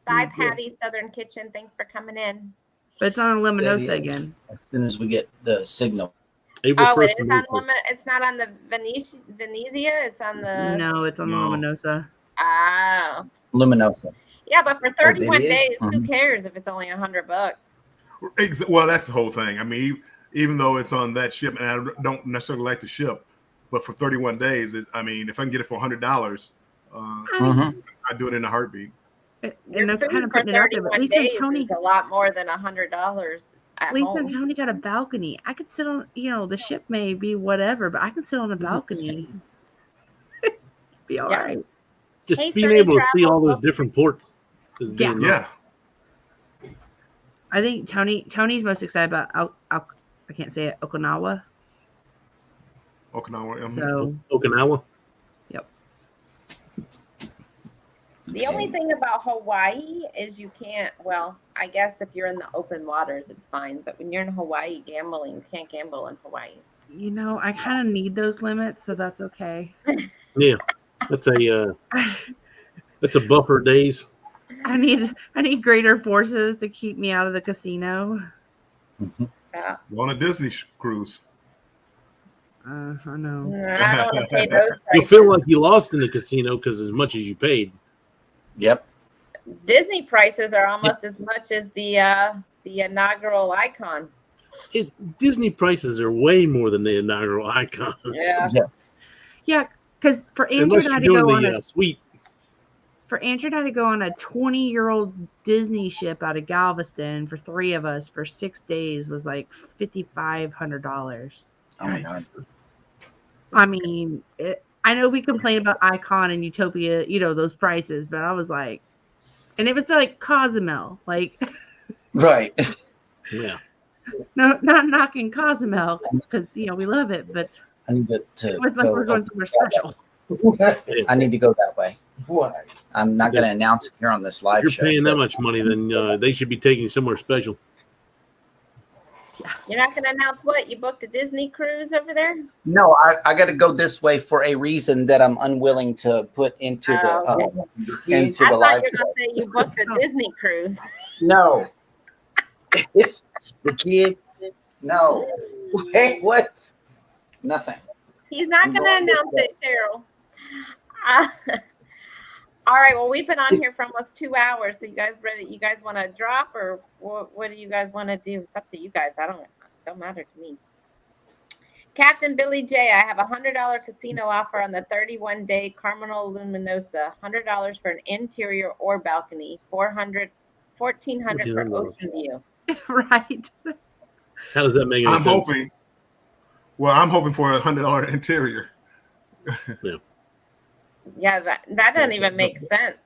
Bye, Patty, Southern Kitchen. Thanks for coming in. But it's on Luminosa again. As soon as we get the signal. April 1st it is on it's not on the Venezia. It's on the. No, it's on the Luminosa. Oh. Luminosa. Yeah, but for 31 days, Mm-hmm. who cares if it's only $100? Well, that's the whole thing. I mean, even though it's on that ship, and I don't necessarily like the ship, but for 31 days, if I can get it for $100, I do it in a heartbeat. And I'm kind of putting it out there, but Lisa and Tony is a lot more than $100 at Lisa home. and Tony got a balcony. I could sit on, the ship may be whatever, but I can sit on a balcony. Be all right. Just Hey, being Sunny able to see Travel. all those different ports. Is being Yeah. I think Tony's most excited about I can't say it, Okinawa. Okinawa. So Okinawa. Yep. The only thing about Hawaii is you can't, well, I guess if you're in the open waters, it's fine. But when you're in Hawaii gambling, you can't gamble in Hawaii. I kind of need those limits, so that's okay. Yeah. That's a buffer days. I need greater forces to keep me out of the casino. Yeah. On a Disney cruise. I know. I don't want to pay those You'll prices. feel like you lost in the casino because as much as you paid. Yep. Disney prices are almost as much as the inaugural icon. Disney prices are way more than the inaugural icon. Yeah. Yeah, because for Andrew Unless and I you're to go doing on the a suite. for Andrew and I to go on a 20-year-old Disney ship out of Galveston for 3 of us for 6 days was like $5,500. Oh my God. I mean, I know we complain about Icon and Utopia, those prices, but I was like, and it was like Cozumel, like, Right. Yeah. no, not knocking Cozumel because we love it, but I need to it was like we're going somewhere special. I need to go that way. Why? I'm not going to announce it here on this live If you're show. paying that much money, then they should be taking you somewhere special. You're not going to announce what? You booked a Disney cruise over there? No, I got to go this way for a reason that I'm unwilling to put into the into I the thought live you were going to say you booked a Disney cruise. No. The kids? No. Hey, what? Nothing. He's not I'm going to going this announce way. it, Cheryl. All right. Well, we've been on here for almost 2 hours. So you guys ready? You guys want to drop, or what do you guys want to do? It's up to you guys. Don't matter to me. Captain Billy J, I have a $100 casino offer on the 31-day Carmel Luminosa. $100 for an interior or balcony. $1,400 for ocean view. Right. How does that make any I'm sense? hoping. Well, I'm hoping for a $100 interior. Yeah, that doesn't even make sense.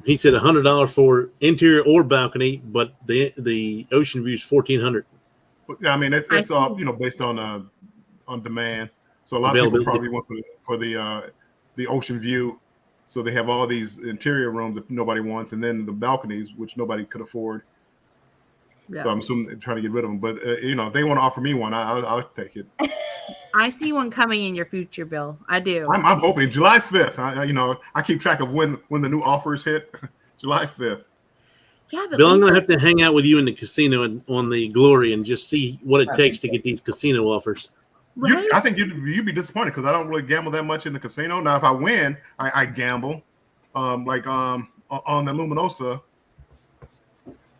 He said $100 for interior or balcony, but the ocean view is $1,400. Yeah, I mean it's all based on demand. So a lot of people probably went for the ocean view. So they have all these interior rooms that nobody wants, and then the balconies which nobody could afford. Yeah. So I'm assuming they're trying to get rid of them. But if they want to offer me one, I'll take it. I see one coming in your future, Bill. I do. I'm hoping July 5th. I keep track of when the new offers hit. July 5th. Yeah, but Bill, I'm going Lisa- to have to hang out with you in the casino and on the Glory and just see what it takes to get these casino offers. Right? I think you'd be disappointed because I don't really gamble that much in the casino. Now, if I win, I gamble. Like on the Luminosa.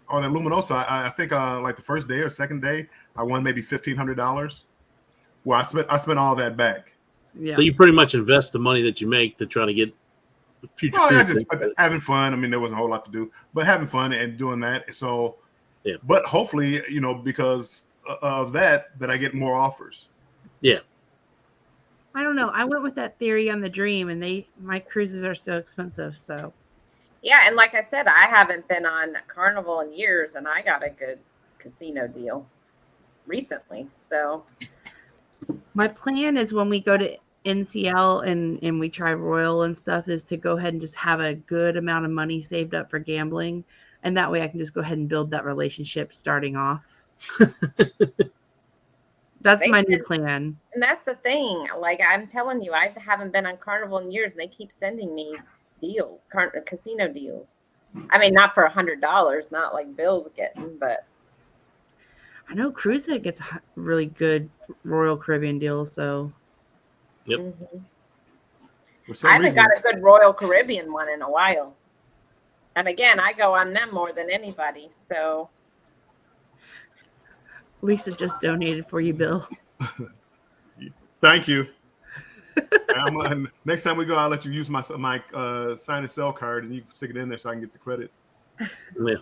On the Luminosa, I think like the first day or second day, I won maybe $1,500. Well, I spent all that back. Yeah. So you pretty much invest the money that you make to try to get future. Well, I just having fun. I mean, there wasn't a whole lot to do, but having fun and doing that. So, yeah. But hopefully, because of that I get more offers. Yeah. I don't know. I went with that theory on the Dream, and my cruises are so expensive. So. Yeah, and like I said, I haven't been on Carnival in years, and I got a good casino deal recently. So. My plan is when we go to NCL and we try Royal and stuff is to go ahead and just have a good amount of money saved up for gambling. And that way I can just go ahead and build that relationship starting off. That's my new plan. And that's the thing. Like I'm telling you, I haven't been on Carnival in years, and they keep sending me casino deals. I mean, not for $100, not like Bill's getting, but. I know Cruiser gets a really good Royal Caribbean deal, so. Yep. Mm-hmm. I haven't got a good Royal Caribbean one in a while. And again, I go on them more than anybody, so. Lisa just donated for you, Bill. Thank you. Next time we go, I'll let you use my sign and sell card, and you can stick it in there so I can get the credit. Yeah.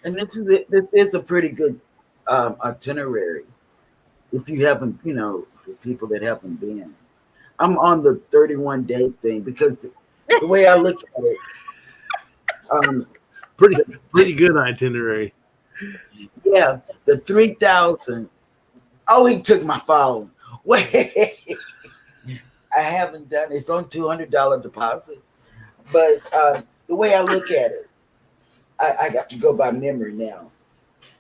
And this is a pretty good itinerary. If you haven't, for people that haven't been. I'm on the 31-day thing because the way I look at it, pretty good itinerary. Yeah, the 3,000. Oh, he took my phone. Wait, I haven't done it. It's on $200 deposit. But the way I look at it, I have to go by memory now.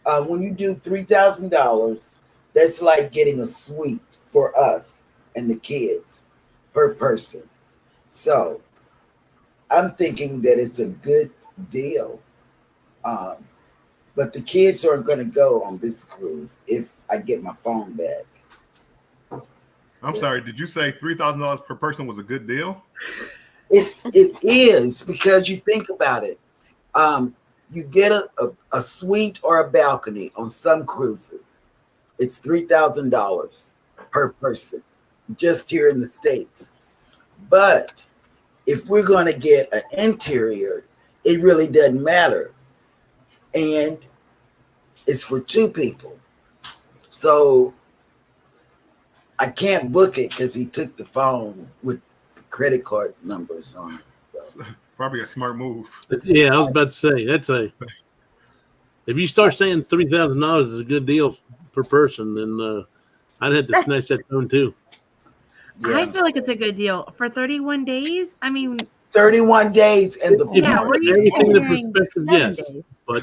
When you do $3,000, that's like getting a suite for us and the kids per person. So I'm thinking that it's a good deal. But the kids aren't going to go on this cruise if I get my phone back. I'm sorry. Did you say $3,000 per person was a good deal? It is, because you think about it. You get a suite or a balcony on some cruises. It's $3,000 per person just here in the States. But if we're going to get an interior, it really doesn't matter. And it's for two people. So I can't book it because he took the phone with the credit card numbers on it. So. Probably a smart move. Yeah, I was about to say if you start saying $3,000 is a good deal per person, then I'd have to snatch that phone too. Yeah. I feel like it's a good deal for 31 days. I mean, 31 days and the we're used to hearing 7 days. But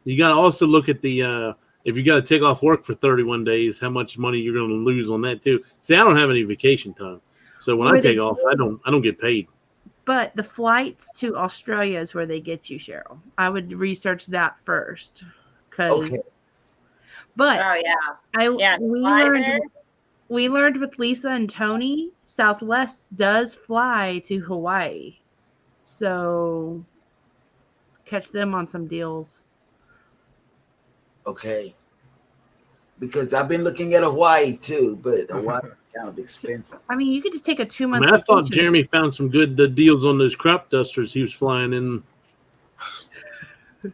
you got to also look at the if you got to take off work for 31 days, how much money you're going to lose on that too. See, I don't have any vacation time, so when I take off, I don't get paid. But the flights to Australia is where they get you, Cheryl. I would research that first. Okay. But we learned with Lisa and Tony, Southwest does fly to Hawaii. So catch them on some deals. Okay. Because I've been looking at Hawaii too, but Hawaii is kind of expensive. I mean, you could just take a 2-month. I thought Jeremy found some good deals on those crop dusters he was flying in.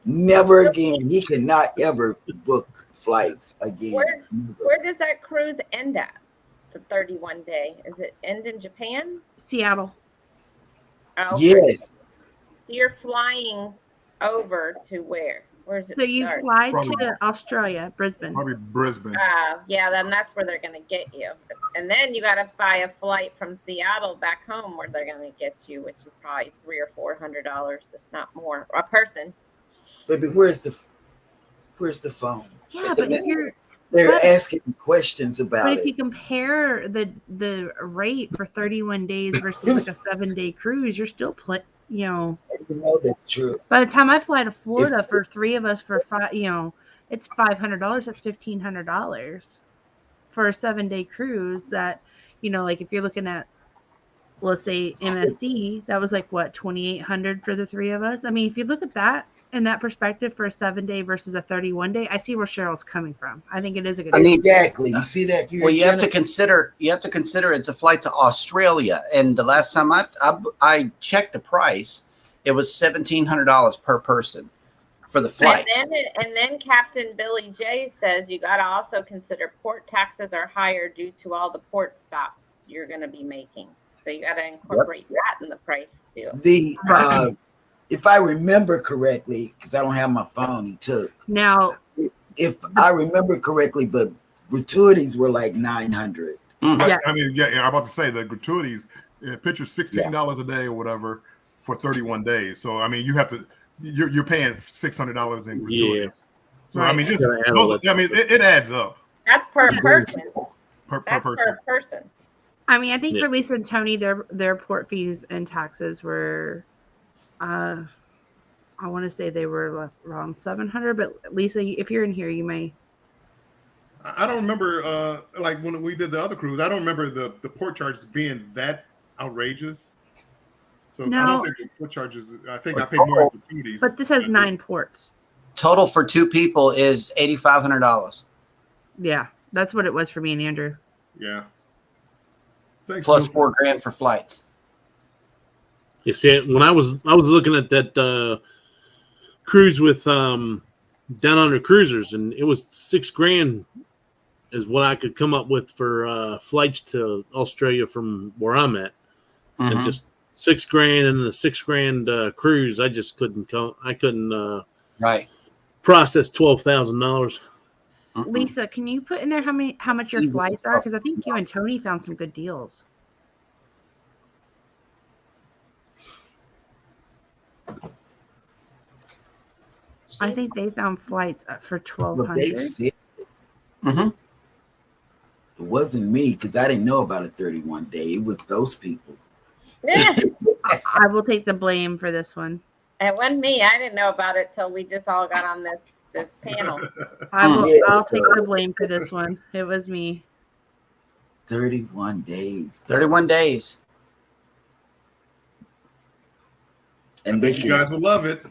Never again. He cannot ever book flights again. Where does that cruise end at? The 31 day. Is it end in Japan? Seattle. Oh, yes. So you're flying over to where? Where's it? So you fly to Australia, Brisbane. Probably Brisbane. Yeah, then that's where they're going to get you. And then you got to buy a flight from Seattle back home where they're going to get you, which is probably $300 or $400, if not more, a person. Baby, where's the phone? Yeah, but if they're asking questions about it. But if you compare the rate for 31 days versus like a 7-day cruise, you're still You know that's true. By the time I fly to Florida for 3 of us for it's $500. That's $1,500 for a 7-day cruise. That like if you're looking at let's say MSC, that was like what, 2,800 for the three of us. I mean, if you look at that in that perspective for a 7-day versus a 31-day, I see where Cheryl's coming from. I think it is a good. Exactly. You see that? Well, you have to consider it's a flight to Australia, and the last time I checked the price, it was $1,700 per person for the flight. And then Captain Billy J says you got to also consider port taxes are higher due to all the port stops you're going to be making. So you got to incorporate that in the price too. If I remember correctly, because I don't have my phone, he took. Now, if I remember correctly, the gratuities were like 900. Yeah. I mean, I'm about to say the gratuities. Picture $16 a day or whatever for 31 days. So I mean, you have to. You're paying $600 in gratuities. Yeah. So I mean, it adds up. That's per person. Per person. I mean, I think for Lisa and Tony, their port fees and taxes were, I want to say they were around 700. But Lisa, if you're in here, you may. I don't remember, like when we did the other cruise, I don't remember the port charges being that outrageous. So I don't think the port charges. I think I paid more in gratuities. But this has 9 ports. Total for 2 people is $8,500. Yeah, that's what it was for me and Andrew. Yeah. Thanks, plus $4,000 for flights. You see, when I was looking at that cruise with Down Under Cruisers, and it was $6,000 is what I could come up with for flights to Australia from where I'm at, and just $6,000 and the $6,000 cruise. I just couldn't come. I couldn't process $12,000. Lisa, can you put in there how much your flights are? Because I think you and Tony found some good deals. I think they found flights for $1,200. It wasn't me because I didn't know about a 31-day. It was those people. I will take the blame for this one. It wasn't me. I didn't know about it till we just all got on this panel. I'll take the blame for this one. It was me. 31 days. 31 days. And you guys will love it.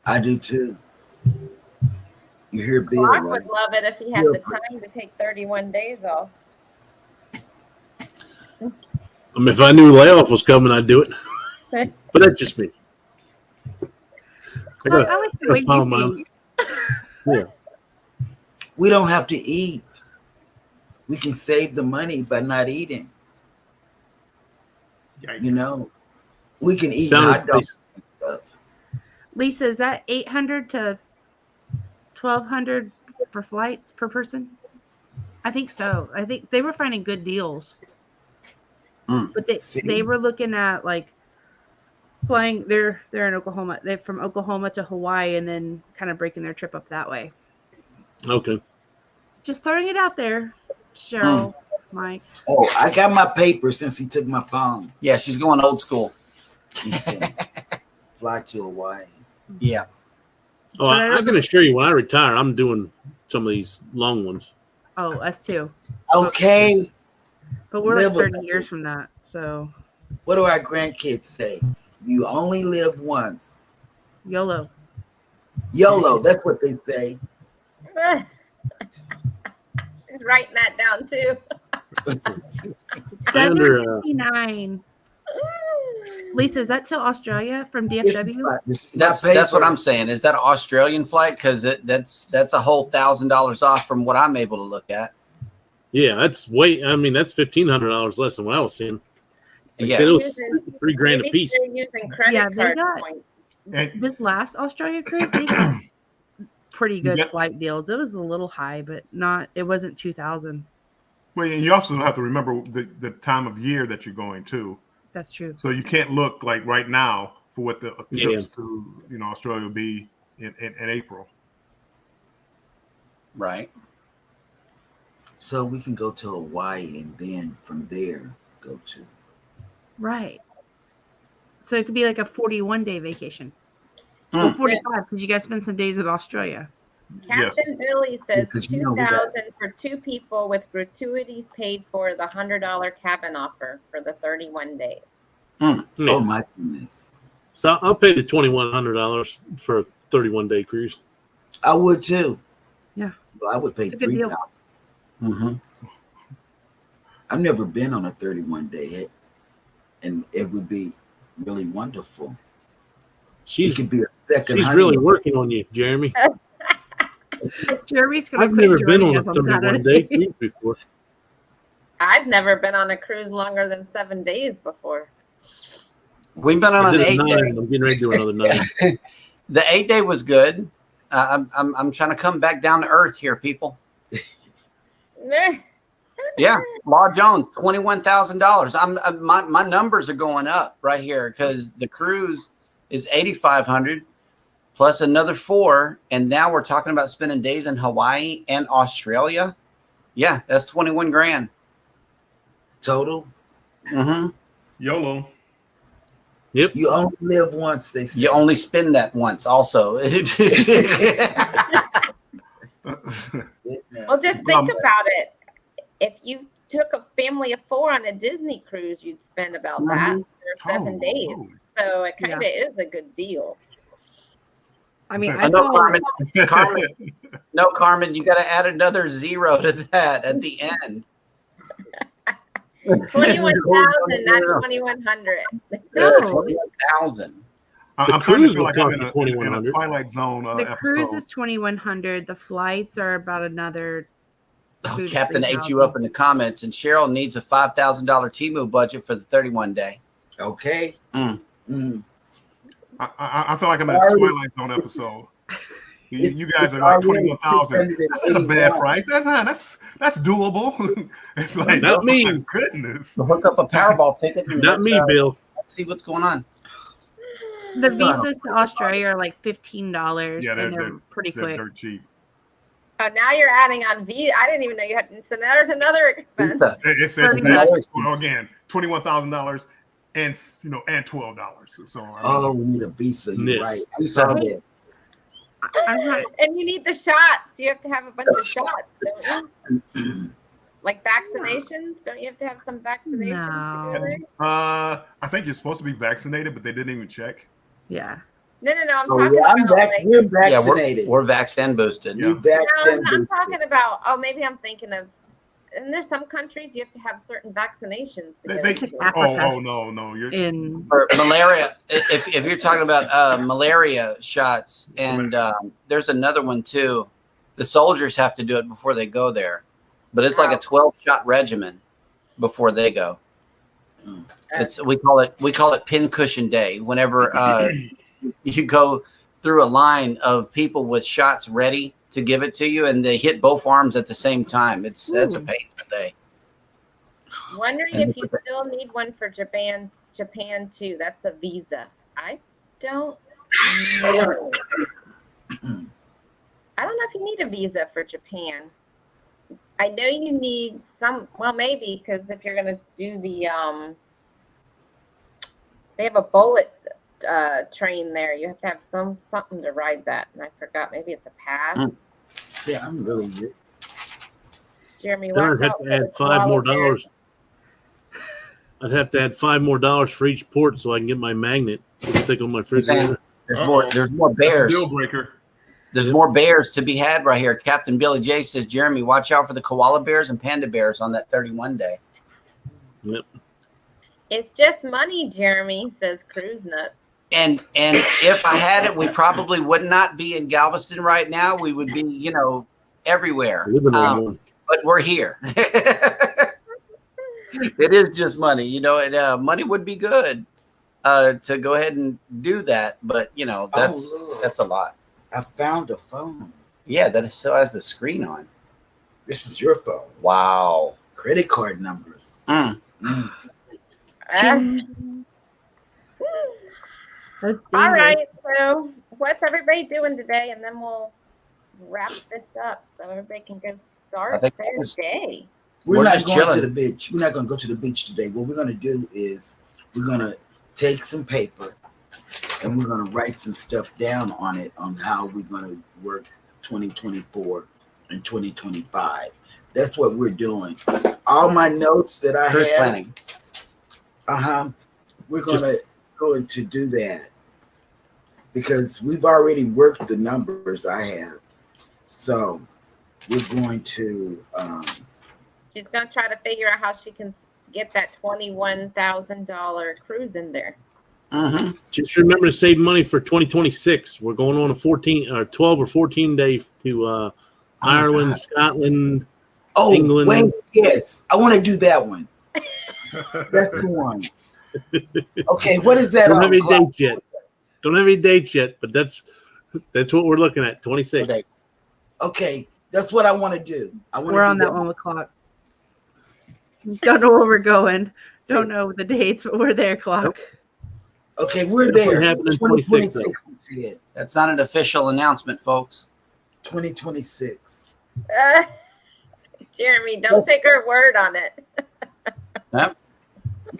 I do too. You hear Bill? Clark would love it if he had the time to take 31 days off. I mean, if I knew layoff was coming, I'd do it. But that's just me. I like the way you think. Yeah. We don't have to eat. We can save the money by not eating. Yikes. You know, we can eat hot dogs and stuff. Lisa, is that 800 to 1,200 for flights per person? I think so. I think they were finding good deals. But they were looking at like flying. They're in Oklahoma. They're from Oklahoma to Hawaii, and then kind of breaking their trip up that way. Okay. Just throwing it out there, Cheryl, Mike. Oh, I got my paper since he took my phone. Yeah, she's going old school. Fly to Hawaii. Yeah. Oh, I can assure you, when I retire, I'm doing some of these long ones. Oh, us too. Okay. But we're like 30 years from that, so. What do our grandkids say? You only live once. YOLO. YOLO, that's what they say. She's writing that down too. 759. Lisa, is that to Australia from DFW? That's what I'm saying. Is that an Australian flight? Because that's a whole $1,000 off from what I'm able to look at. Yeah, that's that's $1,500 less than what I was seeing. Like it was $3,000 a piece. Using credit card points. This last Australia cruise, they got pretty good flight deals. It was a little high, but it wasn't 2,000. Well, and you also have to remember the time of year that you're going to. That's true. So you can't look like right now for what the trips to Australia will be in April. Right. So we can go to Hawaii and then from there go to. Right. So it could be like a 41-day vacation. Or 45 because you guys spend some days in Australia. Captain Billy says Because you know we got- $2,000 for 2 people with gratuities paid for the $100 cabin offer for the 31 days. Yeah. Oh my goodness. So I'll pay the $2,100 for a 31-day cruise. I would too. Yeah. Well, I would pay It's a good deal. $3,000. I've never been on a 31-day, and it would be really wonderful. She's It could be a second. she's really working on you, Jeremy. Jeremy's gonna I've quit never been joining on a us on 31-day Saturday. cruise before. I've never been on a cruise longer than 7 days before. We've been on I an did a 8-day. 9. I'm getting ready to do another 9. The 8-day was good. I'm trying to come back down to earth here, people. Yeah, Law Jones, $21,000. My numbers are going up right here because the cruise is $8,500 plus another 4, and now we're talking about spending days in Hawaii and Australia. Yeah, that's 21 grand total. YOLO. Yep. You only live once, they say. You only spend that once, also. Well, just think about it. If you took a family of 4 on a Disney cruise, you'd spend about that for 7 days. So it kind of is a good deal. I mean, I know, Carmen. No, Carmen, you got to add another 0 to that at the end. 21,000, not 2,100. No, 21,000. I'm trying to feel like I'm in a Twilight Zone The episode. cruise is 2,100. The flights are about another. Oh, Captain ate you up in the comments, and Cheryl needs a $5,000 Temu budget for the 31-day. Okay. I feel like I'm in a Twilight Zone episode. You guys are like 21,000. That's not a bad price. That's doable. It's like, not me. My goodness. We'll hook up a Powerball ticket. And not me, Bill. Let's see what's going on. The visas to Australia are like $15. Yeah, they're pretty quick. They're cheap. Oh, now you're adding on V. I didn't even know you had. So there's another expense. It says again, $21,000 and and $12. So we need a visa. You're right. And you need the shots. You have to have a bunch of shots, don't you? Like vaccinations. Don't you have to have some vaccinations to go there? I think you're supposed to be vaccinated, but they didn't even check. Yeah. No. I'm talking about we're vaccinated. We're vaxxed and boosted. Yeah. I'm talking about. Oh, maybe I'm thinking of. And there's some countries you have to have certain vaccinations. No. You're in for malaria. If you're talking about malaria shots, and there's another one too. The soldiers have to do it before they go there, but it's like a 12-shot regimen before they go. We call it pincushion day. Whenever you go through a line of people with shots ready to give it to you, and they hit both arms at the same time. That's a painful day. Wondering if you still need one for Japan too. That's a visa. I don't know. I don't know if you need a visa for Japan. I know you need some. Well, maybe because if you're going to do the, they have a bullet train there. You have to have something to ride that, and I forgot. Maybe it's a pass. See, I'm really good. Jeremy, Then watch I'd have out to add $5 more. I'd have to add $5 more for each port so I can get my magnet to stick on my refrigerator. There's more bears. deal breaker. There's more bears to be had right here. Captain Billy J says, Jeremy, watch out for the koala bears and panda bears on that 31 day. Yep. It's just money, Jeremy, says Cruise Nuts. And if I had it, we probably would not be in Galveston right now. We would be, everywhere. But we're here. It is just money, money would be good to go ahead and do that. But, that's a lot. I found a phone. Yeah, that still has the screen on. This is your phone. Wow. Credit card numbers. What's right. So what's everybody doing today? And then we'll wrap this up so everybody can go start their day. We're not going to the beach. We're not going to go to the beach today. What we're going to do is we're going to take some paper and we're going to write some stuff down on it on how we're going to work 2024 and 2025. That's what we're doing. All my notes that I Cruise have. planning. We're going to do that because we've already worked the numbers I have. So we're going to. She's gonna try to figure out how she can get that $21,000 cruise in there. Just remember to save money for 2026. We're going on a 14 or 12 or 14 day to Ireland, Scotland, England. Wait, yes, I want to do that one. That's the one. Okay, what is that? Don't have any dates yet. Don't have any dates yet, but that's what we're looking at. 26. Okay, that's what I want to do. We're on that one with Clock. Don't know where we're going. Don't know the dates, but we're there, Clock. Okay, we're there. 2026. That's not an official announcement, folks. 2026. Jeremy, don't take her word on it. Yep.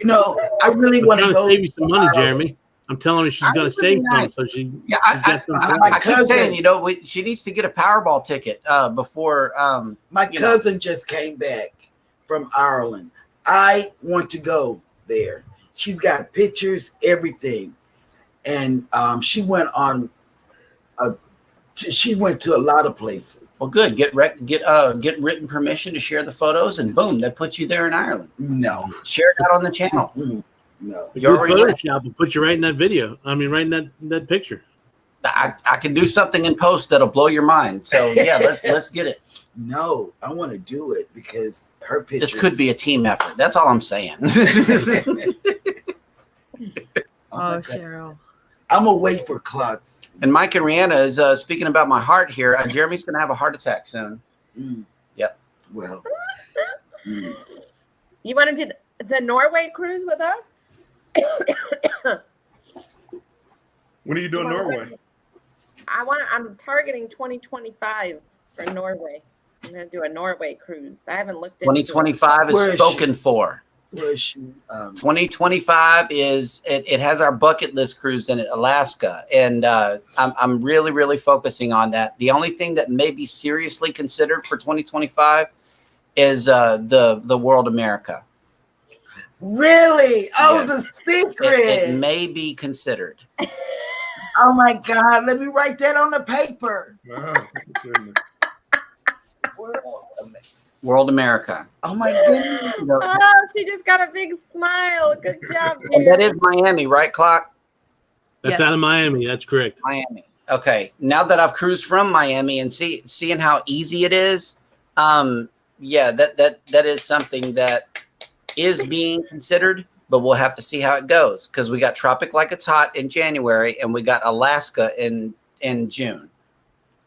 You know, I really want to go. Save you some money, Jeremy. I'm telling her she's going to save some, so she. Yeah, I keep saying, you know, she needs to get a Powerball ticket before. My cousin just came back from Ireland. I want to go there. She's got pictures, everything, and she went on. She went to a lot of places. Well, good. Get written permission to share the photos, and boom, that puts you there in Ireland. No, share that on the channel. No, you're Photoshop and put you right in that video. I mean, right in that picture. I can do something in post that'll blow your mind. So yeah, let's get it. No, I want to do it because her pictures. This could be a team effort. That's all I'm saying. Oh, Cheryl. I'm gonna wait for Klutz. And Mike and Rihanna is speaking about my heart here. Jeremy's gonna have a heart attack soon. Yep. Well. You want to do the Norway cruise with us? When are you doing Norway? I'm targeting 2025 for Norway. I'm gonna do a Norway cruise. I haven't looked into 2025 is spoken for. Where is she? 2025 is it has our bucket list cruise in it, Alaska, and I'm really focusing on that. The only thing that may be seriously considered for 2025 is the World America. Really? Oh, it was a secret. It may be considered. Oh my God! Let me write that on the paper. World America. Oh my goodness! Oh, she just got a big smile. Good job. And that is Miami, right, Clock? That's out of Miami. That's correct. Miami. Okay. Now that I've cruised from Miami and seeing how easy it is, yeah, that is something that is being considered, but we'll have to see how it goes because we got Tropic Like It's Hot in January and we got Alaska in June.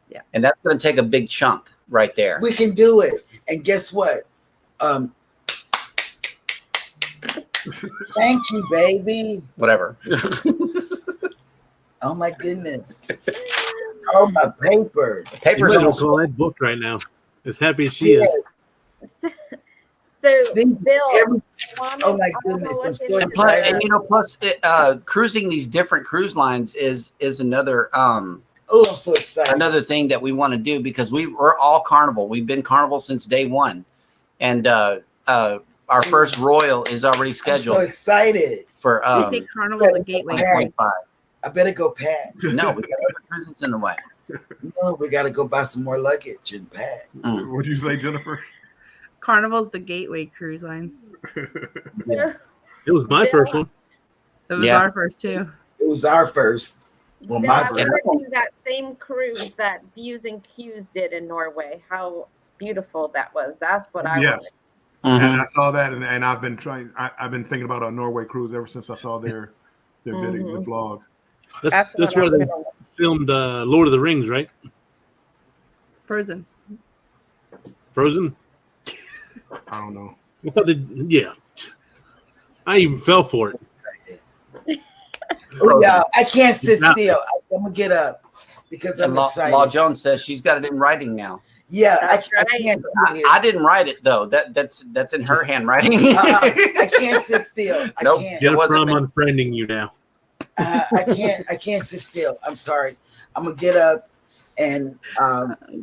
Yeah. And that's going to take a big chunk right there. We can do it. And guess what? Thank you, baby. Whatever. Oh my goodness. Oh, my paper. The paper's you might almost call that book right now. As happy as she is. So, Bill, oh my goodness, I'm so excited. And plus, cruising these different cruise lines is another I'm so excited. Another thing that we want to do because we're all Carnival. We've been Carnival since day one, and our first Royal is already scheduled. I'm so excited for I think Carnival's a gateway. 25. I better go pack. No, we got other cruises in the way. No, we got to go buy some more luggage and pack. What'd you say, Jennifer? Carnival's the gateway cruise line. Yeah. It was my first one. It was our first too. It was our first. Well, Bill, my I first. want to do that same cruise that Views and Q's did in Norway. How beautiful that was. That's what I wanted. And I saw that, and I've been trying. I've been thinking about a Norway cruise ever since I saw their video, the vlog. That's where they filmed Lord of the Rings, right? Frozen. Frozen? I don't know. I thought yeah. I even fell for it. Oh, yeah, I can't sit still. I'm going to get up because I'm excited. Law Jones says she's got it in writing now. Yeah, I can't. I didn't write it though. That's in her handwriting. I can't sit still. I can't. Jennifer, I'm unfriending you now. I can't sit still. I'm sorry. I'm gonna get up and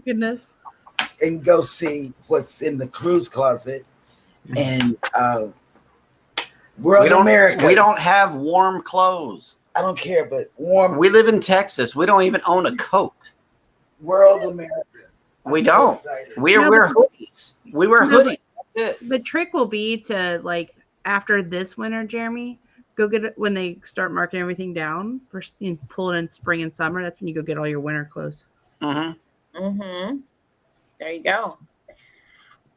Goodness. and go see what's in the cruise closet and World America. We don't have warm clothes. I don't care, but warm. We live in Texas. We don't even own a coat. World America. We don't. We wear hoodies. We wear hoodies. That's it. The trick will be to, like, after this winter, Jeremy, go get it when they start marking everything down for pull it in spring and summer. That's when you go get all your winter clothes. Mm-hmm. There you go.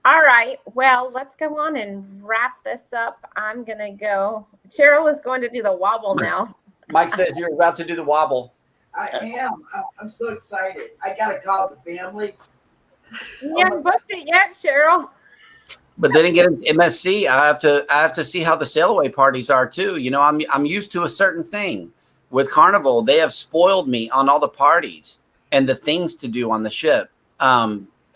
All right. Well, let's go on and wrap this up. I'm gonna go. Cheryl is going to do the wobble now. Mike says you're about to do the wobble. I am. I'm so excited. I gotta call the family. You haven't booked it yet, Cheryl. But then again, it's MSC. I have to see how the sail away parties are too. You know, I'm used to a certain thing. With Carnival, they have spoiled me on all the parties and the things to do on the ship.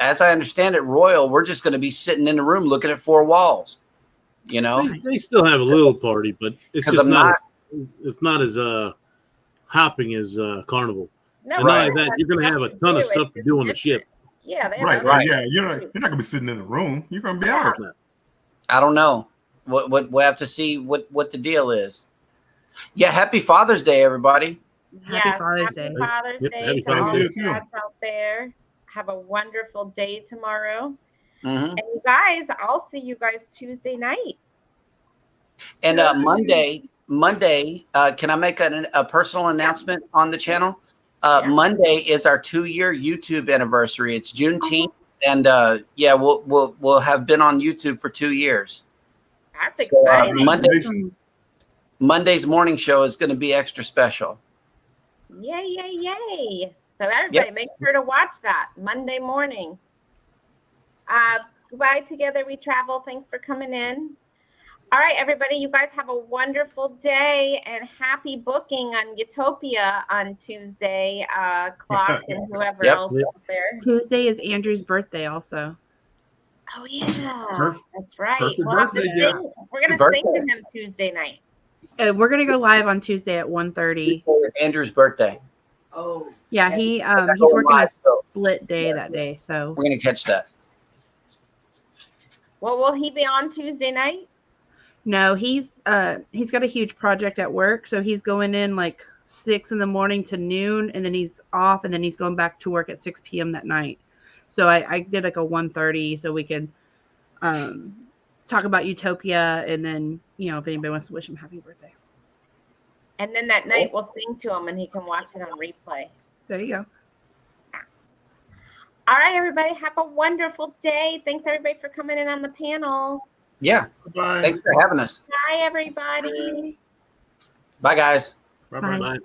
As I understand it, Royal, we're just going to be sitting in the room looking at four walls. You know, they still have a little party, but it's just it's not as hopping as Carnival. No, and not like that, you're going to have a ton of stuff to do on the ship. Yeah, right. Yeah, you're not going to be sitting in the room. You're going to be out. I don't know. What we'll have to see what the deal is. Yeah, happy Father's Day, everybody. Happy Father's Day. Father's Day to all the dads out there. Have a wonderful day tomorrow. And you guys, I'll see you guys Tuesday night. And Monday, can I make a personal announcement on the channel? Monday is our 2-year YouTube anniversary. It's Juneteenth, and we'll have been on YouTube for 2 years. That's exciting. Monday's morning show is going to be extra special. Yay. So everybody make sure to watch that Monday morning. Goodbye, Together We Travel. Thanks for coming in. All right, everybody, you guys have a wonderful day and happy booking on Utopia on Tuesday, Clock and whoever else out there. Tuesday is Andrew's birthday also. Oh, yeah. That's right. We're going to sing to him Tuesday night. We're going to go live on Tuesday at 1:30. It's Andrew's birthday. Oh. Yeah, he's working a split day that day, so we're going to catch that. Well, will he be on Tuesday night? No, he's got a huge project at work, so he's going in like 6 a.m. to noon, and then he's off, and then he's going back to work at 6 p.m. that night. So I did like a 1:30 so we can talk about Utopia, and then if anybody wants to wish him happy birthday. And then that night we'll sing to him, and he can watch it on replay. There you go. All right, everybody, have a wonderful day. Thanks, everybody, for coming in on the panel. Yeah. Bye. Thanks for having us. Bye, everybody. Bye, guys. Bye. Bye.